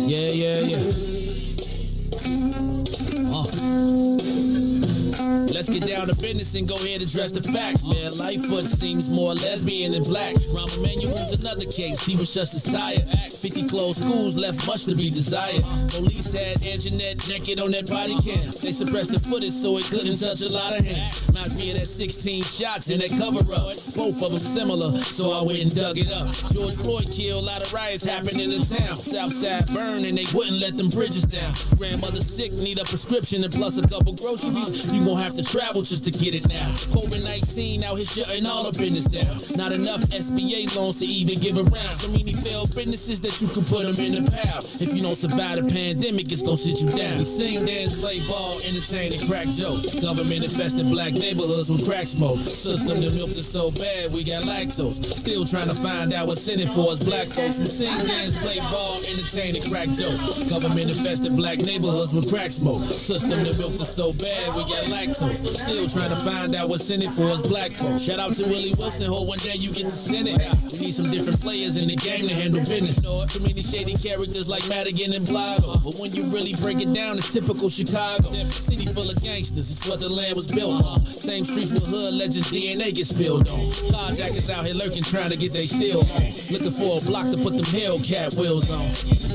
S1: Yeah. Let's get down to business and go ahead and address the facts, man. Lightfoot seems more lesbian than black. Rahm Emanuel's another case. He was just as tired. Act 50 closed schools left much to be desired. Police had Anjanette naked on that body cam. They suppressed the footage so it couldn't touch a lot of hands. Reminds me of that 16 shots in that cover-up. Both of them similar, so I went and dug it up. George Floyd killed, a lot of riots happening in the town. Southside burned and they wouldn't let them bridges down. Grandmother sick, need a prescription and plus a couple groceries. You gon' have to travel just to get it now. COVID-19 out here shutting all the business down. Not enough SBA loans to even give around. So many failed businesses that you can put them in the pile. If you don't survive the pandemic, it's gonna sit you down. We sing, dance, play ball, entertain, and crack jokes. Government infested black neighborhoods.
S5: neighborhoods with crack smoke. System that milked us so bad we got lactose. Still trying to find out what's in it for us black folks. We sing, dance, play ball, entertain, and crack jokes. Government infested black neighborhoods with crack smoke. System that milked us so bad we got lactose. Still trying to find out what's in it for us black folks. Shout out to Willie Wilson, hope one day you get to send it. We need some different players in the game to handle business. Too many shady characters like Madigan and Blago. But when you really break it down, it's typical Chicago. City full of gangsters, it's what the land was built on. Same streets with hood legends, DNA get spilled on. Carjackers out here lurking, trying to get they steal on. Looking for a block to put them Hellcat wheels on.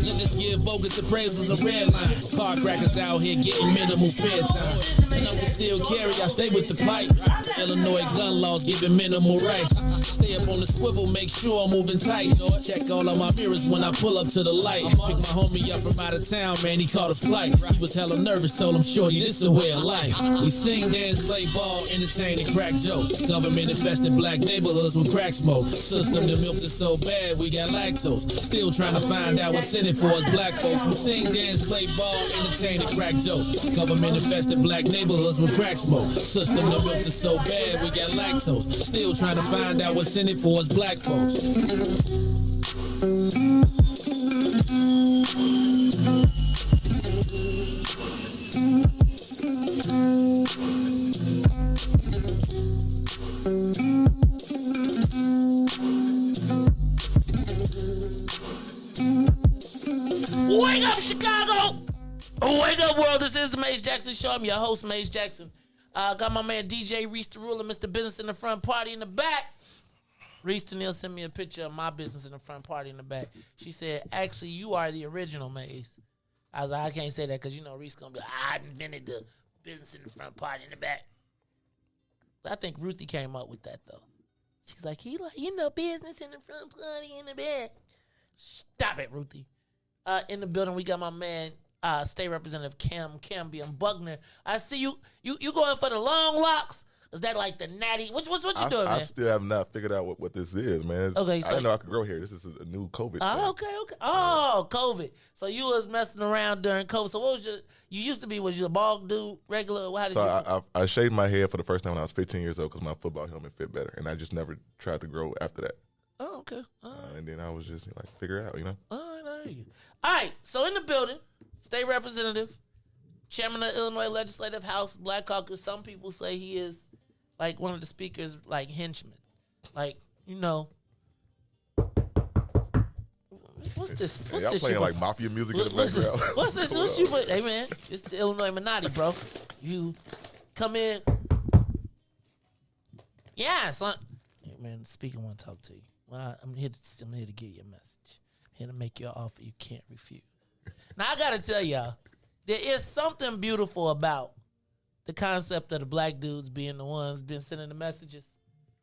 S5: Let us give bogus appraisals a red line. Car crackers out here getting minimal fair time. And I'm concealed carry, I stay with the pipe. Illinois gun laws giving minimal rights. Stay up on the swivel, make sure I'm moving tight. Check all of my mirrors when I pull up to the light. Pick my homie up from out of town, man, he caught a flight. He was hella nervous, told him, shorty, this a way of life. We sing, dance, play ball, entertain, and crack jokes. Government infested black neighborhoods with crack smoke. System that milked us so bad we got lactose. Still trying to find out what's in it for us black folks. We sing, dance, play ball, entertain, and crack jokes. Government infested black neighborhoods with crack smoke. System that milked us so bad we got lactose. Still trying to find out what's in it for us black folks.
S10: Wake up, Chicago! Wake up, world. This is the Maze Jackson Show. I'm your host, Maze Jackson. Got my man DJ Riis the Ruler, Mr. Business in the front, party in the back. Riis Tennille sent me a picture of my business in the front, party in the back. She said, actually, you are the original Maze. I was like, I can't say that because you know Riis going to be like, I invented the business in the front, party in the back. But I think Ruthie came up with that, though. She's like, business in the front, party in the back. Stop it, Ruthie. In the building, we got my man, State Representative Cambium Bugner. I see you going for the long locks. Is that like the natty? What you doing, man?
S13: I still have not figured out what this is, man.
S10: Okay,
S13: I didn't know I could grow hair. This is a new COVID thing.
S10: Okay. Oh, COVID. So you was messing around during COVID. So what was you used to be, was you a bald dude, regular?
S13: I shaved my head for the first time when I was 15 years old because my football helmet fit better. And I just never tried to grow after that.
S10: Oh, okay.
S13: And then I was just like, figure it out, you know?
S10: All right, so in the building, State Representative, Chairman of the Illinois Legislative House, Black Caucus. Some people say he is like one of the speaker's like henchmen. Like, what's this?
S13: Y'all playing like mafia music in the background.
S10: What's this? What's you put? Hey man, it's the Illinois Minati, bro. You come in. Yeah, son. Hey, man, the speaker want to talk to you. Well, I'm here to give you a message. I'm here to make you an offer you can't refuse. Now I gotta tell y'all, there is something beautiful about the concept of the black dudes being the ones been sending the messages.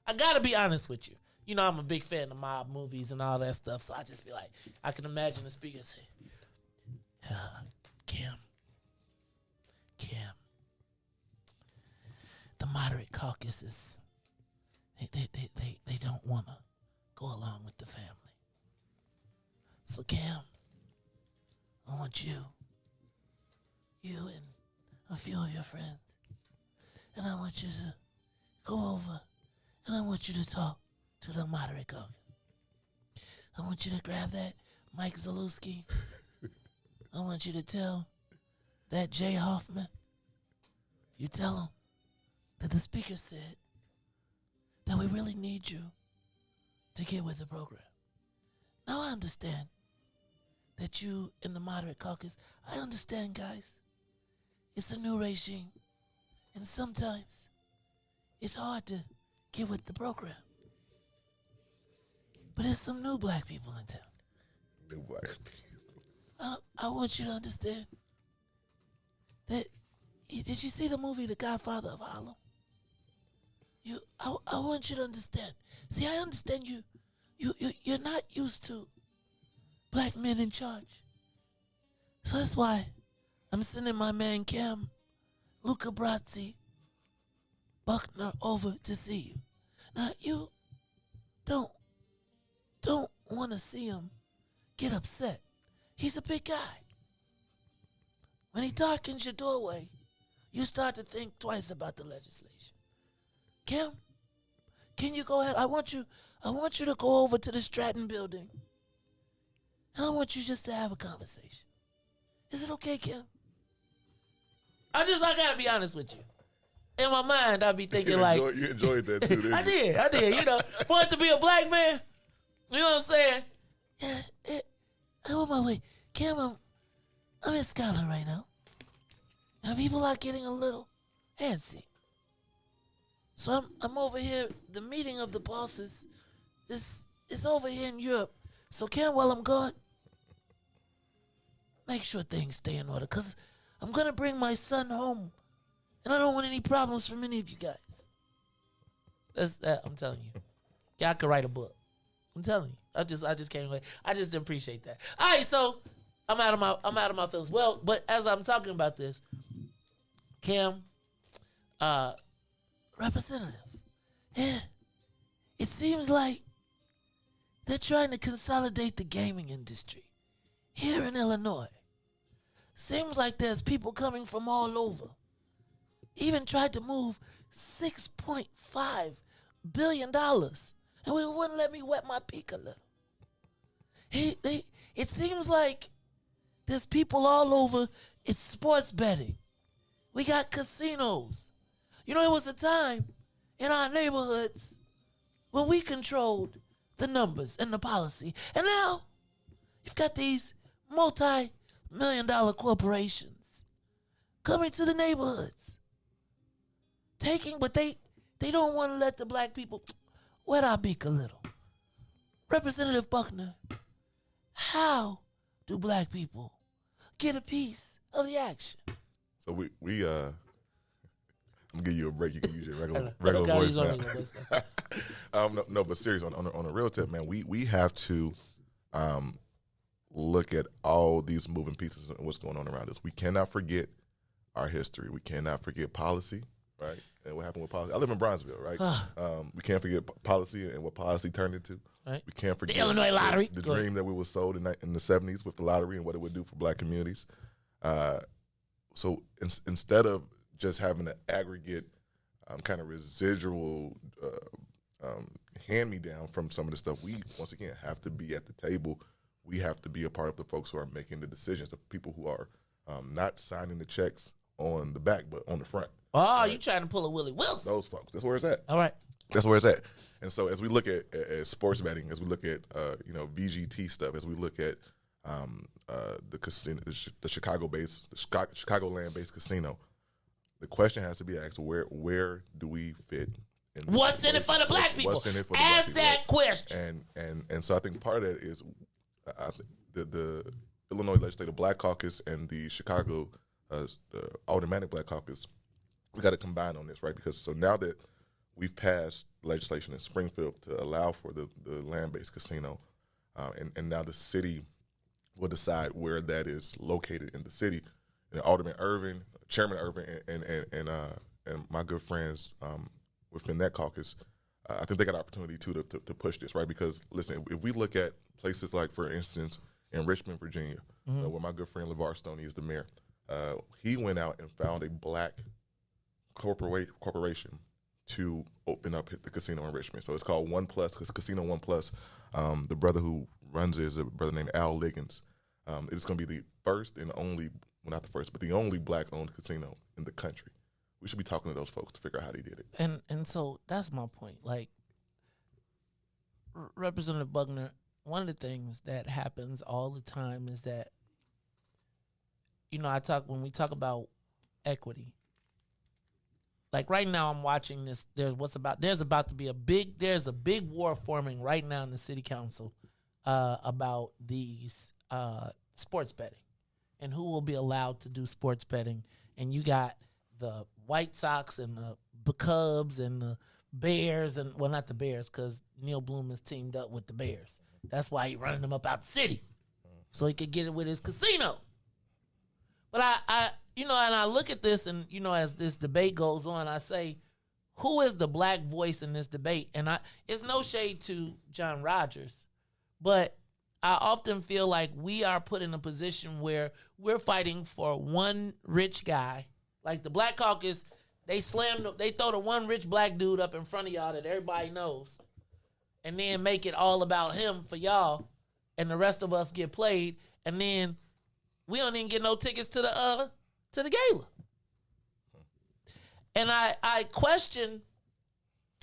S10: I gotta be honest with you. You know I'm a big fan of mob movies and all that stuff, so I just be like, I can imagine the speaker say, Kim, the moderate caucus is, they don't want to go along with the family. So Kim, I want you and a few of your friends, and I want you to go over and I want you to talk to the moderate caucus. I want you to grab that Mike Zalewski. I want you to tell that Jay Hoffman, you tell him that the speaker said that we really need you to get with the program. Now I understand that you in the moderate caucus, I understand, guys, it's a new regime, and sometimes it's hard to get with the program. But there's some new black people in town.
S13: New black people.
S10: I want you to understand that, did you see the movie The Godfather of Harlem? I want you to understand. See, I understand you're not used to black men in charge. So that's why I'm sending my man Cam, Luca Brazzi, Buckner over to see you. Now, you don't want to see him get upset. He's a big guy. When he darkens your doorway, you start to think twice about the legislation. Kim, can you go ahead? I want you to go over to the Stratton building. And I want you just to have a conversation. Is it okay, Kim? I gotta be honest with you. In my mind, I'd be thinking
S13: you enjoyed that too, didn't you?
S10: I did. You know, for it to be a black man, you know what I'm saying? Yeah, I'm on my way. Kim, I'm in Scotland right now. And people are getting a little antsy. So I'm over here. The meeting of the bosses is over here in Europe. So Kim, while I'm gone, make sure things stay in order. Because I'm going to bring my son home. And I don't want any problems from any of you guys. That's that. I'm telling you. Yeah, I could write a book. I'm telling you. I just can't. I just appreciate that. All right, so I'm out of my feelings. Well, but as I'm talking about this, Kim, Representative, yeah, it seems like they're trying to consolidate the gaming industry here in Illinois. Seems like there's people coming from all over. Even tried to move $6.5 billion. And we wouldn't let me wet my peak a little. It seems like there's people all over. It's sports betting. We got casinos. You know, it was a time in our neighborhoods when we controlled the numbers and the policy. And now you've got these multi-million-dollar corporations coming to the neighborhoods. But they don't want to let the black people wet our beak a little. Representative Buckner, how do black people get a piece of the action?
S13: So we I'm gonna give you a break. You can use your regular voice now. No, but seriously, on a real tip, man, we have to look at all these moving pieces and what's going on around us. We cannot forget our history. We cannot forget policy. Right, and what happened with policy? I live in Bronzeville, right? We can't forget policy and what policy turned into.
S10: Right.
S13: We can't forget
S10: the Illinois lottery,
S13: the dream that we were sold in the 70s with the lottery and what it would do for black communities. So instead of just having an aggregate kind of residual hand-me-down from some of the stuff, we once again have to be at the table. We have to be a part of the folks who are making the decisions, the people who are not signing the checks on the back but on the front.
S10: Oh, right? You trying to pull a Willie Wilson?
S13: Those folks. That's where it's at.
S10: All right.
S13: That's where it's at. And so as we look at sports betting, as we look at VGT stuff, as we look at the casino, the Chicagoland-based casino, the question has to be asked: Where do we fit?
S10: What's in it for the black people?
S13: What's in it for
S10: Ask
S13: the black
S10: that
S13: people?
S10: question.
S13: And so I think part of that is the Illinois Legislative Black Caucus and the Chicago the Aldermanic Black Caucus, we got to combine on this, right? Because so now that we've passed legislation in Springfield to allow for the land-based casino, and now the city will decide where that is located in the city. And Alderman Irvin, Chairman Irvin, and my good friends within that caucus, I think they got an opportunity to push this, right? Because listen, if we look at places like, for instance, in Richmond, Virginia, where my good friend LeVar Stoney is the mayor, he went out and found a black corporation to open up the casino in Richmond. So it's called One Plus, because Casino One Plus. The brother who runs it is a brother named Al Liggins. It's going to be the first and only, well, not the first, but the only black-owned casino in the country. We should be talking to those folks to figure out how they did it.
S10: And so that's my point. Like, Representative Buckner, one of the things that happens all the time is that, you know, when we talk about equity, like right now I'm watching this, there's about to be a big war forming right now in the city council about these sports betting and who will be allowed to do sports betting. And you got the White Sox and the Cubs and the Bears, and well, not the Bears, because Neil Bloom is teamed up with the Bears. That's why he's running them up out the city, so he could get it with his casino. But I and I look at this, and as this debate goes on, I say, who is the black voice in this debate? And it's no shade to John Rogers, but I often feel like we are put in a position where we're fighting for one rich guy. Like the Black Caucus, they throw the one rich black dude up in front of y'all that everybody knows, and then make it all about him for y'all, and the rest of us get played, and then we don't even get no tickets to the gala. And I question,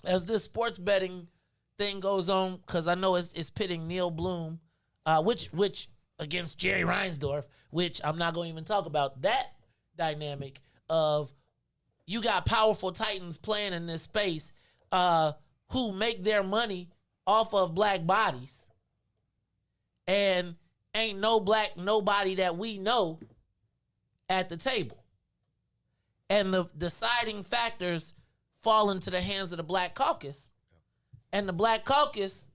S10: as this sports betting thing goes on, because I know it's pitting Neil Bloom, which against Jerry Reinsdorf, which I'm not going to even talk about that dynamic of you got powerful titans playing in this space who make their money off of black bodies, and ain't nobody that we know at the table. And the deciding factors fall into the hands of the Black Caucus. And the Black Caucus,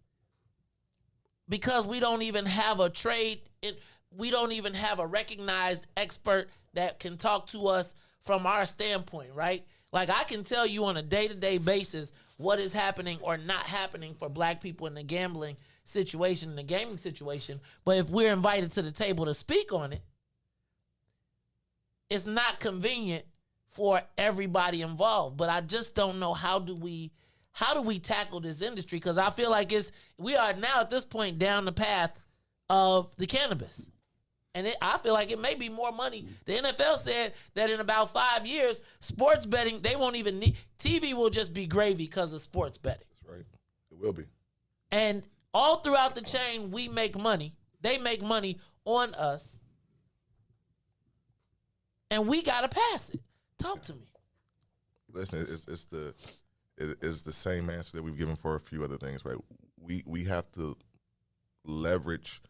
S10: because we don't even have we don't even have a recognized expert that can talk to us from our standpoint, right? Like, I can tell you on a day-to-day basis what is happening or not happening for black people in the gambling situation, in the gaming situation. But if we're invited to the table to speak on it, it's not convenient for everybody involved. But I just don't know how do we tackle this industry, because I feel like we are now at this point down the path of the cannabis. And I feel like it may be more money. The NFL said that in about 5 years, sports betting, they won't even need, TV will just be gravy because of sports betting.
S13: That's right. It will be.
S10: And all throughout the chain, we make money. They make money on us. And we got to pass it. Talk to me.
S13: Listen, it's the same answer that we've given for a few other things, right? We have to leverage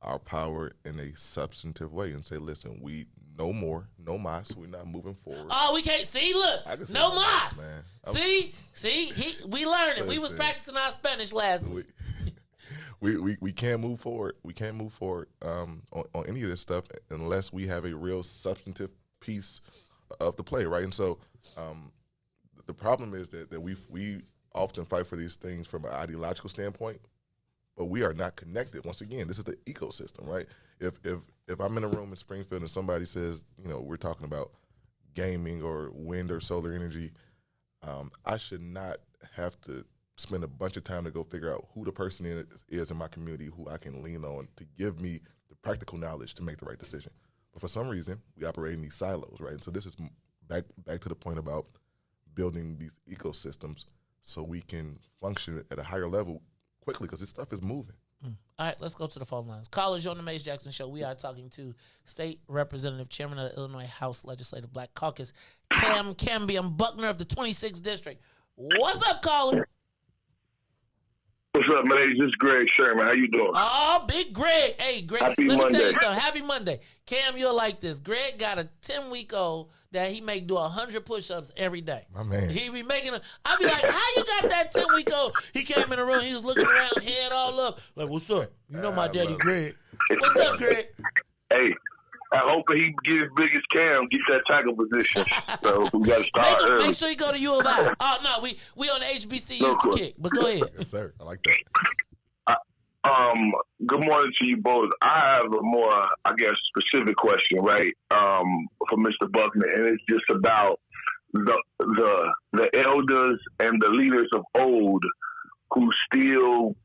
S13: our power in a substantive way and say, listen, we no more, no mas. We're not moving forward.
S10: Oh, we can't see. Look, no mas. Man. See, we learning. We was practicing our Spanish last week.
S13: We can't move forward. We can't move forward on any of this stuff unless we have a real substantive piece of the play, right? And so the problem is that we often fight for these things from an ideological standpoint, but we are not connected. Once again, this is the ecosystem, right? If I'm in a room in Springfield and somebody says, we're talking about gaming or wind or solar energy, I should not have to spend a bunch of time to go figure out who the person is in my community who I can lean on to give me the practical knowledge to make the right decision. But for some reason, we operate in these silos, right? And so this is back to the point about building these ecosystems so we can function at a higher level quickly, because this stuff is moving.
S10: All right, let's go to the phone lines. Callers, you're on the Mace Jackson Show. We are talking to State Representative, Chairman of the Illinois House Legislative Black Caucus, Cam Cambium Buckner of the 26th District. What's up, caller?
S4: What's up, man? This is Greg Sherman. How you doing?
S10: Oh, big Greg. Hey, Greg,
S4: Happy
S10: let
S4: Monday.
S10: me tell you something. Happy Monday. Cam, you're like this. Greg got a 10-week-old that he make do 100 push-ups every day.
S13: My man.
S10: He be making them. I be like, how you got that 10-week-old? He came in the room. He was looking around, head all up. Like, what's up? You know my daddy, Greg. What's up, Greg?
S4: Hey, I hope he get as big as Cam, get that tackle position. So we got to start early.
S10: Make sure you go to U of I. Oh, no, we on the HBCU kick, but go ahead.
S13: Yes, sir. I like that.
S4: Good morning to you both. I have a more, I guess, specific question, right, for Mr. Buckner, and it's just about the elders and the leaders of old who still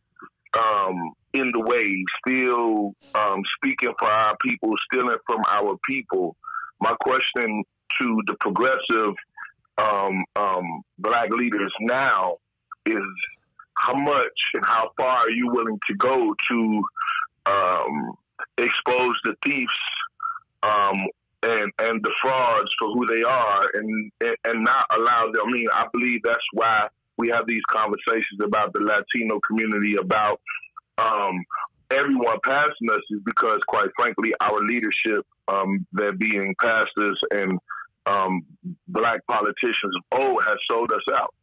S4: in the way, still speaking for our people, stealing from our people. My question to the progressive black leaders now is, how much and how far are you willing to go to expose the thieves and the frauds for who they are, and not allow them? I mean, I believe that's why we have these conversations about the Latino community, about everyone passing us, is because, quite frankly, our leadership, there being pastors and black politicians of old, has sold us out.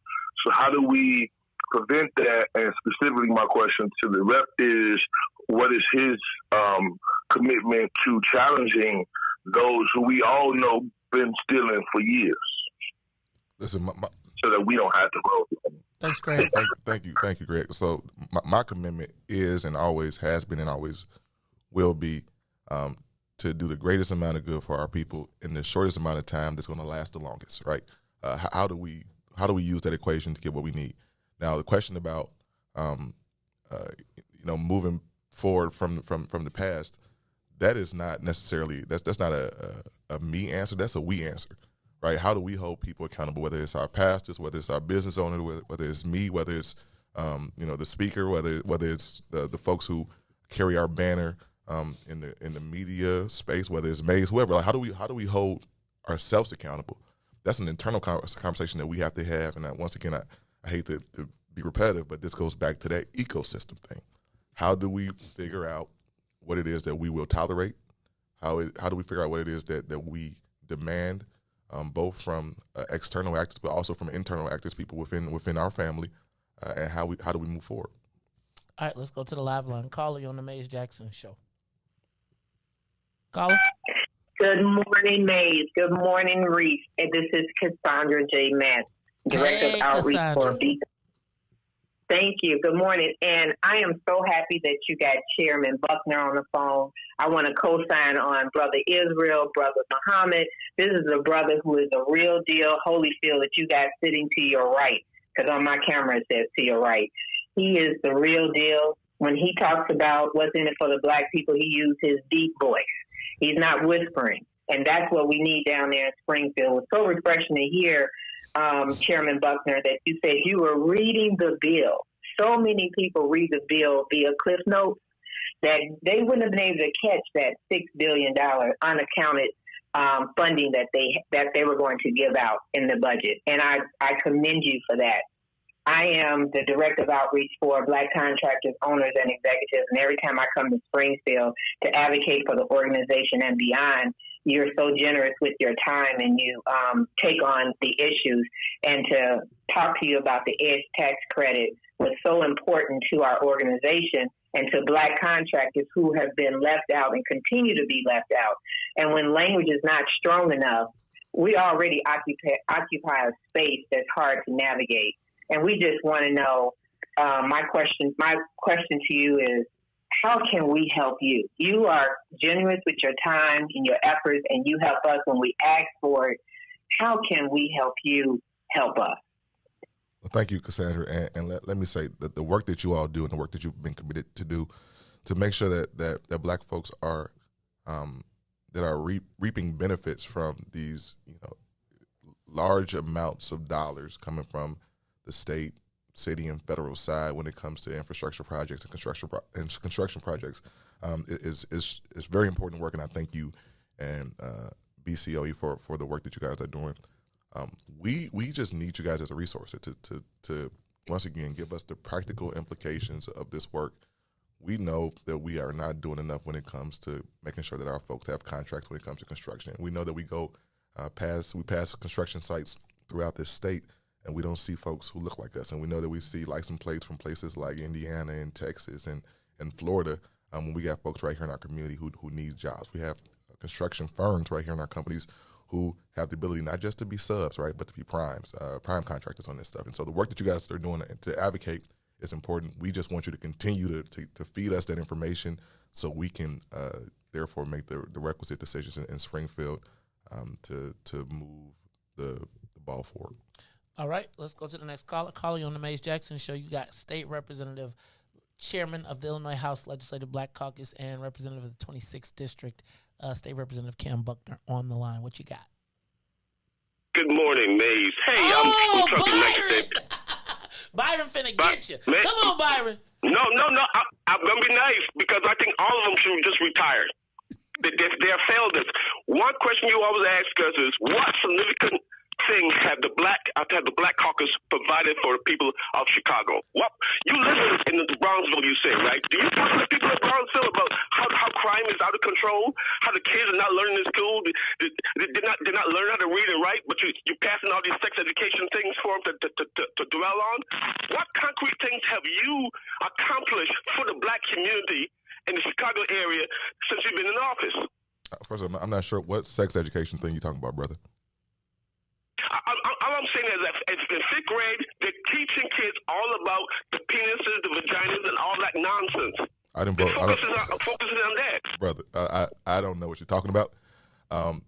S4: So how do we prevent that? And specifically, my question to the rep is, what is his commitment to challenging those who we all know been stealing for years?
S13: Listen,
S4: so that we don't have to grow.
S10: Thanks, Greg.
S13: Thank you, Greg. So my commitment is, and always has been, and always will be, to do the greatest amount of good for our people in the shortest amount of time that's going to last the longest, right? how do we use that equation to get what we need? Now, the question about moving forward from the past, that is not necessarily that's not a me answer. That's a we answer, right? How do we hold people accountable? Whether it's our pastors, whether it's our business owner, whether it's me, whether it's the speaker, whether it's the folks who carry our banner in the media space, whether it's Mays, whoever. Like, how do we hold ourselves accountable? That's an internal conversation that we have to have. And once again, I hate to be repetitive, but this goes back to that ecosystem thing. How do we figure out what it is that we will tolerate? How do we figure out what it is that we demand, both from external actors, but also from internal actors, people within our family, and how do we move forward?
S10: All right, let's go to the live line. Caller, you on the Mays Jackson Show. Caller.
S6: Good morning, Mays. Good morning, Riis. And this is Cassandra J. Matt, Director of Outreach for Beacon. Thank you. Good morning. And I am so happy that you got Chairman Buckner on the phone. I want to co-sign on Brother Israel, Brother Muhammad. This is a brother who is a real deal, Holyfield, that you got sitting to your right, because on my camera it says to your right. He is the real deal. When he talks about what's in it for the black people, he used his deep voice. He's not whispering. And that's what we need down there in Springfield. It was so refreshing to hear, Chairman Buckner, that you said you were reading the bill. So many people read the bill via Cliff Notes that they wouldn't have been able to catch that $6 billion unaccounted funding that they were going to give out in the budget. And I commend you for that. I am the Director of Outreach for Black Contractors, Owners, and Executives. And every time I come to Springfield to advocate for the organization and beyond, you're so generous with your time, and you take on the issues. And to talk to you about the EDGE tax credit was so important to our organization and to Black contractors who have been left out and continue to be left out. And when language is not strong enough, we already occupy a space that's hard to navigate. And we just want to know, my question to you is, how can we help you? You are generous with your time and your efforts, and you help us when we ask for it. How can we help you help us?
S13: Well, thank you, Cassandra. And let me say that the work that you all do and the work that you've been committed to do to make sure that Black folks are reaping benefits from these large amounts of dollars coming from the state, city, and federal side when it comes to infrastructure projects and construction projects is very important work, and I thank you and BCOE for the work that you guys are doing. We just need you guys as a resource to once again give us the practical implications of this work. We know that we are not doing enough when it comes to making sure that our folks have contracts when it comes to construction. We know that we go pass construction sites throughout this state, and we don't see folks who look like us. And we know that we see license plates from places like Indiana and Texas and Florida when we got folks right here in our community who need jobs. We have construction firms right here in our companies who have the ability not just to be subs, right, but to be prime contractors on this stuff. And so the work that you guys are doing to advocate is important. We just want you to continue to feed us that information so we can therefore make the requisite decisions in Springfield to move the ball forward.
S10: All right, let's go to the next caller. Caller, you on the Mays Jackson Show. You got State Representative, Chairman of the Illinois House Legislative Black Caucus, and Representative of the 26th District, State Representative Cam Buckner on the line. What you got?
S14: Good morning, Mays. Hey, I'm talking
S10: Byron! Byron finna get you.
S14: Man.
S10: Come on, Byron.
S14: No. I'm going to be nice because I think all of them should just retire. They're failed us. One question you always ask us is, what significant thing have the Black Caucus provided for the people of Chicago? What you live in the Brownsville, you say, right? Do you talk to the people of Brownsville about how crime is out of control, how the kids are not learning in school, they're not learning how to read and write, but you're passing all these sex education things for them to dwell on? What concrete things have you accomplished for the Black community in the Chicago area since you've been in office?
S13: First of all, I'm not sure what sex education thing you're talking about, brother.
S14: All I'm saying is that in fifth grade, they're teaching kids all about the penises, the vaginas, and all that nonsense.
S13: I didn't vote.
S14: Focusing on that.
S13: Brother, I don't know what you're talking about.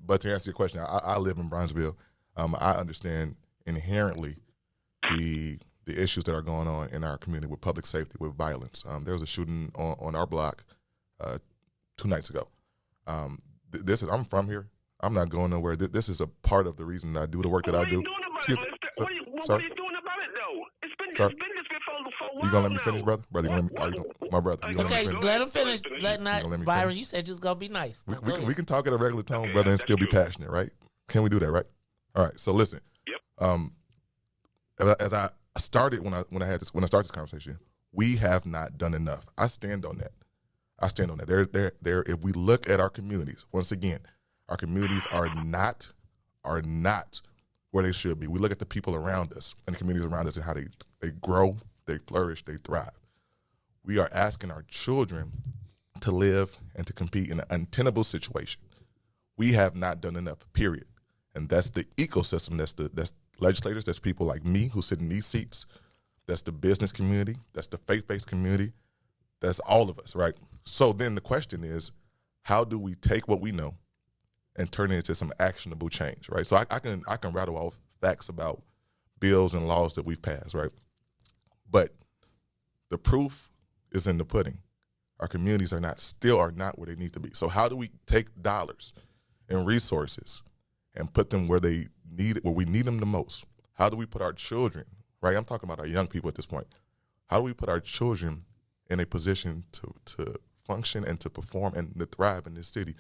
S13: But to answer your question, I live in Brownsville. I understand inherently the issues that are going on in our community with public safety, with violence. There was a shooting on our block 2 nights ago. I'm from here. I'm not going nowhere. This is a part of the reason I do the work that I do.
S14: What are you doing about it, though? It's been this for a while.
S13: You gonna let me finish, brother? You gonna let me, my brother. You
S10: Okay,
S13: let me
S10: let him finish. Byron, you said just gonna be nice.
S13: We can talk at a regular tone, brother, and still be passionate, right? Can we do that, right? All right. So listen. As I started when I started this conversation, we have not done enough. I stand on that. There. If we look at our communities, once again, our communities are not where they should be. We look at the people around us and the communities around us and how they grow, they flourish, they thrive. We are asking our children to live and to compete in an untenable situation. We have not done enough, period. And that's the ecosystem. That's legislators. That's people like me who sit in these seats. That's the business community. That's the faith-based community. That's all of us, right? So then the question is, how do we take what we know and turn it into some actionable change, right? So I can rattle off facts about bills and laws that we've passed, right? But the proof is in the pudding. Our communities are not where they need to be. So how do we take dollars and resources and put them where we need them the most? How do we put our children, right? I'm talking about our young people at this point. How do we put our children in a position to function and to perform and to thrive in this city?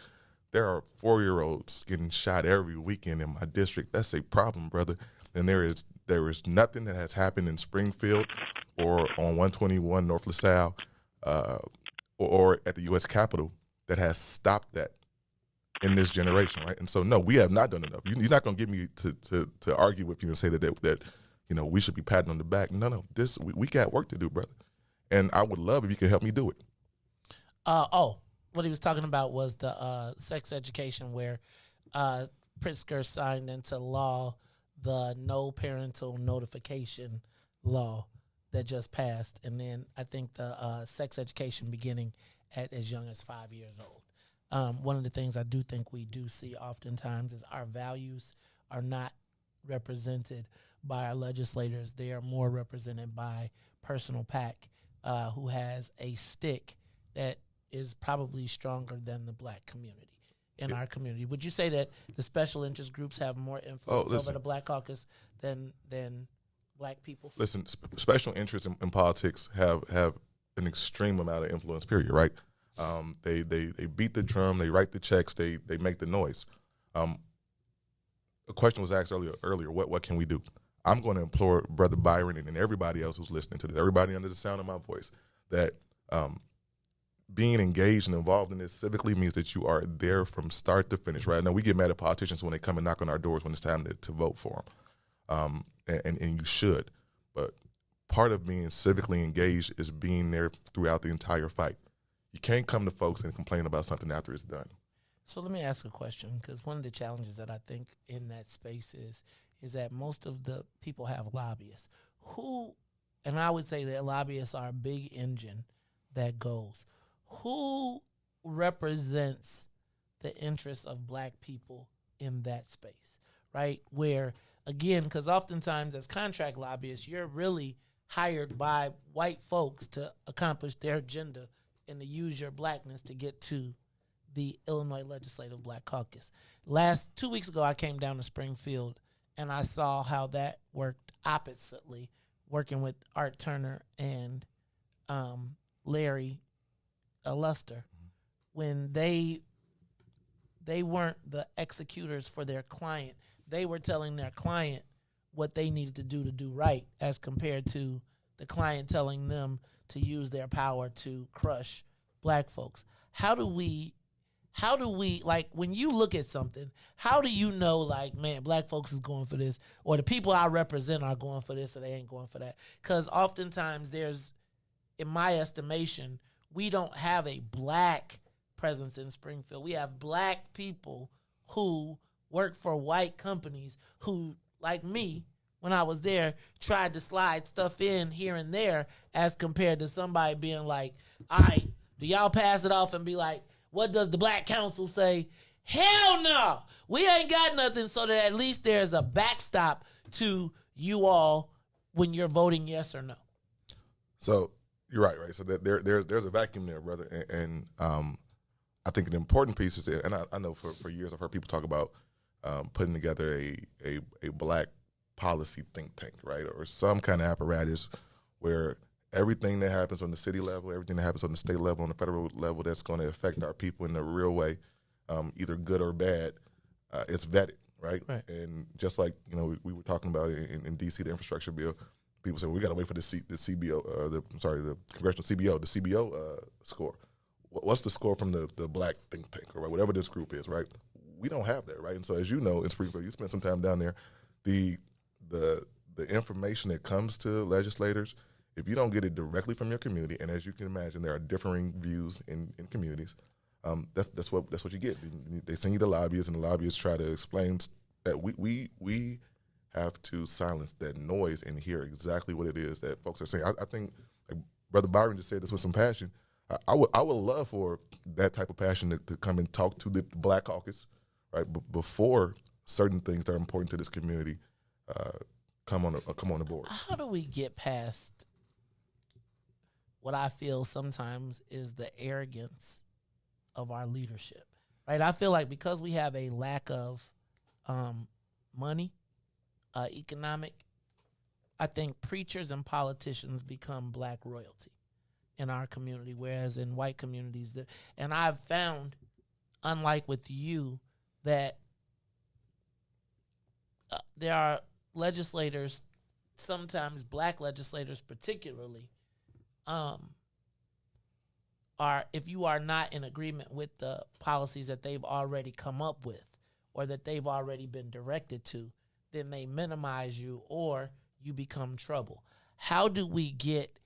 S13: There are 4-year-olds getting shot every weekend in my district. That's a problem, brother. And there is nothing that has happened in Springfield or on 121 North LaSalle or at the U.S. Capitol that has stopped that in this generation, right? And so, no, we have not done enough. You're not going to get me to argue with you and say that we should be patting on the back. No, we got work to do, brother. And I would love if you could help me do it.
S10: What he was talking about was the sex education where Pritzker signed into law the no parental notification law that just passed. And then I think the sex education beginning at as young as 5 years old. One of the things I do think we do see oftentimes is our values are not represented by our legislators. They are more represented by Personal PAC, who has a stick that is probably stronger than the black community in our community. Would you say that the special interest groups have more influence over the Black Caucus than black people?
S13: Listen, special interests in politics have an extreme amount of influence, period, right? They beat the drum, they write the checks, they make the noise. A question was asked earlier, what can we do? I'm going to implore Brother Byron and everybody else who's listening to this, everybody under the sound of my voice, that being engaged and involved in this civically means that you are there from start to finish, right? Now, we get mad at politicians when they come and knock on our doors when it's time to vote for them, and you should. But part of being civically engaged is being there throughout the entire fight. You can't come to folks and complain about something after it's done.
S10: So let me ask a question, because one of the challenges that I think in that space is that most of the people have lobbyists. And I would say that lobbyists are a big engine that goes. Who represents the interests of black people in that space, right? Where, again, because oftentimes as contract lobbyists, you're really hired by white folks to accomplish their agenda and to use your blackness to get to the Illinois Legislative Black Caucus. 2 weeks ago, I came down to Springfield, and I saw how that worked oppositely, working with Art Turner and Larry Luster, when they weren't the executors for their client. They were telling their client what they needed to do right, as compared to the client telling them to use their power to crush black folks. How do we, like, when you look at something, how do you know, like, man, black folks is going for this, or the people I represent are going for this, or they ain't going for that? Because oftentimes there's, in my estimation, we don't have a black presence in Springfield. We have black people who work for white companies who, like me, when I was there, tried to slide stuff in here and there, as compared to somebody being like, all right, do y'all pass it off and be like, what does the Black Council say? Hell no! We ain't got nothing, so that at least there's a backstop to you all when you're voting yes or no?
S13: So you're right. So there's a vacuum there, brother. And I think an important piece is, and I know for years I've heard people talk about putting together a black policy think tank, right, or some kind of apparatus where everything that happens on the city level, everything that happens on the state level, on the federal level, that's going to affect our people in a real way, either good or bad, it's vetted, right? And just like we were talking about in D.C. the infrastructure bill, people say we got to wait for the CBO, the congressional CBO, the CBO score. What's the score from the black think tank or whatever this group is, right? We don't have that, right? And so as you know, in Springfield, you spent some time down there. The information that comes to legislators, if you don't get it directly from your community, and as you can imagine, there are differing views in communities. That's what you get. They send you the lobbyists, and the lobbyists try to explain that we have to silence that noise and hear exactly what it is that folks are saying. I think like Brother Byron just said this with some passion. I would love for that type of passion to come and talk to the Black Caucus, right, before certain things that are important to this community come on the board.
S10: How do we get past what I feel sometimes is the arrogance of our leadership, right? I feel like because we have a lack of money, economic, I think preachers and politicians become black royalty in our community, whereas in white communities, and I've found, unlike with you, that there are legislators, sometimes black legislators particularly, are, if you are not in agreement with the policies that they've already come up with or that they've already been directed to, then they minimize you or you become trouble. How do we get,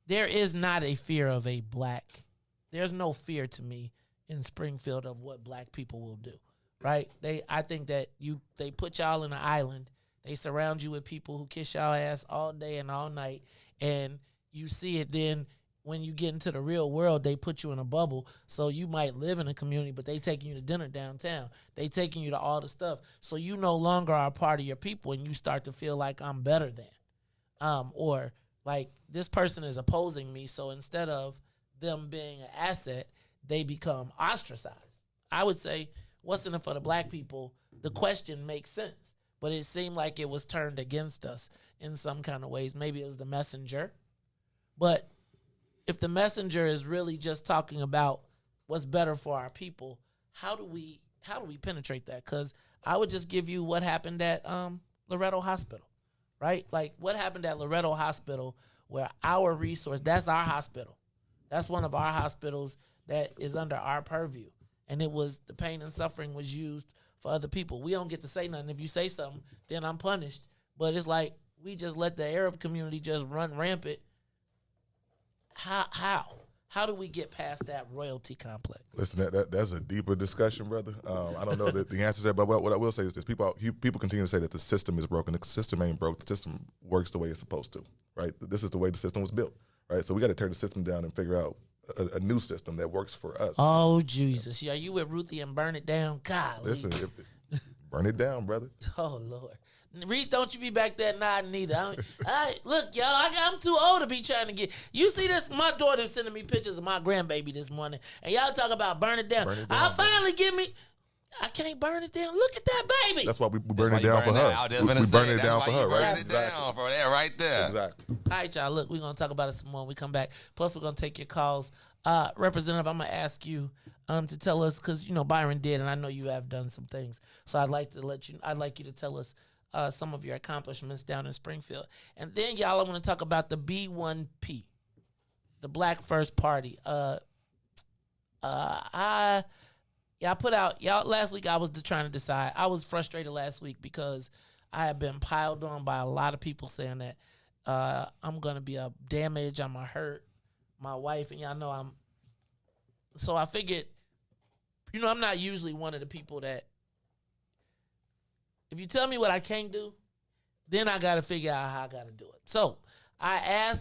S10: there is not a fear of a black, there's no fear to me in Springfield of what black people will do, right? I think that they put y'all in an island, they surround you with people who kiss y'all ass all day and all night, and you see it then when you get into the real world, they put you in a bubble. So you might live in a community, but they taking you to dinner downtown. They taking you to all the stuff. So you no longer are part of your people, and you start to feel like I'm better than. Or like this person is opposing me, so instead of them being an asset, they become ostracized. I would say, what's in it for the black people? The question makes sense, but it seemed like it was turned against us in some kind of ways. Maybe it was the messenger. But if the messenger is really just talking about what's better for our people, how do we penetrate that? Because I would just give you what happened at Loretto Hospital, right? Like what happened at Loretto Hospital, where our resource, that's our hospital. That's one of our hospitals that is under our purview. And it was, the pain and suffering was used for other people. We don't get to say nothing. If you say something, then I'm punished. But it's like we just let the Arab community just run rampant. How do we get past that royalty complex?
S13: Listen, that's a deeper discussion, brother. I don't know the answer to that, but what I will say is this: people continue to say that the system is broken. The system ain't broke. The system works the way it's supposed to, right? This is the way the system was built, right? So we got to tear the system down and figure out a new system that works for us.
S10: Oh, Jesus. Are you with Ruthie and burn it down? God.
S13: Listen, burn it down, brother.
S10: Oh, Lord. Riis, don't you be back there nodding either. Look, y'all, I'm too old to be trying to get. You see this? My daughter's sending me pictures of my grandbaby this morning, and y'all talk about burn it down. I'll finally get me. I can't burn it down. Look at that baby.
S13: That's why we burn it down for her. We burn it down for her, right?
S11: Burn it down for that right there.
S13: Exactly.
S10: All right, y'all. Look, we're going to talk about it some more when we come back. Plus, we're going to take your calls. Representative, I'm going to ask you to tell us, because, Byron did, and I know you have done some things. So I'd like you to tell us some of your accomplishments down in Springfield. And then, y'all, I want to talk about the B1P, the Black First Party. I put out, last week I was trying to decide. I was frustrated last week because I had been piled on by a lot of people saying that I'm going to be a damage, I'm going to hurt my wife, and y'all know so I figured, I'm not usually one of the people that, if you tell me what I can't do, then I got to figure out how I got to do it. So I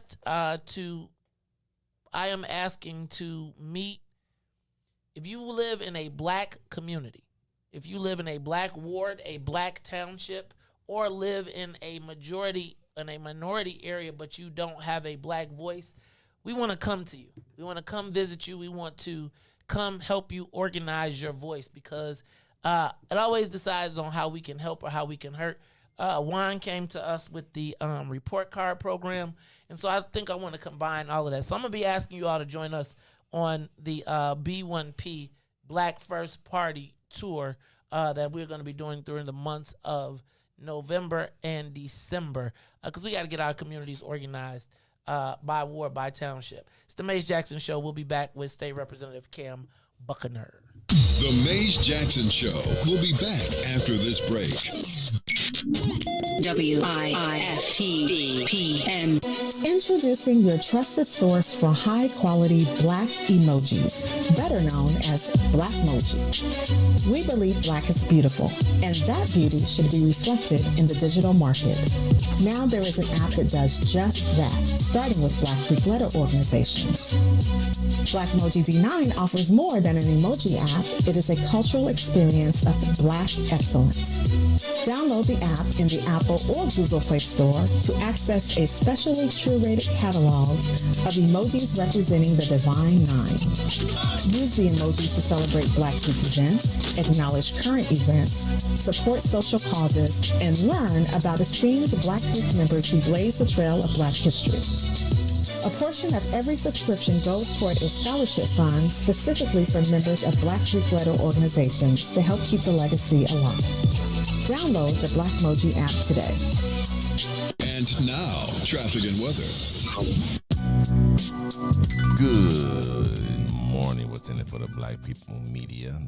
S10: am asking to meet, if you live in a black community, if you live in a black ward, a black township, or live in a minority area, but you don't have a black voice, we want to come to you. We want to come visit you. We want to come help you organize your voice, because it always decides on how we can help or how we can hurt. Juan came to us with the report card program, and so I think I want to combine all of that. So I'm going to be asking you all to join us on the B1P Black First Party tour that we're going to be doing during the months of November and December, because we got to get our communities organized by ward, by township. It's the Maze Jackson Show. We'll be back with State Representative Cam Buckner.
S8: The Maze Jackson Show will be back after this break.
S9: WIIFTBP.
S7: Introducing your trusted source for high-quality black emojis, better known as Blackmoji. We believe black is beautiful, and that beauty should be reflected in the digital market. Now there is an app that does just that, starting with Black Greek letter organizations. Blackmoji D9 offers more than an emoji app. It is a cultural experience of black excellence. Download the app in the Apple or Google Play Store to access a specially curated catalog of emojis representing the Divine Nine. Use the emojis to celebrate Black Greek events, acknowledge current events, support social causes, and learn about esteemed Black Greek members who blaze the trail of Black history. A portion of every subscription goes toward a scholarship fund specifically for members of Black Greek letter organizations to help keep the legacy alive. Download the Blackmoji app today.
S8: And now, traffic and weather.
S11: Good morning. What's in it for the Black People Media?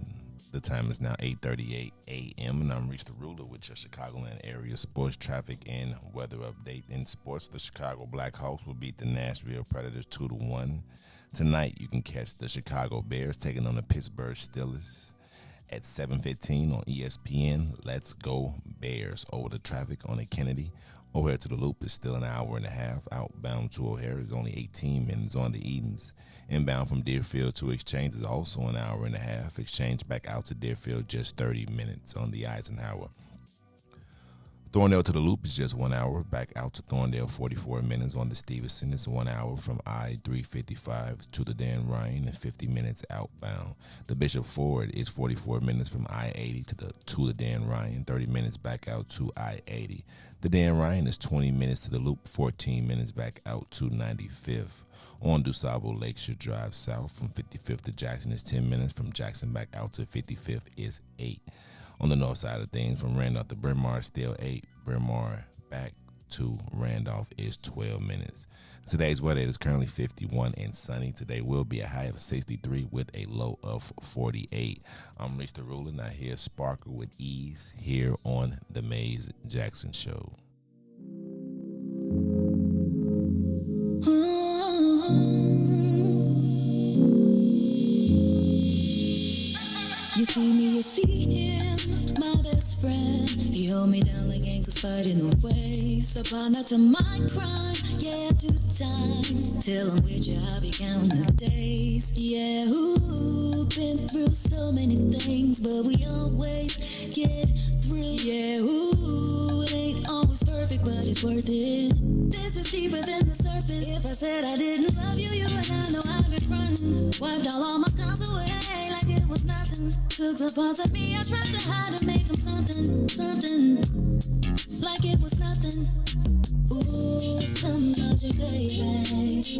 S11: The time is now 8:38 a.m. and I'm Riis the Ruler with your Chicagoland area sports traffic and weather update. In sports, the Chicago Blackhawks will beat the Nashville Predators 2-1. Tonight, you can catch the Chicago Bears taking on the Pittsburgh Steelers at 7:15 on ESPN. Let's go Bears. Over the traffic on the Kennedy. O'Hare to the Loop is still an hour and a half. Outbound to O'Hare is only 18 minutes on the Edens. Inbound from Deerfield to Exchange is also an hour and a half. Exchange back out to Deerfield just 30 minutes on the Eisenhower. Thorndale to the Loop is just 1 hour. Back out to Thorndale, 44 minutes on the Stevenson. It's 1 hour from I-355 to the Dan Ryan and 50 minutes outbound. The Bishop Ford is 44 minutes from I-80 to the Dan Ryan, 30 minutes back out to I-80. The Dan Ryan is 20 minutes to the Loop, 14 minutes back out to 95th. On DuSable Lakeshore Drive south from 55th to Jackson is 10 minutes. From Jackson back out to 55th is 8. On the north side of things, from Randolph to Bryn Mawr, still 8. Bryn Mawr back to Randolph is 12 minutes. Today's weather is currently 51 and sunny. Today will be a high of 63 with a low of 48. I'm Riis the Ruler, and I hear Sparkle with Ease here on the Maze Jackson Show.
S15: You see me, you see him, my best friend. He hold me down like ankles fighting the waves. Apply not to my crime, yeah, I do time. Till I'm with you, I'll be counting the days. Yeah, ooh, been through so many things, but we always get through. Yeah, ooh, it ain't always perfect, but it's worth it. This is deeper than the surface. If I said I didn't love you, you would not know I've been frontin'. Wiped all my scars away like it was nothing. Took the parts of me I tried to hide to make them something, something. Like it was nothing. Ooh, something about you, baby.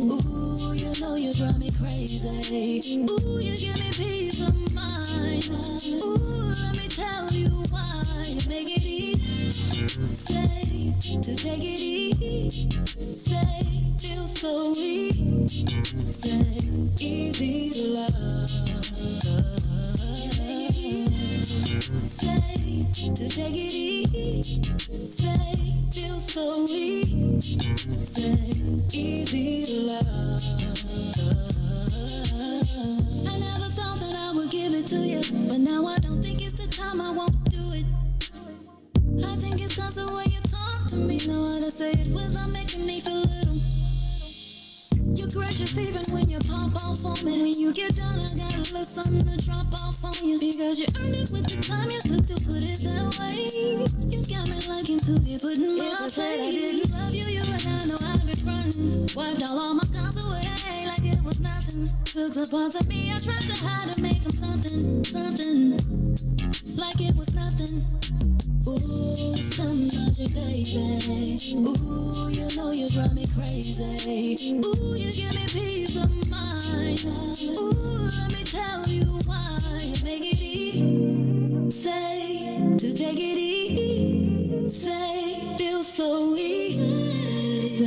S15: Ooh, you know you drive me crazy. Ooh, you give me peace of mind. Ooh, let me tell you why. You make it easy. Say, to take it easy. Say, feel so weak. Say, easy to love. Say, to take it easy. Say, feel so weak. Say, easy to love. I never thought that I would give it to you, but now I don't think it's the time. I won't do it. I think it's cause the way you talk to me. Know how to say it without making me feel little. You're gracious even when you pop off on me. When you get done, I gotta let something to drop off on you. Because you earned it with the time you took like to put it that way. You got me liking to get put in my place. I didn't love you, you and I know I've been frontin'. Wiped all my scars away like it was nothing. Took the parts of me I tried to hide to make them something, something. Like it was nothing. Ooh, some magic, baby. Ooh, you know you drive me crazy. Ooh, you give me peace of mind. Ooh, let me tell you why. You make it easy to take it easy. Feels so easy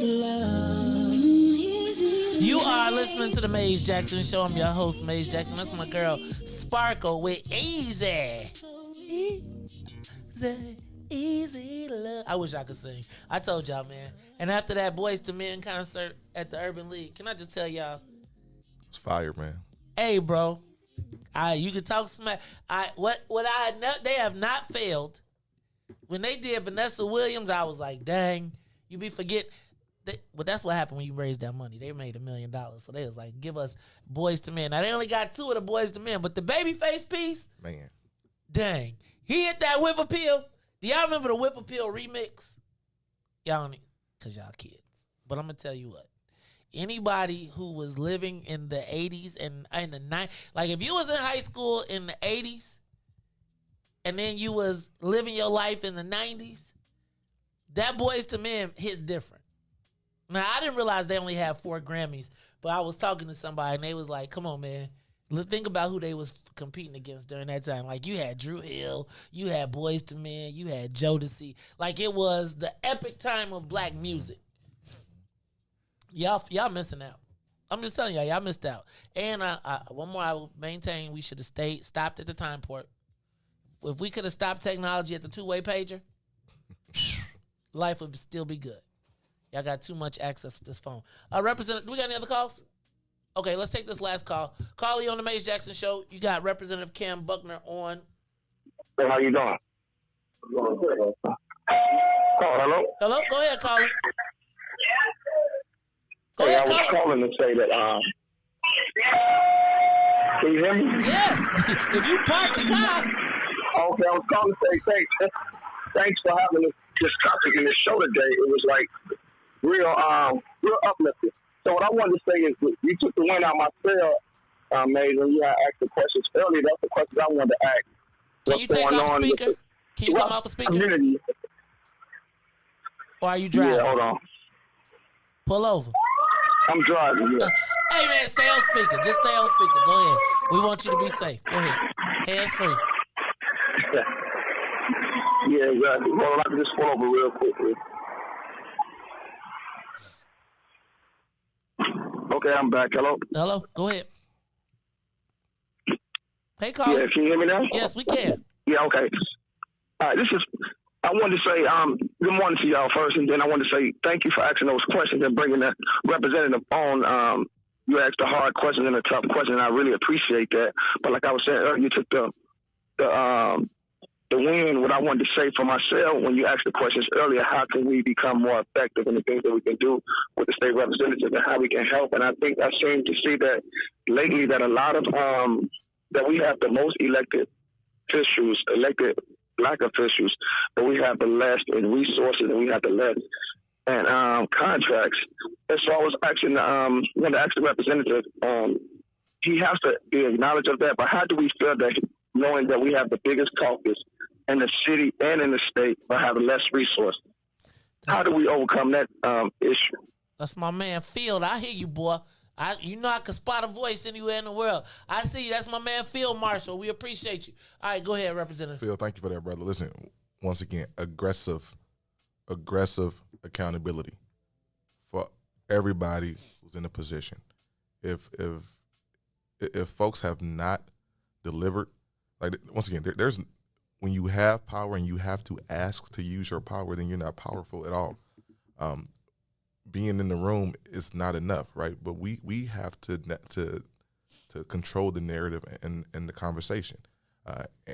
S15: to love.
S10: You are listening to the Maze Jackson Show. I'm your host, Maze Jackson. That's my girl, Sparkle, with Easy. Easy to love. I wish I could sing. I told y'all, man. And after that Boys to Men concert at the Urban League, can I just tell y'all?
S13: It's fire, man.
S10: Hey, bro. You can talk smack. They have not failed. When they did Vanessa Williams, I was like, dang, you be forget. But that's what happened when you raised that money. They made $1 million. So they was like, give us Boys to Men. Now, they only got 2 of the Boys to Men. But the Babyface piece,
S13: man,
S10: dang. He hit that Whip Appeal. Do y'all remember the Whip Appeal remix? Y'all don't, because y'all kids. But I'm going to tell you what. Anybody who was living in the 80s and in the 90s, like if you was in high school in the 80s and then you was living your life in the 90s, that Boys to Men hits different. Now, I didn't realize they only had 4 Grammys, but I was talking to somebody and they was like, come on, man. Think about who they was competing against during that time. Like, you had Drew Hill, you had Boys to Men, you had Jodeci. Like, it was the epic time of black music. Y'all missing out. I'm just telling y'all missed out. And one more, I will maintain we should have stopped at the time port. If we could have stopped technology at the 2-way pager, life would still be good. Y'all got too much access to this phone. Representative, do we got any other calls? Okay, let's take this last call. Carly on the Maze Jackson Show. You got Representative Cam Buckner on.
S4: Hey, how you doing? Oh, hello?
S10: Hello? Go ahead, Carly.
S4: Hey, I was calling to say that, can you hear me?
S10: Yes. If you park the car.
S4: Okay, I was calling to say thanks for having this topic in the show today. It was like real uplifting. So what I wanted to say is you took the wind out my sail, Maze, when you had asked the questions earlier. That's the questions I wanted to ask.
S10: Can you take off speaker? Can you come off a speaker?
S4: Community.
S10: Or are you driving?
S4: Yeah, hold on.
S10: Pull over.
S4: I'm driving, yeah.
S10: Hey, man, stay on speaker. Just stay on speaker. Go ahead. We want you to be safe. Go ahead. Hands free.
S4: Yeah, exactly. Well, I can just pull over real quickly. Okay, I'm back. Hello?
S10: Hello? Go ahead. Hey, Carl.
S4: Yeah, can you hear me now?
S10: Yes, we can.
S4: Yeah, okay. All right, I wanted to say good morning to y'all first, and then I wanted to say thank you for asking those questions and bringing the representative on. You asked a hard question and a tough question, and I really appreciate that. But like I was saying earlier, you took the win. What I wanted to say for myself when you asked the questions earlier, how can we become more effective in the things that we can do with the state representative and how we can help? And I think I seem to see that lately that a lot of that we have the most elected black officials, but we have the less in resources and we have the less in contracts. And so I was asking, when I asked the representative, he has to be acknowledged of that, but how do we feel that knowing that we have the biggest caucus in the city and in the state, but have less resources? How do we overcome that issue?
S10: That's my man, Field. I hear you, boy. I can spot a voice anywhere in the world. I see you. That's my man, Field Marshall. We appreciate you. All right, go ahead, Representative.
S13: Phil, thank you for that, brother. Listen, once again, aggressive accountability for everybody who's in a position. If folks have not delivered, like once again, there's when you have power and you have to ask to use your power, then you're not powerful at all. Being in the room is not enough, right? But we have to control the narrative and the conversation.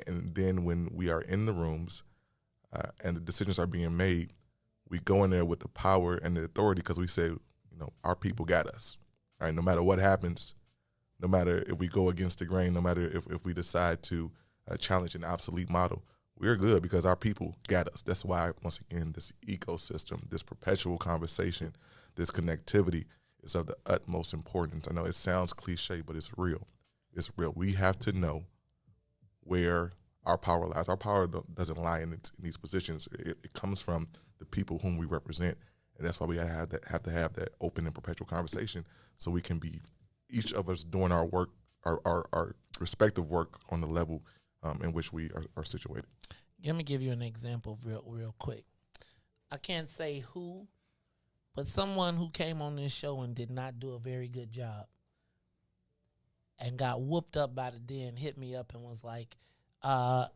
S13: And then when we are in the rooms and the decisions are being made, we go in there with the power and the authority because we say, our people got us, right? No matter what happens, no matter if we go against the grain, no matter if we decide to challenge an obsolete model, we're good because our people got us. That's why, once again, this ecosystem, this perpetual conversation, this connectivity is of the utmost importance. I know it sounds cliche, but it's real. It's real. We have to know where our power lies. Our power doesn't lie in these positions. It comes from the people whom we represent, and that's why we have to have that open and perpetual conversation so we can be, each of us doing our work, our respective work on the level in which we are situated.
S10: Let me give you an example real quick. I can't say who, but someone who came on this show and did not do a very good job and got whooped up by the den hit me up and was like,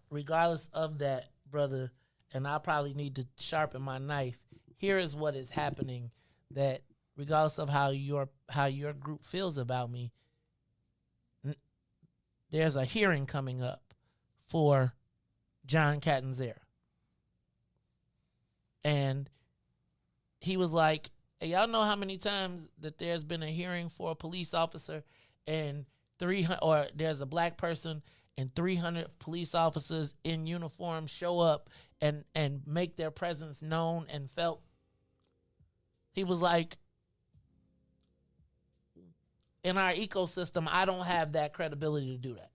S10: regardless of that, brother, and I probably need to sharpen my knife, here is what is happening, that regardless of how your group feels about me, there's a hearing coming up for John Catanzara. And he was like, hey, y'all know how many times that there's been a hearing for a police officer and 300, or there's a black person and 300 police officers in uniform show up and make their presence known and felt? He was like, in our ecosystem, I don't have that credibility to do that.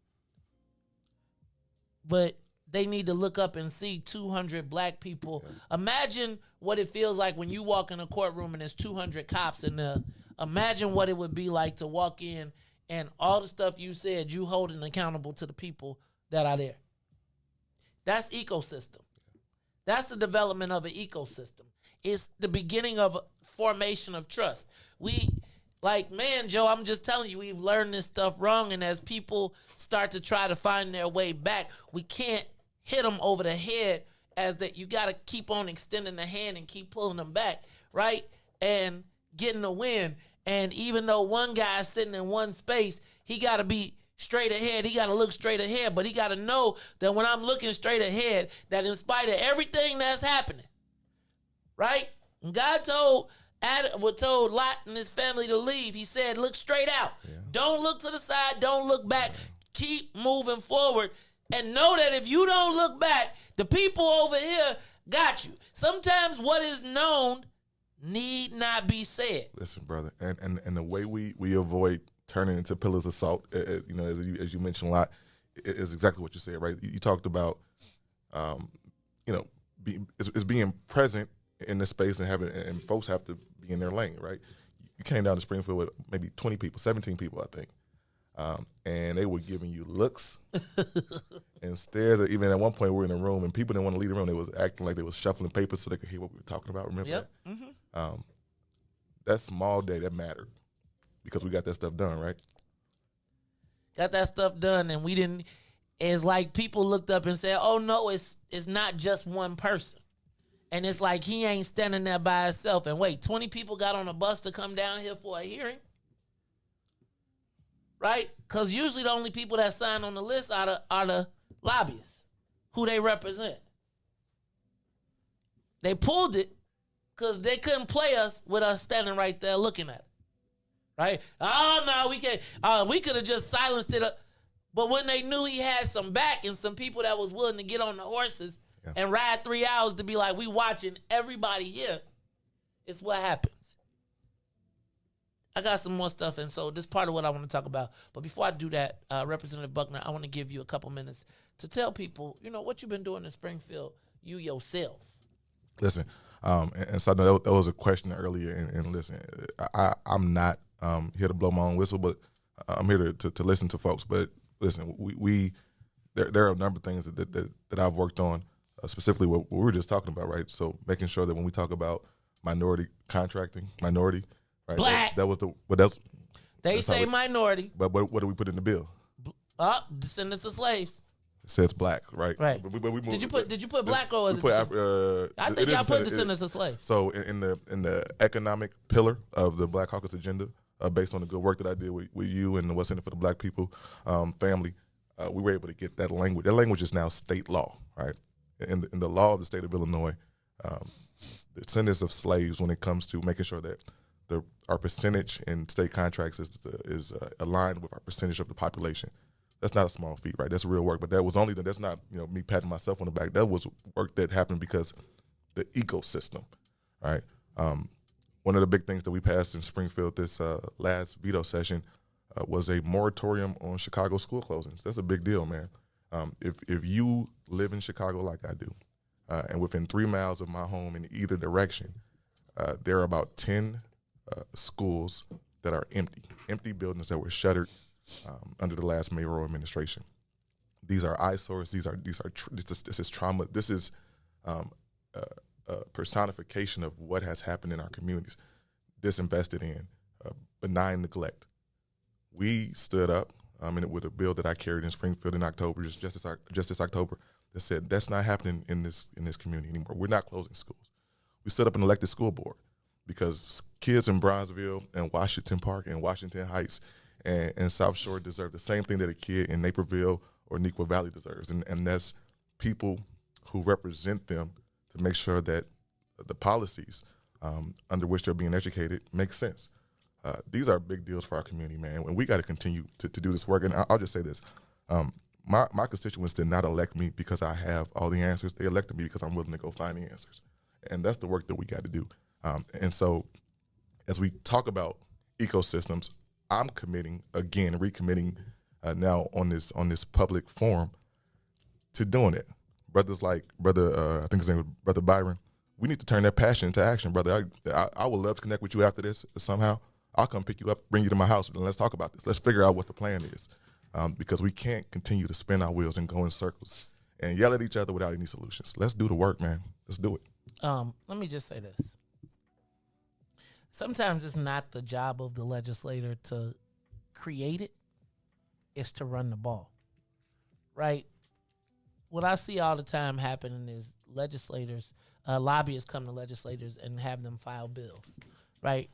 S10: But they need to look up and see 200 black people. Imagine what it feels like when you walk in a courtroom and there's 200 cops in there. Imagine what it would be like to walk in and all the stuff you said, you holding accountable to the people that are there. That's ecosystem. That's the development of an ecosystem. It's the beginning of a formation of trust. Man, Joe, I'm just telling you, we've learned this stuff wrong, and as people start to try to find their way back, we can't hit them over the head as that. You got to keep on extending the hand and keep pulling them back, right? And getting the win. And even though one guy's sitting in one space, he got to be straight ahead. He got to look straight ahead, but he got to know that when I'm looking straight ahead, that in spite of everything that's happening, right? And God told Lot and his family to leave. He said, look straight out. Yeah. Don't look to the side. Don't look back. Keep moving forward. And know that if you don't look back, the people over here got you. Sometimes what is known need not be said.
S13: Listen, brother, and the way we avoid turning into pillars of salt, as you mentioned a lot, is exactly what you said, right? You talked about, it's being present in the space and folks have to be in their lane, right? You came down to Springfield with maybe 20 people, 17 people, I think. And they were giving you looks and stares. Even at one point, we were in a room and people didn't want to leave the room. They was acting like they was shuffling papers so they could hear what we were talking about. Remember that? Mm-hmm. That small day, that mattered because we got that stuff done, right?
S10: Got that stuff done, and we didn't. It's like people looked up and said, "Oh no, it's not just one person." And it's like he ain't standing there by himself. And wait, 20 people got on a bus to come down here for a hearing? Right? Because usually the only people that sign on the list are the lobbyists, who they represent. They pulled it because they couldn't play us with us standing right there looking at it. Right? Oh, no, we can't. We could have just silenced it. But when they knew he had some back and some people that was willing to get on the horses and ride 3 hours to be like, we watching everybody here, it's what happens. I got some more stuff, and so this is part of what I want to talk about. But before I do that, Representative Buckner, I want to give you a couple minutes to tell people, what you've been doing in Springfield, you yourself.
S13: Listen, and so I know that was a question earlier, and listen, I'm not here to blow my own whistle, but I'm here to listen to folks. But listen, there are a number of things that I've worked on, specifically what we were just talking about, right? So making sure that when we talk about minority contracting, right?
S10: Black.
S13: That was that's.
S10: They say minority.
S13: But what do we put in the bill?
S10: Descendants of slaves.
S13: It says black, right?
S10: Right.
S13: But we moved,
S10: did you put black or was
S13: it?
S10: I think y'all put descendants of slaves.
S13: So in the economic pillar of the Black Caucus agenda, based on the good work that I did with you and what's in it for the black people family, we were able to get that language. That language is now state law, right? In the law of the state of Illinois, the descendants of slaves, when it comes to making sure that our percentage in state contracts is aligned with our percentage of the population. That's not a small feat, right? That's real work. But that's not, me patting myself on the back. That was work that happened because the ecosystem, right? One of the big things that we passed in Springfield this last veto session was a moratorium on Chicago school closings. That's a big deal, man. If you live in Chicago like I do, and within 3 miles of my home in either direction, there are about 10 schools that are empty buildings that were shuttered under the last mayoral administration. These are eyesores. This is trauma. This is a personification of what has happened in our communities, disinvested in, benign neglect. We stood up, and with a bill that I carried in Springfield in October, just this October, that said that's not happening in this community anymore. We're not closing schools. We set up an elected school board because kids in Bronzeville and Washington Park and Washington Heights and South Shore deserve the same thing that a kid in Naperville or Neuqua Valley deserves, and that's people who represent them to make sure that the policies under which they're being educated make sense. These are big deals for our community, man, and we got to continue to do this work. And I'll just say this. My constituents did not elect me because I have all the answers. They elected me because I'm willing to go find the answers. And that's the work that we got to do. And so as we talk about ecosystems, I'm recommitting now on this public forum to doing it. Brothers like I think his name was Brother Byron, we need to turn that passion into action, brother. I would love to connect with you after this somehow. I'll come pick you up, bring you to my house, and let's talk about this. Let's figure out what the plan is, because we can't continue to spin our wheels and go in circles and yell at each other without any solutions. Let's do the work, man. Let's do it.
S10: Let me just say this. Sometimes it's not the job of the legislator to create it. It's to run the ball, right? What I see all the time happening is legislators, lobbyists come to legislators and have them file bills, right?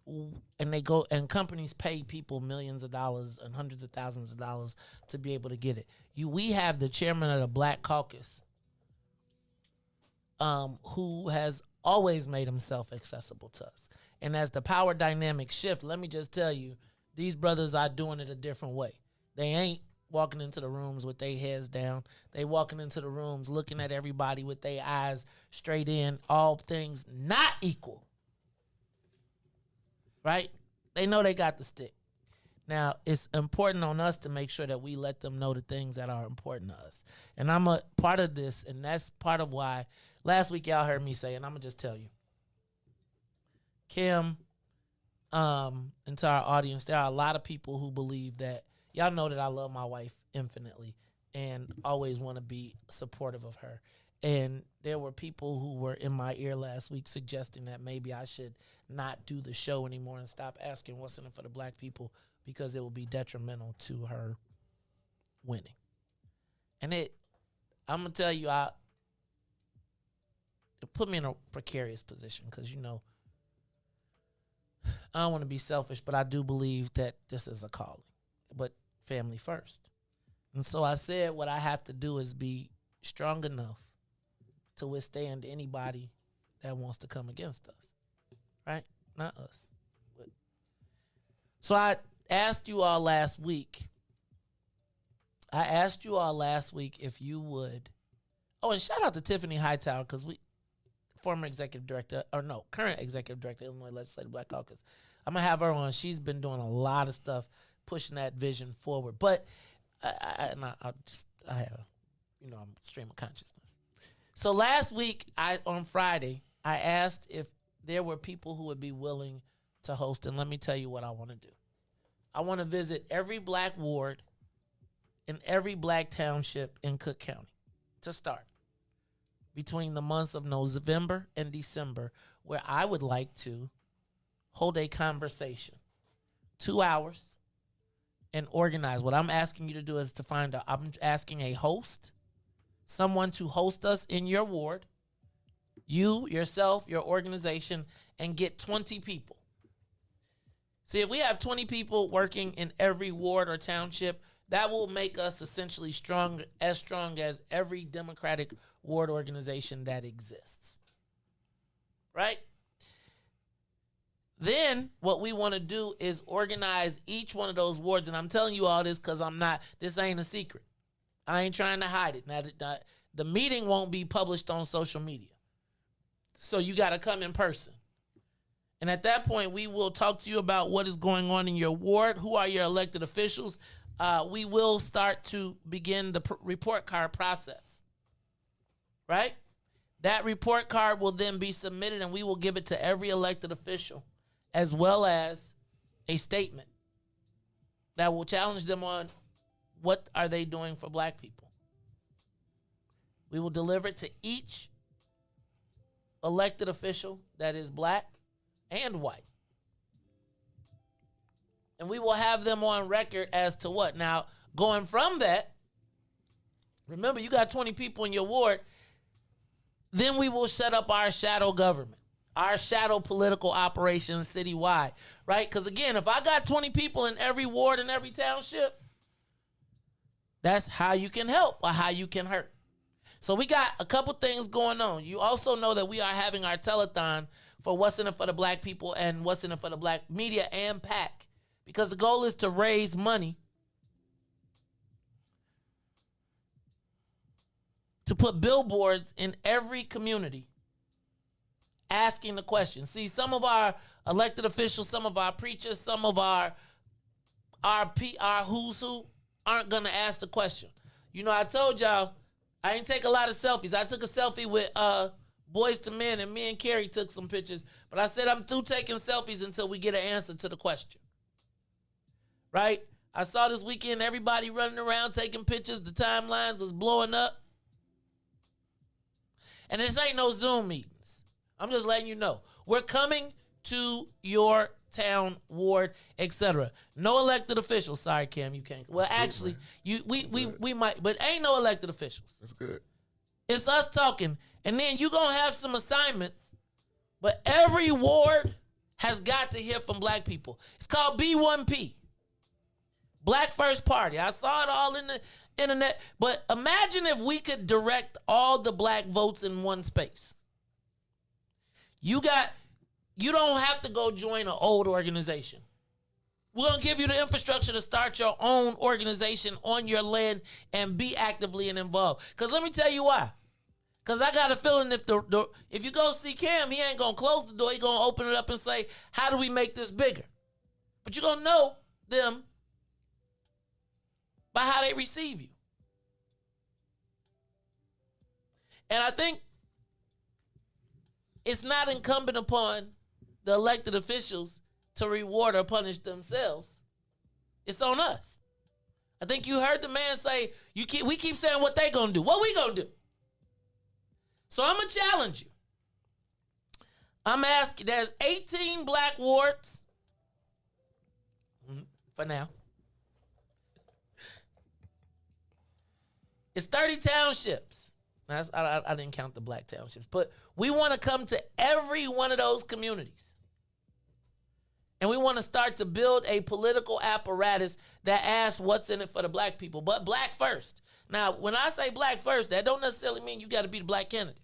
S10: And they go, and companies pay people millions of dollars and hundreds of thousands of dollars to be able to get it. We have the chairman of the Black Caucus, who has always made himself accessible to us. And as the power dynamics shift, let me just tell you, these brothers are doing it a different way. They ain't walking into the rooms with their heads down. They walking into the rooms looking at everybody with their eyes straight in, all things not equal. Right? They know they got the stick. Now, it's important on us to make sure that we let them know the things that are important to us. And I'm a part of this, and that's part of why last week y'all heard me say, and I'm going to just tell you, Kim, and to our audience, there are a lot of people who believe that, y'all know that I love my wife infinitely and always want to be supportive of her. And there were people who were in my ear last week suggesting that maybe I should not do the show anymore and stop asking what's in it for the black people because it will be detrimental to her winning. And I'm going to tell you, it put me in a precarious position because, I don't want to be selfish, but I do believe that this is a calling. But family first. And so I said what I have to do is be strong enough to withstand anybody that wants to come against us. Right? Not us. But. So I asked you all last week if you would. Oh, and shout out to Tiffany Hightower, because current executive director, Illinois Legislative Black Caucus. I'm going to have her on. She's been doing a lot of stuff, pushing that vision forward. But I had I'm stream of consciousness. So last week, on Friday, I asked if there were people who would be willing to host, and let me tell you what I want to do. I want to visit every black ward in every black township in Cook County to start between the months of November and December, where I would like to hold a conversation, 2 hours, and organize. What I'm asking you to do is I'm asking a host, someone to host us in your ward, you, yourself, your organization, and get 20 people. See, if we have 20 people working in every ward or township, that will make us essentially strong as every Democratic ward organization that exists. Right? Then what we want to do is organize each one of those wards. And I'm telling you all this because this ain't a secret. I ain't trying to hide it. Now, the meeting won't be published on social media. So you got to come in person. And at that point, we will talk to you about what is going on in your ward. Who are your elected officials? We will start to begin the report card process. Right? That report card will then be submitted, and we will give it to every elected official, as well as a statement that will challenge them on what are they doing for black people. We will deliver it to each elected official that is black and white. And we will have them on record as to what. Now, going from that, remember, you got 20 people in your ward, then we will set up our shadow government, our shadow political operations citywide, right? Because, again, if I got 20 people in every ward in every township, that's how you can help or how you can hurt. So we got a couple things going on. You also know that we are having our telethon for What's in It for the Black People and What's in It for the Black Media and PAC, because the goal is to raise money to put billboards in every community asking the question. See, some of our elected officials, some of our preachers, some of our who's who aren't going to ask the question. You know, I told y'all I didn't take a lot of selfies. I took a selfie with Boys to Men, and me and Carrie took some pictures. But I said I'm through taking selfies until we get an answer to the question. Right? I saw this weekend everybody running around taking pictures. The timelines was blowing up. And this ain't no Zoom meetings. I'm just letting you know. We're coming to your town, ward, etc. No elected officials. Sorry, Cam, you can't. Well, that's actually, good, we might, but ain't no elected officials.
S13: That's good.
S10: It's us talking. And then you're going to have some assignments, but every ward has got to hear from black people. It's called B1P. Black First Party. I saw it all in the internet. But imagine if we could direct all the black votes in one space. You don't have to go join an old organization. We're going to give you the infrastructure to start your own organization on your land and be actively and involved. Because let me tell you why. Because I got a feeling if you go see Cam, he ain't going to close the door. He's going to open it up and say, how do we make this bigger? But you're going to know them by how they receive you. And I think it's not incumbent upon the elected officials to reward or punish themselves. It's on us. I think you heard the man say, we keep saying what they gonna do. What we gonna do? So I'm gonna challenge you. I'm asking, there's 18 black wards for now. It's 30 townships. I didn't count the black townships, but we want to come to every one of those communities. And we want to start to build a political apparatus that asks what's in it for the black people, but black first. Now, when I say black first, that don't necessarily mean you got to be the black candidate.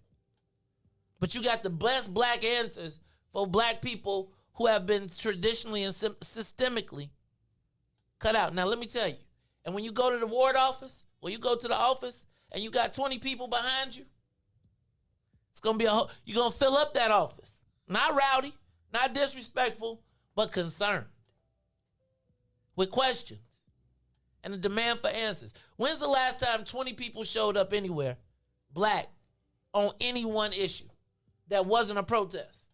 S10: But you got the best black answers for black people who have been traditionally and systemically cut out. Now, let me tell you, and when you go to the ward office, when you go to the office and you got 20 people behind you, it's going to be you're going to fill up that office. Not rowdy, not disrespectful, but concerned with questions and a demand for answers. When's the last time 20 people showed up anywhere, black, on any one issue that wasn't a protest,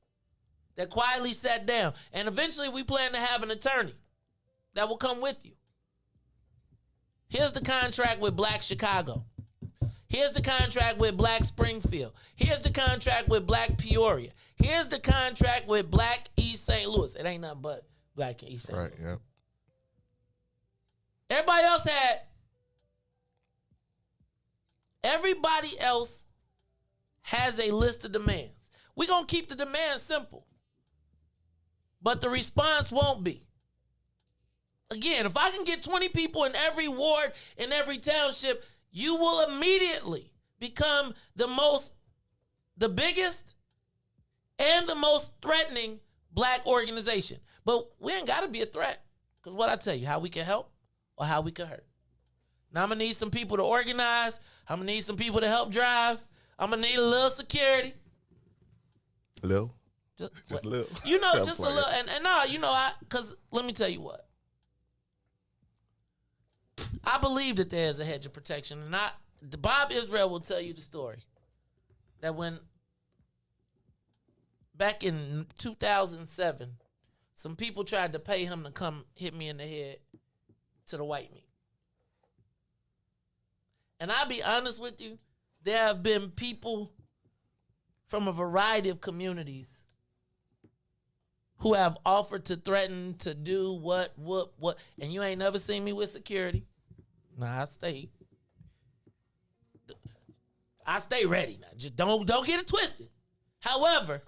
S10: that quietly sat down? And eventually we plan to have an attorney that will come with you. Here's the contract with Black Chicago. Here's the contract with Black Springfield. Here's the contract with Black Peoria. Here's the contract with Black East St. Louis. It ain't nothing but Black East St. Louis.
S13: Right, yeah.
S10: Everybody else has a list of demands. We're going to keep the demands simple, but the response won't be. Again, if I can get 20 people in every ward, in every township, you will immediately become the biggest and the most threatening black organization. But we ain't got to be a threat. Because what I tell you, how we can help or how we can hurt. Now, I'm going to need some people to organize. I'm going to need some people to help drive. I'm going to need a little security.
S13: A little? Just a little.
S10: You know, just a little. And no, you know, because let me tell you what. I believe that there's a hedge of protection. And Bob Israel will tell you the story. That when, back in 2007, some people tried to pay him to come hit me in the head to the white meat. And I'll be honest with you, there have been people from a variety of communities who have offered to threaten to do what, and you ain't never seen me with security. Nah, I stay ready now. Just don't get it twisted. However,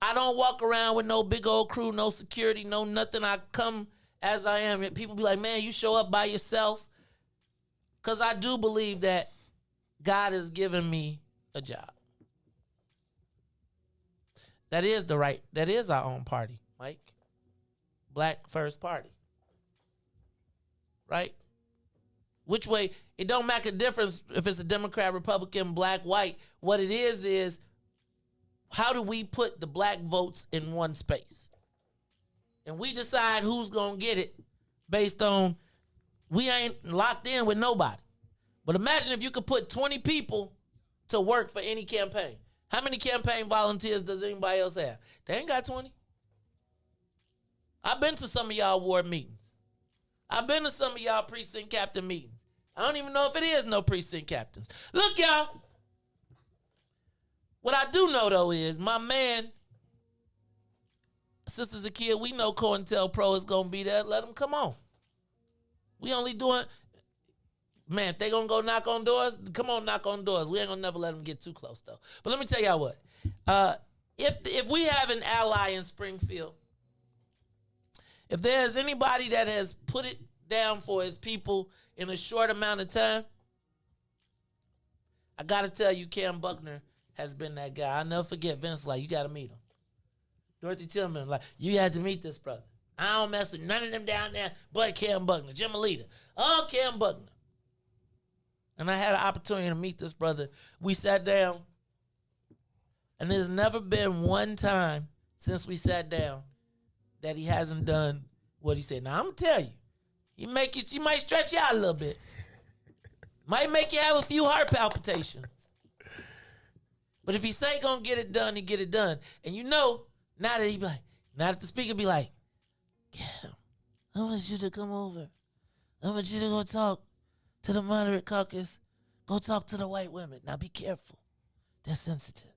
S10: I don't walk around with no big old crew, no security, no nothing. I come as I am. People be like, man, you show up by yourself. Because I do believe that God has given me a job. That is our own party, Mike. Black First Party. Right? Which way, it don't make a difference if it's a Democrat, Republican, black, white. What it is how do we put the black votes in one space? And we decide who's going to get it based on, we ain't locked in with nobody. But imagine if you could put 20 people to work for any campaign. How many campaign volunteers does anybody else have? They ain't got 20. I've been to some of y'all ward meetings. I've been to some of y'all precinct captain meetings. I don't even know if it is no precinct captains. Look, y'all. What I do know, though, is my man, Sister Zakia, we know COINTELPRO is going to be there. Let them come on. We only doing, man, if they going to go knock on doors, come on, knock on doors. We ain't going to never let them get too close, though. But let me tell y'all what. If we have an ally in Springfield, if there's anybody that has put it down for his people in a short amount of time, I got to tell you, Cam Buckner has been that guy. I'll never forget Vince, like, you got to meet him. Dorothy Tillman, like, you had to meet this brother. I don't mess with none of them down there but Cam Buckner, Jim Alita. Oh, Cam Buckner. And I had an opportunity to meet this brother. We sat down, and there's never been one time since we sat down that he hasn't done what he said. Now, I'm going to tell you, he might stretch you out a little bit. Might make you have a few heart palpitations. But if he say gonna get it done, he get it done. And you know, now that the speaker be like, Cam, I want you to come over. I want you to go talk to the moderate caucus. Go talk to the white women. Now be careful. They're sensitive.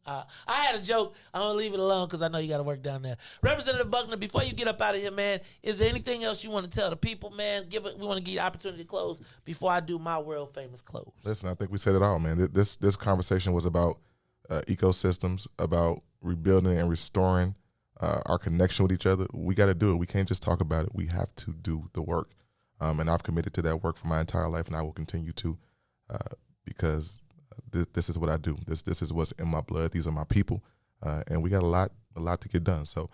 S10: I had a joke. I'm going to leave it alone because I know you got to work down there. Representative Buckner, before you get up out of here, man, is there anything else you want to tell the people, man? We want to give you the opportunity to close before I do my world-famous close.
S13: Listen, I think we said it all, man. This conversation was about ecosystems, about rebuilding and restoring our connection with each other. We got to do it. We can't just talk about it. We have to do the work. And I've committed to that work for my entire life, and I will continue to because this is what I do. This is what's in my blood. These are my people, and we got a lot to get done. So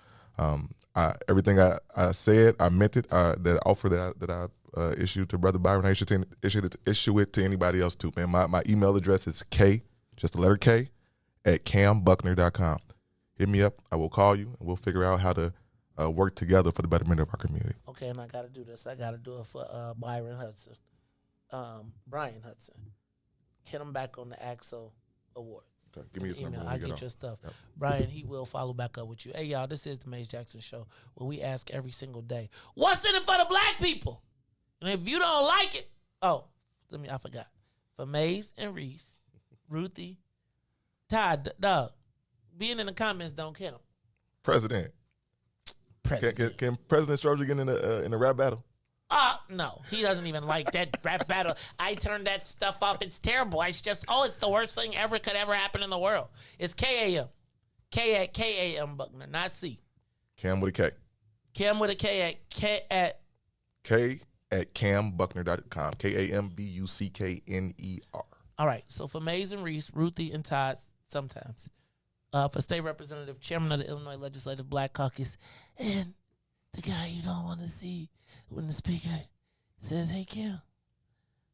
S13: everything I said, I meant it. That offer that I issued to Brother Byron, I issue it to anybody else too, man. My email address is K, just the letter K, at cambuckner.com. Hit me up. I will call you, and we'll figure out how to work together for the betterment of our community.
S10: Okay, and I got to do this. I got to do it for Brian Hudson. Hit him back on the AXO Awards.
S13: Okay, give me his number.
S10: I'll get your stuff. Yep. Brian, he will follow back up with you. Hey, y'all, this is the Maze Jackson Show, where we ask every single day, what's in it for the black people? And if you don't like it, I forgot. For Maze and Riis, Ruthie, Todd, Doug, being in the comments don't count.
S13: President. Can President Stoger get in a rap battle?
S10: No, he doesn't even like that rap battle. I turned that stuff off. It's terrible. It's the worst thing could ever happen in the world. It's K-A-M. K-A-M Buckner, not C.
S13: Cam with a K.
S10: Cam with a K at
S13: cambuckner.com. KAMBUCKNER.
S10: All right, so for Maze and Riis, Ruthie, and Todd, sometimes, for state representative, chairman of the Illinois Legislative Black Caucus, and the guy you don't want to see when the speaker says, "Hey, Kim,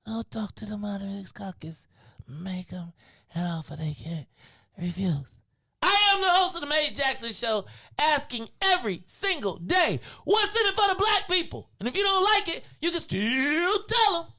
S10: I'll talk to the Moderates Caucus, make them an offer they can't refuse." I am the host of the Maze Jackson Show, asking every single day, what's in it for the black people? And if you don't like it, you can still tell them.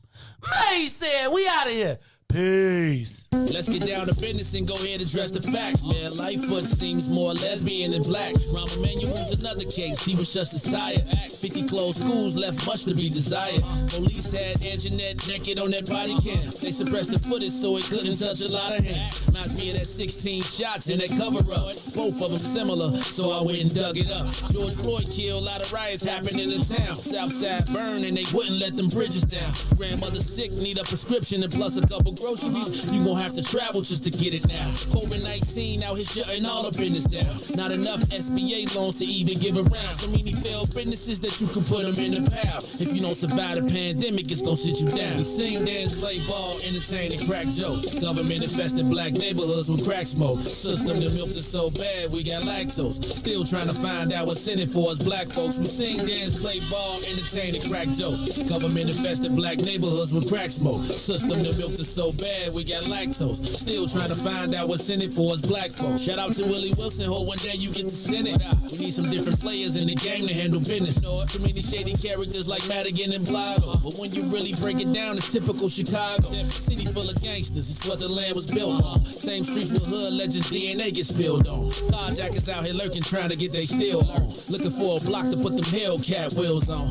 S10: Maze said, we out of here. Peace.
S5: Let's get down to business and go ahead and address the facts, man. Lightfoot seems more lesbian than black. Rahm Emanuel's another case. He was just as tired. 50 closed schools left much to be desired. Police had Anjanette naked on that body cam. They suppressed the footage so it couldn't touch a lot of hands. Reminds me of that 16 shots in that cover-up. Both of them similar, so I went and dug it up. George Floyd killed, a lot of riots happened in the town. Southside burned and they wouldn't let them bridges down. Grandmother sick, need a prescription and plus a couple groceries. You gon' have to travel just to get it now. COVID-19 out here shutting all the business down. Not enough SBA loans to even give around. So many failed businesses that you can put them in the pile. If you don't survive the pandemic, it's gon' sit you down. We sing, dance, play ball, entertain, and crack jokes. Government infested black neighborhoods with crack smoke. System that milked us so bad, we got lactose. Still trying to find out what's in it for us black folks. We sing, dance, play ball, entertain, and crack jokes. Government infested black neighborhoods with crack smoke. System that milked us so bad, we got lactose. Still trying to find out what's in it for us black folks. Shout out to Willie Wilson, hope one day you get to Senate. We need some different players in the game to handle business. So many shady characters like Madigan and Blotto. But when you really break it down, it's typical Chicago. City full of gangsters, it's what the land was built on. Same streets with hood legends, DNA gets spilled on. Carjackers out here lurking, trying to get they steel on. Looking for a block to put them Hellcat wheels on.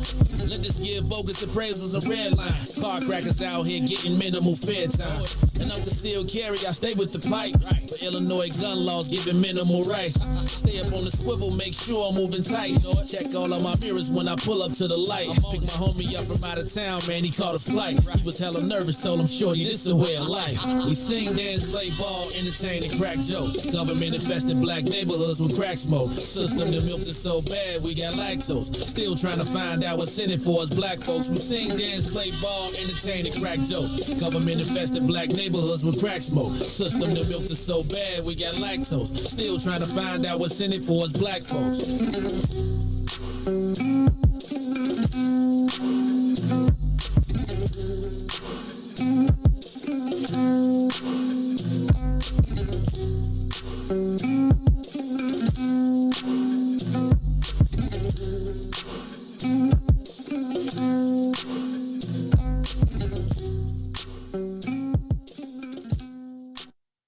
S5: Let this give bogus appraisals a red line. Car crackers out here getting minimal fair time. And up the seal carry, I stay with the pipe. But Illinois gun laws giving minimal rights. Stay up on the swivel, make sure I'm moving tight. Check all of my mirrors when I pull up to the light. Pick my homie up from out of town, man, he caught a flight. He was hella nervous, told him, shorty, this is a way of life. We sing, dance, play ball, entertain, and crack jokes. Government infested black neighborhoods with crack smoke. System that milked us so bad, we got lactose. Still trying to find out what's in it for us black folks. We sing, dance, play ball, entertain, and crack jokes. Government infested black neighborhoods with crack smoke. System that milked us so bad, we got lactose. Still trying to find out what's in it for us black folks.